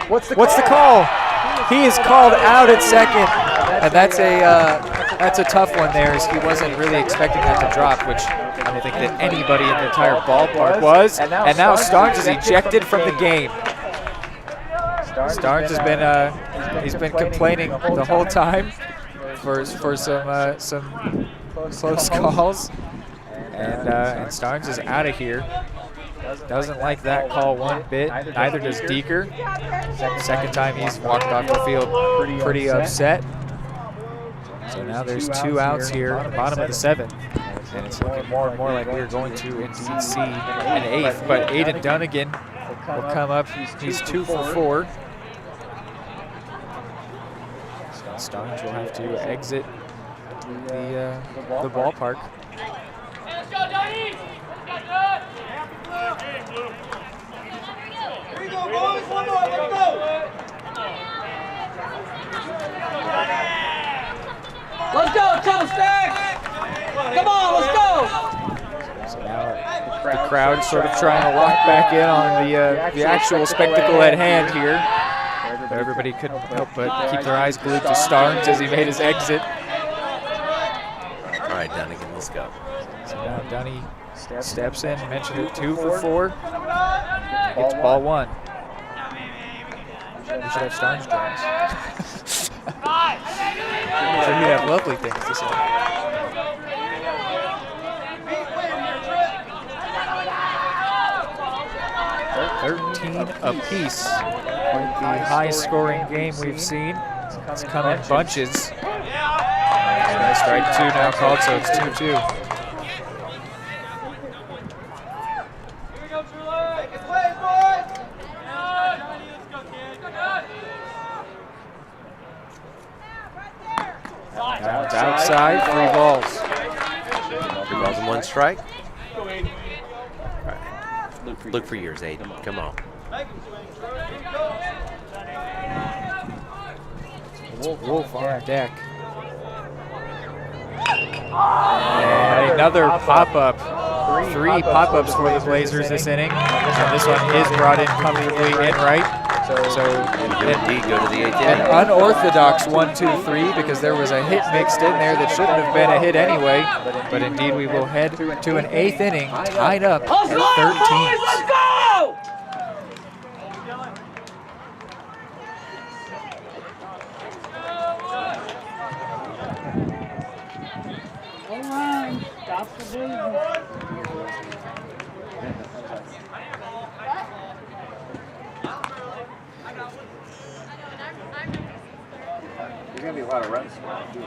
What's the call? He is called out at second. And that's a tough one there, as he wasn't really expecting that to drop, which I don't think that anybody in the entire ballpark was. And now Starnes is ejected from the game. Starnes has been he's been complaining the whole time for some close calls, and Starnes is out of here. Doesn't like that call one bit. Neither does Deeker. Second time he's walked off the field pretty upset. So now there's 2 outs here at the bottom of the 7th. And it's looking more and more like we're going to indeed see an 8th. But Aiden Dunnigan will come up. He's 2 for 4. Starnes will have to exit the ballpark. Let's go, Donnie! Here we go, boys. One more. Let's go. Let's go, Toe Stack. Come on, let's go. So now the crowd sort of trying to lock back in on the actual spectacle at hand here. Everybody couldn't help but keep their eyes glued to Starnes as he made his exit. right, Dunnigan, let's go. So now Dunny steps in, mentioned it, 2 for 4. Gets ball 1. We should have Starnes drums. So you have lovely things to say. 13 apiece. The highest scoring game we've seen. It's come in bunches. Strike 2 now called, so it's 2-2. Now it's outside, 3 balls. 3 balls and 1 strike. All right. Look for yours, Aiden. Come on. Wolf on deck. And another pop-up. 3 pop-ups for the Blazers this inning. And this one is brought in comfortably in right. So indeed go to the 8th an inning. unorthodox 1-2-3 because there was a hit mixed in there that shouldn't have been a hit anyway. But indeed we will head to an 8th inning tied up at 13. Let's go! Stop the business. There's going to be a lot of runs scored, too.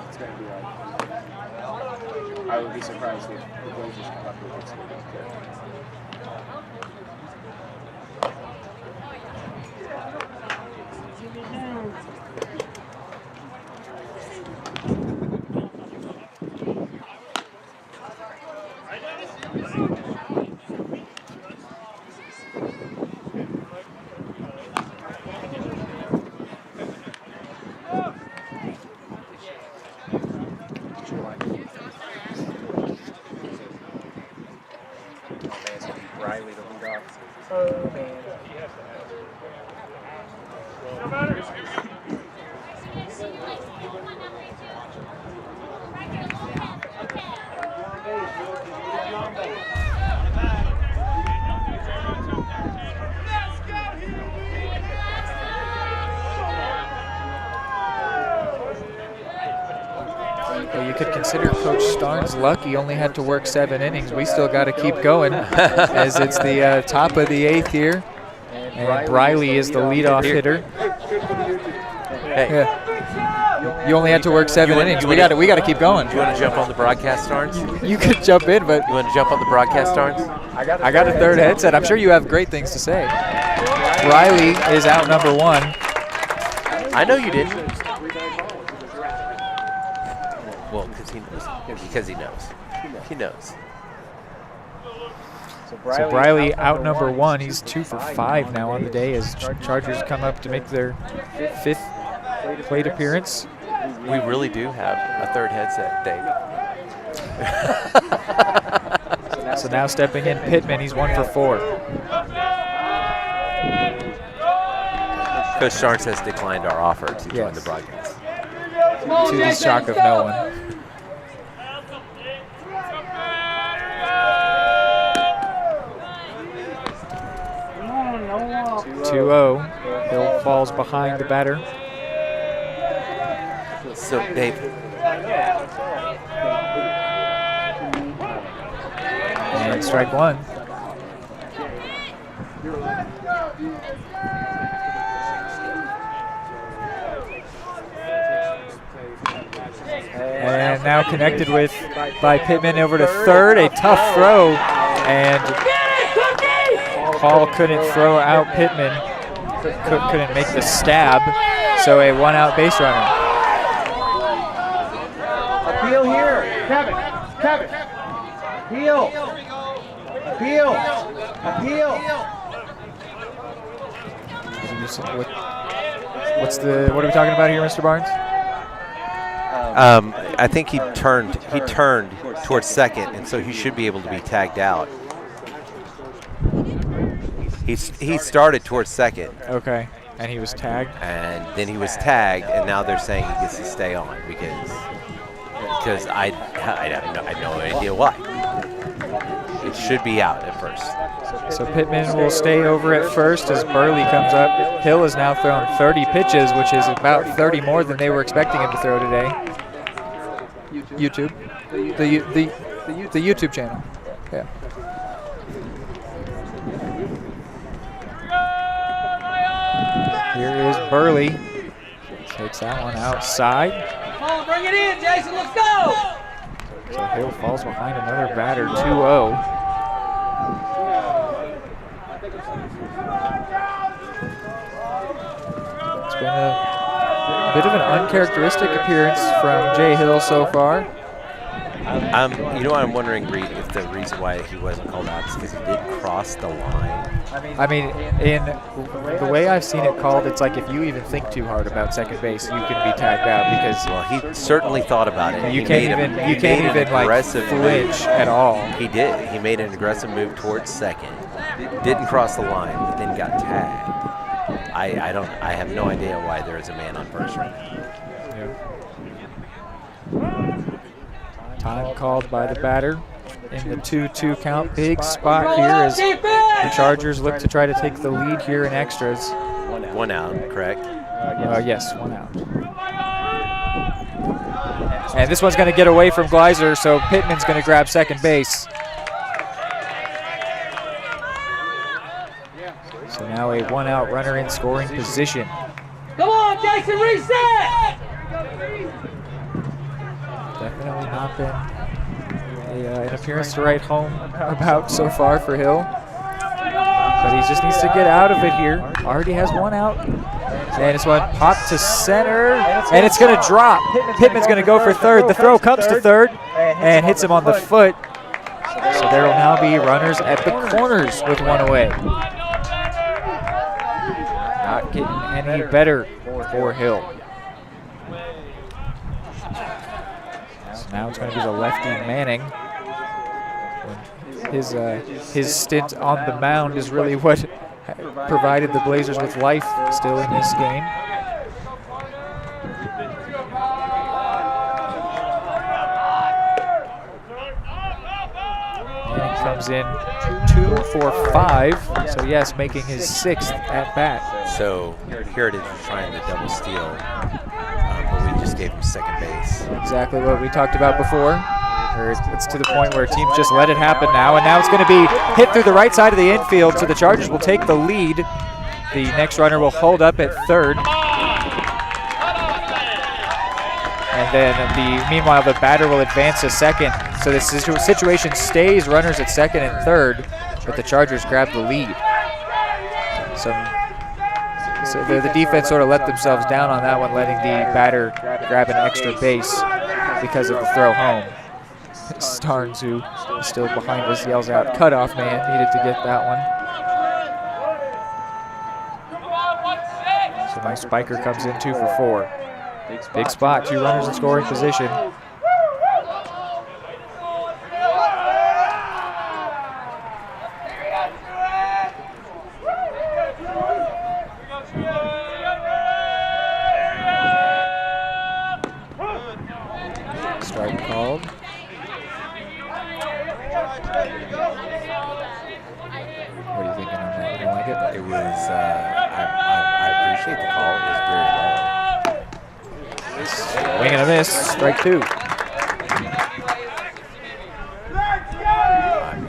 It's going to be like, I would be surprised if the Blazers come up with this. Riley to lead off. Oh, man. Well, you could consider Coach Starnes lucky. He only had to work 7 innings. We still got to keep going as it's the top of the 8th here. And Riley is the leadoff hitter. Hey. Yeah. You only had to work 7 innings. We got to keep going. Do you want to jump on the broadcast, Starnes? You could jump in, but you want to jump on the broadcast, Starnes? I got a third headset. I'm sure you have great things to say. Riley is out number 1. I know you didn't. Well, because he knows. Because he knows. He knows. So Briley out number 1. He's 2 for 5 now on the day as Chargers come up to make their 5th plate appearance. We really do have a third headset, Dave. So now stepping in Pittman, he's 1 for 4. Coach Starnes has declined our offer to join the broadcast. To the shock of no one. No. 2-0. Hill falls behind the batter. So, Dave. And strike 1. And now connected with by Pittman over to third. A tough throw, and Hall couldn't throw out Pittman. Couldn't make the stab, so a 1-out base runner. Appeal here. Kevin. Appeal. What are we talking about here, Mr. Barnes? I think he turned towards second, and so he should be able to be tagged out. He started towards second. Okay, and he was tagged? And then he was tagged, and now they're saying he gets to stay on because because I have no idea why. It should be out at first. So Pittman will stay over at first as Burley comes up. Hill has now thrown 30 pitches, which is about 30 more than they were expecting him to throw today. YouTube. The YouTube channel. Yeah. Here is Burley. Takes that one outside. Come on, bring it in, Jason. Let's go. So Hill falls behind another batter, 2-0. It's been a bit of an uncharacteristic appearance from Jay Hill so far. You know what I'm wondering, Reed, if the reason why he wasn't called out is because he did cross the line. I mean, in the way I've seen it called, it's like if you even think too hard about second base, you can be tagged out because. Well, he certainly thought about it. You can't even like flinch at all. He did. He made an aggressive move towards second. Didn't cross the line, but then got tagged. I have no idea why there is a man on first right now. Time called by the batter in the 2-2 count. Big spot here as the Chargers look to try to take the lead here in extras. One out, correct? Yes, 1 out. And this one's going to get away from Gleiser, so Pittman's going to grab second base. So now a 1-out runner in scoring position. Come on, Jason, reset! Definitely not been an appearance to write home about so far for Hill. But he just needs to get out of it here. Already has 1 out. And this one popped to center, and it's going to drop. Pittman's going to go for third. The throw comes to third and hits him on the foot. So there will now be runners at the corners with 1 away. Not getting any better for Hill. Now it's going to be the lefty Manning. His stint on the mound is really what provided the Blazers with life still in this game. Manning comes in 2 for 5, so yes, making his 6th at bat. So Heritage was trying to double steal. But we just gave him second base. Exactly what we talked about before. It's to the point where teams just let it happen now, and now it's going to be hit through the right side of the infield, so the Chargers will take the lead. The next runner will hold up at third. And then meanwhile, the batter will advance to second. So this situation stays runners at second and third, but the Chargers grab the lead. So the defense sort of let themselves down on that one, letting the batter grab an extra base because of the throw home. Starnes, who is still behind us, yells out, "Cutoff man," needed to get that one. So now Spiker comes in 2 for 4. Big spot, 2 runners in scoring position. Strike called. What are you thinking on that? You don't like it? It was, I appreciate the call. It was very low. Swing and a miss, strike 2. I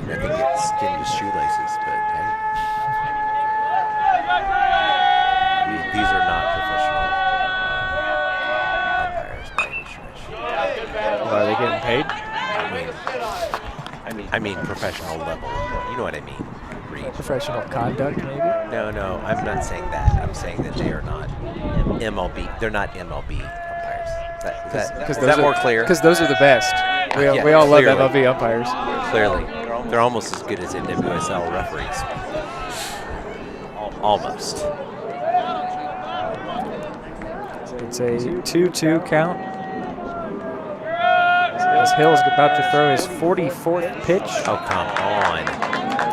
think it skinned his shoelaces, but hey. I mean, these are not professional umpires by any stretch. Are they getting paid? I mean professional level. You know what I mean, Reed. Professional conduct, maybe? No, I'm not saying that. I'm saying that they are not MLB. They're not MLB umpires. Is that more clear? Because those are the best. We all love MLB umpires. Clearly. They're almost as good as NWSL referees. Almost. It's a 2-2 count. As Hill's about to throw his 44th pitch. Oh, come on.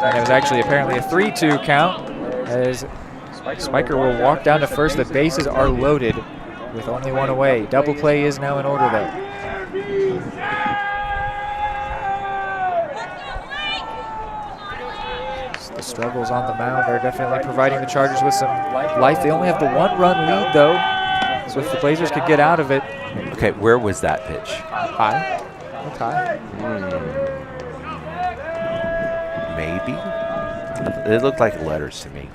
And it was actually apparently a 3-2 count, as Spiker will walk down to first. The bases are loaded with only 1 away. Double play is now in order, though. The struggles on the mound are definitely providing the Chargers with some life. They only have the 1-run lead, though. So if the Blazers could get out of it. Okay, where was that pitch? High. Looked high. Maybe? It looked like letters to me.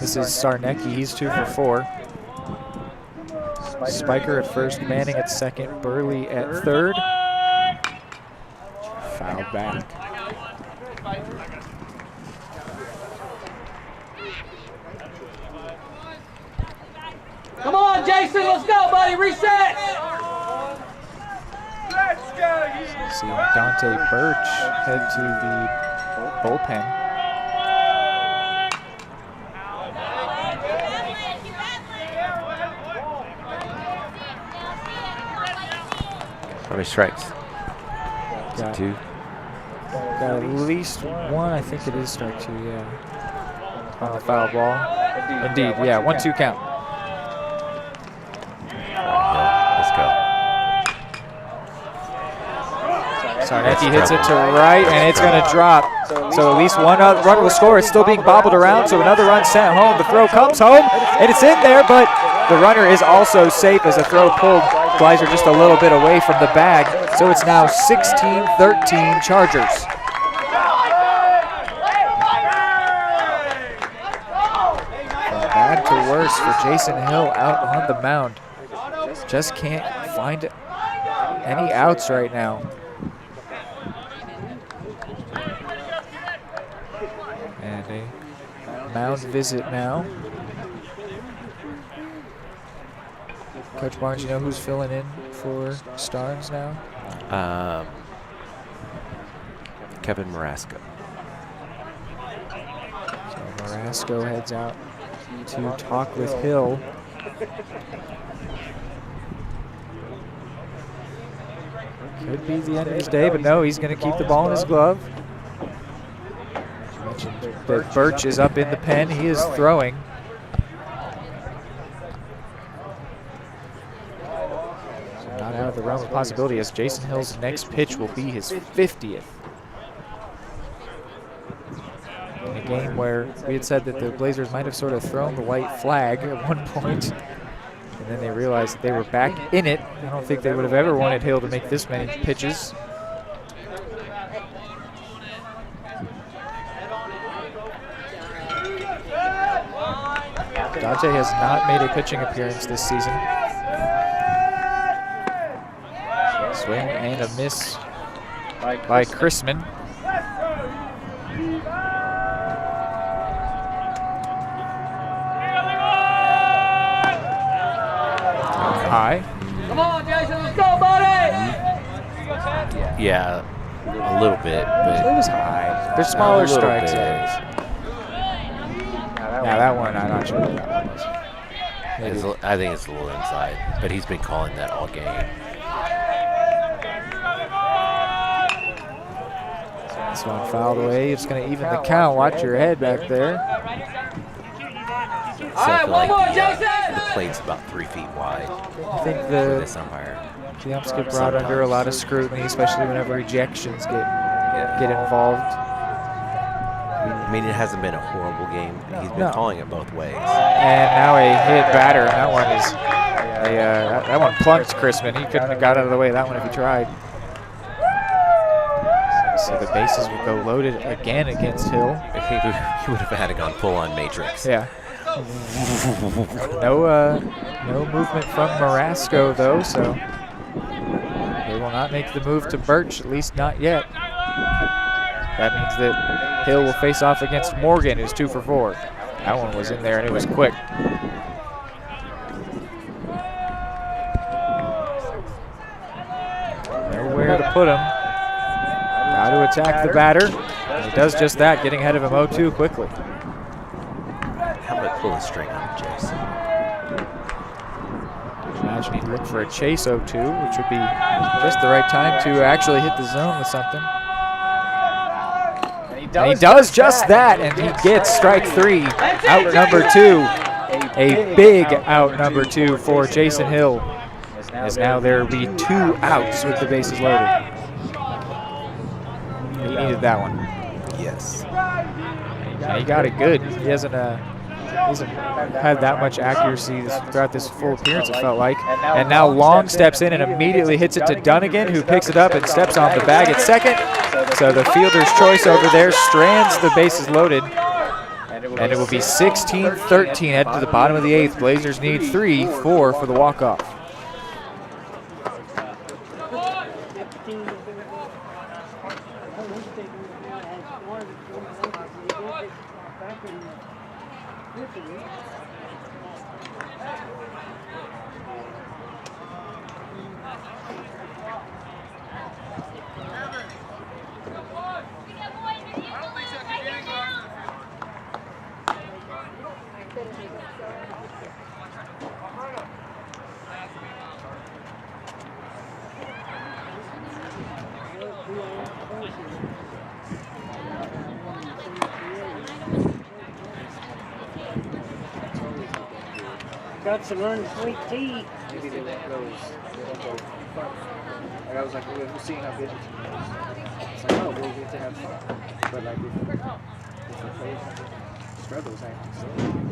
This is Sarnecki. He's 2 for 4. Spiker at first, Manning at second, Burley at third. Foul back. Come on, Jason, let's go, buddy. Reset. See Dante Birch head to the bullpen. How many strikes? Is it 2? Got at least 1. I think it is strike 2, yeah. On the foul ball. Indeed, yeah, 1-2 count. Let's go. Sarnecki hits it to right, and it's going to drop. So at least one run will score. It's still being bobbled around, so another run sent home. The throw comes home, and it's in there, but the runner is also safe as a throw pulled Blazer just a little bit away from the bag. So it's now 16-13 Chargers. From bad to worse for Jason Hill out on the mound. Just can't find any outs right now. And a mound visit now. Coach Barnes, you know who's filling in for Starnes now? Kevin Marasco. So Marasco heads out to talk with Hill. Could be the end of his day, but no, he's going to keep the ball in his glove. You mentioned that Birch is up in the pen. He is throwing. So not out of the realm of possibility as Jason Hill's next pitch will be his 50th. In a game where we had said that the Blazers might have sort of thrown the white flag at one point. And then they realized that they were back in it. I don't think they would have ever wanted Hill to make this many pitches. Dante has not made a pitching appearance this season. Swing and a miss by Chrisman. High. Come on, Jason, let's go, buddy! Yeah, a little bit, but it was high. They're smaller strikes. Now that one, I'm not sure what that was. I think it's a little inside, but he's been calling that all game. This one fouled away. It's going to even the count. Watch your head back there. All right, one more, Jason! The plate's about 3 feet wide. I think for this umpire. The umps get brought under a lot of scrutiny, especially whenever ejections get involved. I mean, it hasn't been a horrible game. He's been calling it both ways. And now a hit batter. That one is that one plunked Chrisman. He couldn't have got out of the way of that one if he tried. So the bases will go loaded again against Hill. I think he would have had to gone full on Matrix. Yeah. No movement from Marasco though, so they will not make the move to Birch, at least not yet. That means that Hill will face off against Morgan, who's 2 for 4. That one was in there and it was quick. Nowhere to put him. Got to attack the batter. And he does just that, getting ahead of him 0-2 quickly. How about pull a string on Jason? Imagine he'd look for a chase 0-2, which would be just the right time to actually hit the zone with something. And he does just that, and he gets strike 3, out number 2. A big out number 2 for Jason Hill. as now there will be 2 outs with the bases loaded. He needed that one. Yes. Yeah, he got it good. He hasn't had that much accuracy throughout this full appearance, it felt like. And now Long steps in and immediately hits it to Dunnigan, who picks it up and steps on the bag at second. So the fielder's choice over there strands the bases loaded. And it will be 16-13 headed to the bottom of the 8th. Blazers need 3-4 for the walk-off. Got some unsweet tea. Maybe they won't go. Like I was like, we'll see how good the team is. It's like, oh, we'll get to have fun. But like, if the play struggles, I have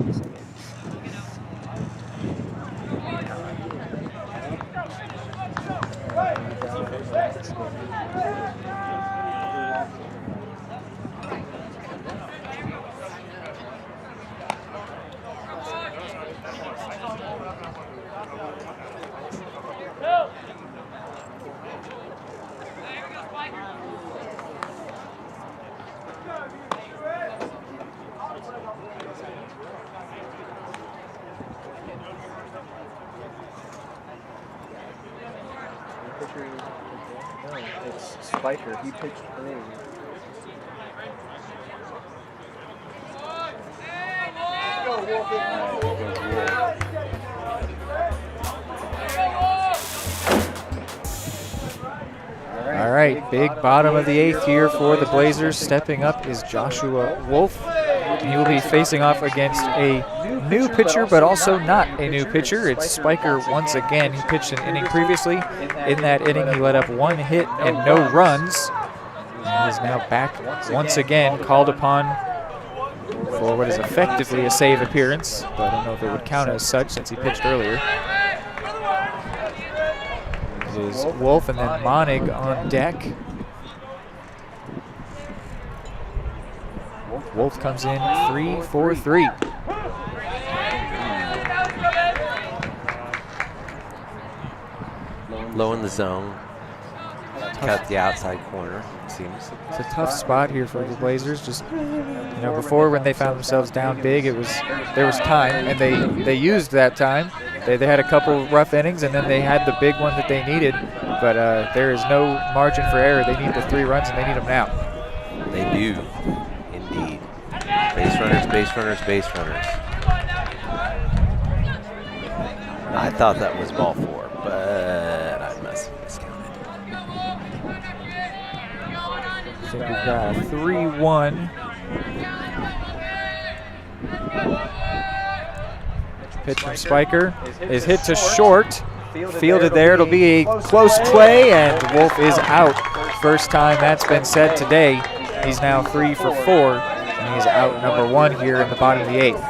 to say. No, it's Spiker. He pitched early. All right, big bottom of the 8th here for the Blazers. Stepping up is Joshua Wolf. He will be facing off against a new pitcher, but also not a new pitcher. It's Spiker once again. He pitched an inning previously. In that inning, he let up 1 hit and no runs. He is now back once again, called upon for what is effectively a save appearance, but I don't know if it would count as such since he pitched earlier. It is Wolf and then Monig on deck. Wolf comes in 3-4-3. Low in the zone. Cut the outside corner, it seems. It's a tough spot here for the Blazers. Just, before when they found themselves down big, there was time, and they used that time. They had a couple rough innings, and then they had the big one that they needed. But there is no margin for error. They need the 3 runs, and they need them now. They do, indeed. Base runners, base runners, base runners. I thought that was ball 4, but I must have miscounted. I think we've got a 3-1. Pitch from Spiker is hit to short. Fielded there. It'll be a close play, and Wolf is out. First time that's been said today. He's now 3 for 4, and he's out number 1 here in the bottom of the 8th.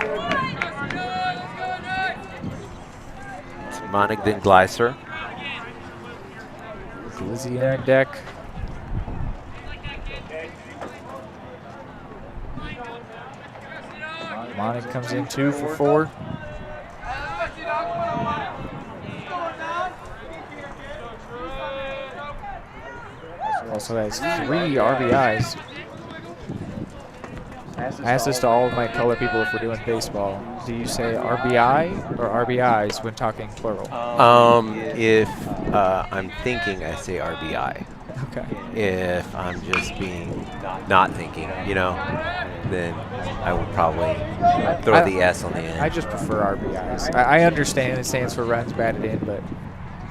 It's Monig, then Gleiser. Glizzy on deck. Monig comes in 2 for 4. Also has 3 RBIs. I ask this to all of my color people if we're doing baseball. Do you say RBI or RBIs when talking plural? If I'm thinking, I say RBI. Okay. If I'm just being not thinking, then I will probably throw the S on the end. I just prefer RBIs. I understand it stands for runs batted in, but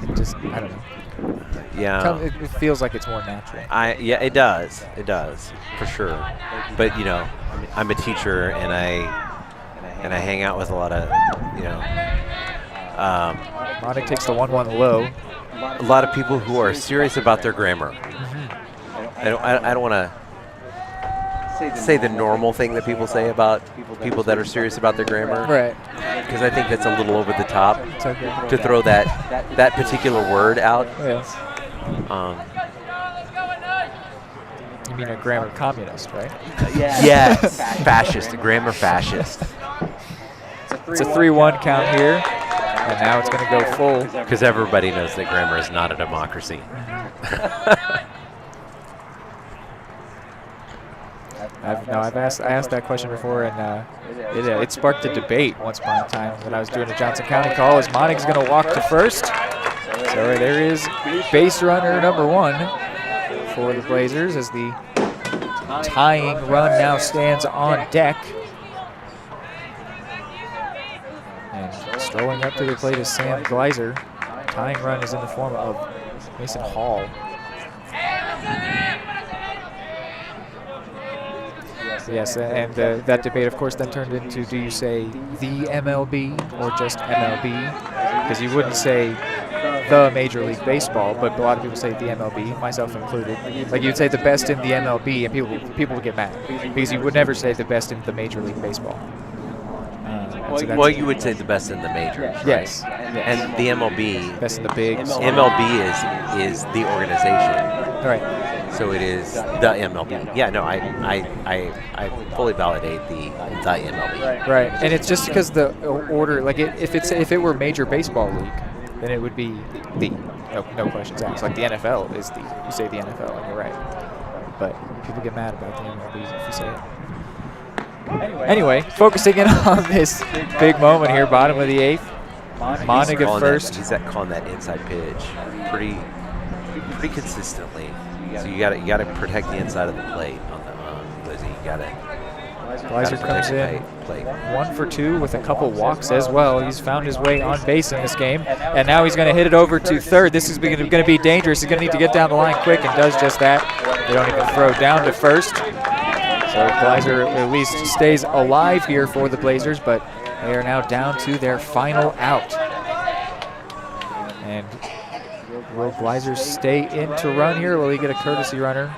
it just, I don't know. Yeah. It feels like it's more natural. Yeah, it does. It does, for sure. But I'm a teacher, and I hang out with a lot of Monig takes the 1-1 low. A lot of people who are serious about their grammar. I don't want to say the normal thing that people say about people that are serious about their grammar. Right. Because I think that's a little over the top Okay. to throw that particular word out. Yes. You mean a grammar communist, right? Yes. Fascist, a grammar fascist. It's a 3-1 count here, and now it's going to go full. Because everybody knows that grammar is not a democracy. I asked that question before, and it sparked a debate once upon a time when I was doing a Johnson County call. Is Monig's going to walk to first? So there is base runner number 1 for the Blazers as the tying run now stands on deck. And strolling up to the plate is Sam Gleiser. Tying run is in the form of Mason Hall. Yes, and that debate, of course, then turned into, do you say the MLB or just MLB? Because you wouldn't say the Major League Baseball, but a lot of people say the MLB, myself included. Like you'd say the best in the MLB, and people would get mad because you would never say the best in the Major League Baseball. Well, you would say the best in the majors, right? Yes. And the MLB, best in the bigs. MLB is the organization. Right. So it is the MLB. Yeah, no, I fully validate the MLB. Right, and it's just because the order, like if it were Major Baseball League, then it would be the no questions asked. Like the NFL is you say the NFL, and you're right. But people get mad about the MLB if you say it. Anyway, focusing in on this big moment here, bottom of the 8th. Monig at first. He's calling that inside pitch pretty consistently. So you got to protect the inside of the plate on Lizzie. You got to. Gleiser comes in 1 for 2 with a couple walks as well. He's found his way on base in this game, and now he's going to hit it over to third. This is going to be dangerous. He's going to need to get down the line quick, and does just that. They don't even throw down to first. So Gleiser at least stays alive here for the Blazers, but they are now down to their final out. And will Gleiser stay in to run here, or will he get a courtesy runner?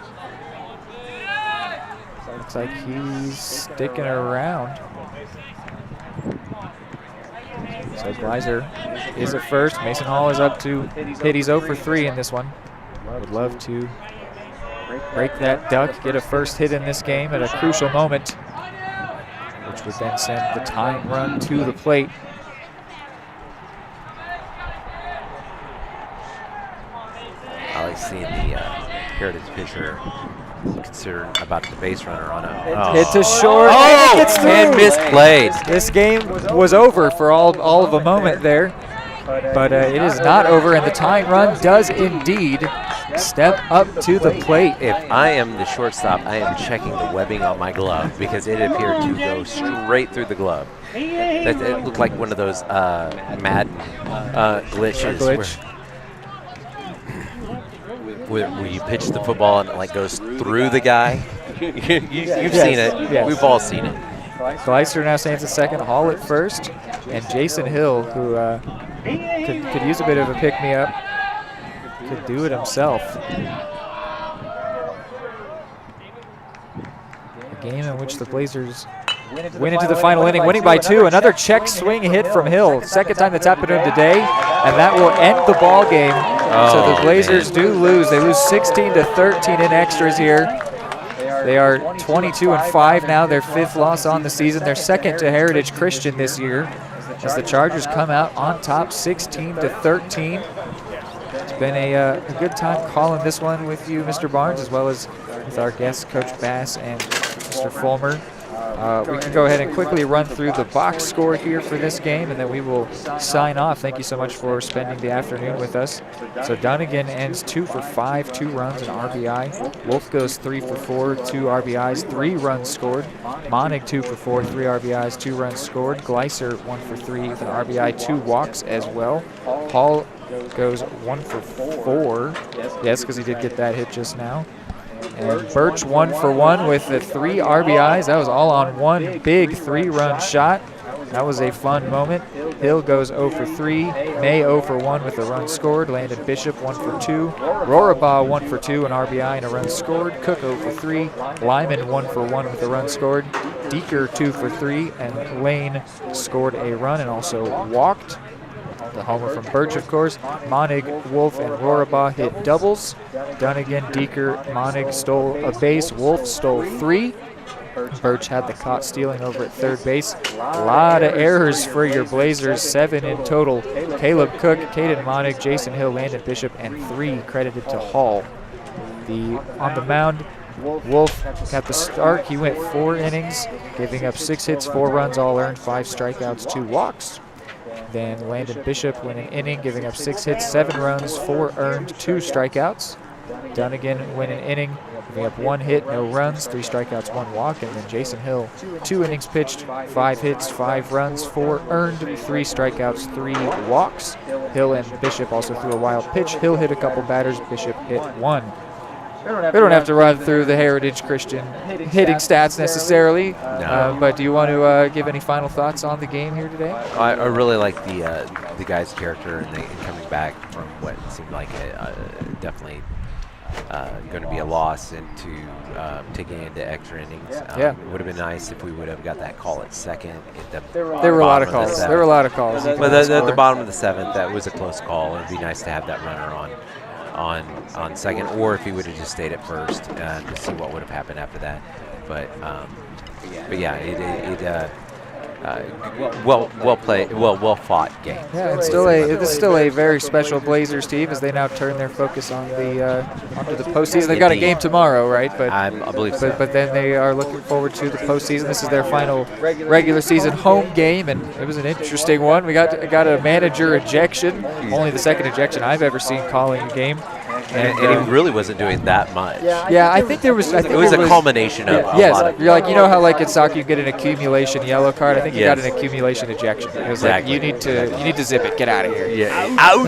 Looks like he's sticking around. So Gleiser is at first. Mason Hall is up to hit. He's 0 for 3 in this one. Would love to break that duck, get a first hit in this game at a crucial moment, which would then send the tying run to the plate. I like seeing the Heritage pitcher concerned about the base runner on a hit to short. Oh, and it gets through. And misplayed. This game was over for all of a moment there, but it is not over, and the tying run does indeed step up to the plate. If I am the shortstop, I am checking the webbing on my glove because it appeared to go straight through the glove. It looked like one of those Madden glitches. Where you pitch the football and it like goes through the guy. You've seen it. Yes. We've all seen it. Gleiser now stands at second, Hall at first, and Jason Hill, who could use a bit of a pick-me-up, could do it himself. A game in which the Blazers win into the final inning, winning by 2. Another check swing hit from Hill. Second time that's happened to him today, and that will end the ball game. So the Blazers do lose. They lose 16-13 in extras here. They are 22-5 now, their 5th loss on the season, their 2nd to Heritage Christian this year, as the Chargers come out on top 16-13. It's been a good time calling this one with you, Mr. Barnes, as well as with our guests, Coach Bass and Mr. Fulmer. We can go ahead and quickly run through the box score here for this game, and then we will sign off. Thank you so much for spending the afternoon with us. So Dunnigan ends 2 for 5, 2 runs, and RBI. Wolf goes 3 for 4, 2 RBIs, 3 runs scored. Monig 2 for 4, 3 RBIs, 2 runs scored. Gleiser 1 for 3 with an RBI, 2 walks as well. Hall goes 1 for 4. Yes, because he did get that hit just now. And Birch 1 for 1 with the 3 RBIs. That was all on one big 3-run shot. That was a fun moment. Hill goes 0 for 3. May 0 for 1 with a run scored. Landon Bishop 1 for 2. Rorabaugh 1 for 2, an RBI and a run scored. Cook 0 for 3. Lyman 1 for 1 with a run scored. Deeker 2 for 3, and Lane scored a run and also walked. The homer from Birch, of course. Monig, Wolf, and Rorabaugh hit doubles. Dunnigan, Deeker, Monig stole a base. Wolf stole 3. Birch had the caught stealing over at third base. A lot of errors for your Blazers, 7 in total. Caleb Cook, Caden Monig, Jason Hill, Landon Bishop, and 3 credited to Hall. On the mound, Wolf at the start, he went 4 innings, giving up 6 hits, 4 runs, all earned, 5 strikeouts, 2 walks. Then Landon Bishop went an inning, giving up 6 hits, 7 runs, 4 earned, 2 strikeouts. Dunnigan went an inning, giving up 1 hit, no runs, 3 strikeouts, 1 walk. And then Jason Hill, 2 innings pitched, 5 hits, 5 runs, 4 earned, 3 strikeouts, 3 walks. Hill and Bishop also threw a wild pitch. Hill hit a couple batters, Bishop hit 1. We don't have to run through the Heritage Christian hitting stats necessarily, but do you want to give any final thoughts on the game here today? I really like the guy's character and coming back from what seemed like definitely going to be a loss into taking it into extra innings. It would have been nice if we would have got that call at second. There were a lot of calls. There were a lot of calls. But at the bottom of the 7th, that was a close call. It would be nice to have that runner on second, or if he would have just stayed at first to see what would have happened after that. But yeah, well played, well fought game. Yeah, it's still a very special Blazers team as they now turn their focus on onto the postseason. They've got a game tomorrow, right? But I believe so. But then they are looking forward to the postseason. This is their final regular season home game, and it was an interesting one. We got a manager ejection, only the second ejection I've ever seen calling a game. And he really wasn't doing that much. Yeah, I think there was. It was a culmination of a lot of. You're like, you know how like in soccer you get an accumulation yellow card. I think you got an accumulation ejection. It was like you need to zip it, get out of here. Yeah, out.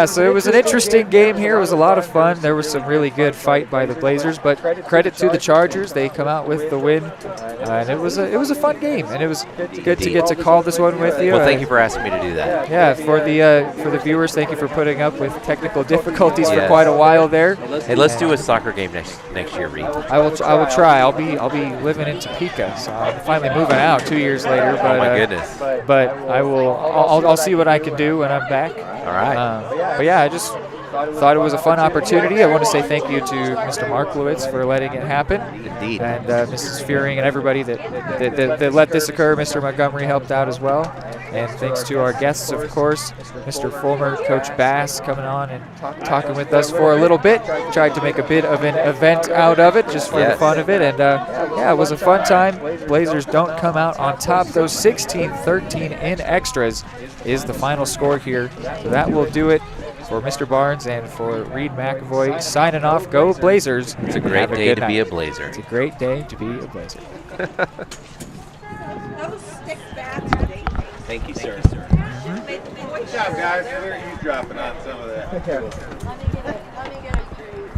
So it was an interesting game here. It was a lot of fun. There was some really good fight by the Blazers, but credit to the Chargers. They come out with the win, and it was a fun game, and it was good to get to call this one with you. Well, thank you for asking me to do that. Yeah, for the viewers, thank you for putting up with technical difficulties for quite a while there. Hey, let's do a soccer game next year, Reed. I will try. I'll be living in Topeka, so I'm finally moving out 2 years later. But, oh my goodness! But I'll see what I can do when I'm back. All right. But yeah, I just thought it was a fun opportunity. I want to say thank you to Mr. Marklowitz for letting it happen. Indeed. And Mrs. Fearing and everybody that let this occur. Mr. Montgomery helped out as well. And thanks to our guests, of course, Mr. Fulmer, Coach Bass coming on and talking with us for a little bit. Tried to make a bit of an event out of it just for the fun of it. And it was a fun time. Blazers don't come out on top. Those 16-13 in extras is the final score here. So that will do it for Mr. Barnes and for Reed McAvoy signing off. Go Blazers. It's a great day to be a Blazer. It's a great day to be a Blazer. Thank you, sir. Good job, guys. We're eavesdropping on some of that.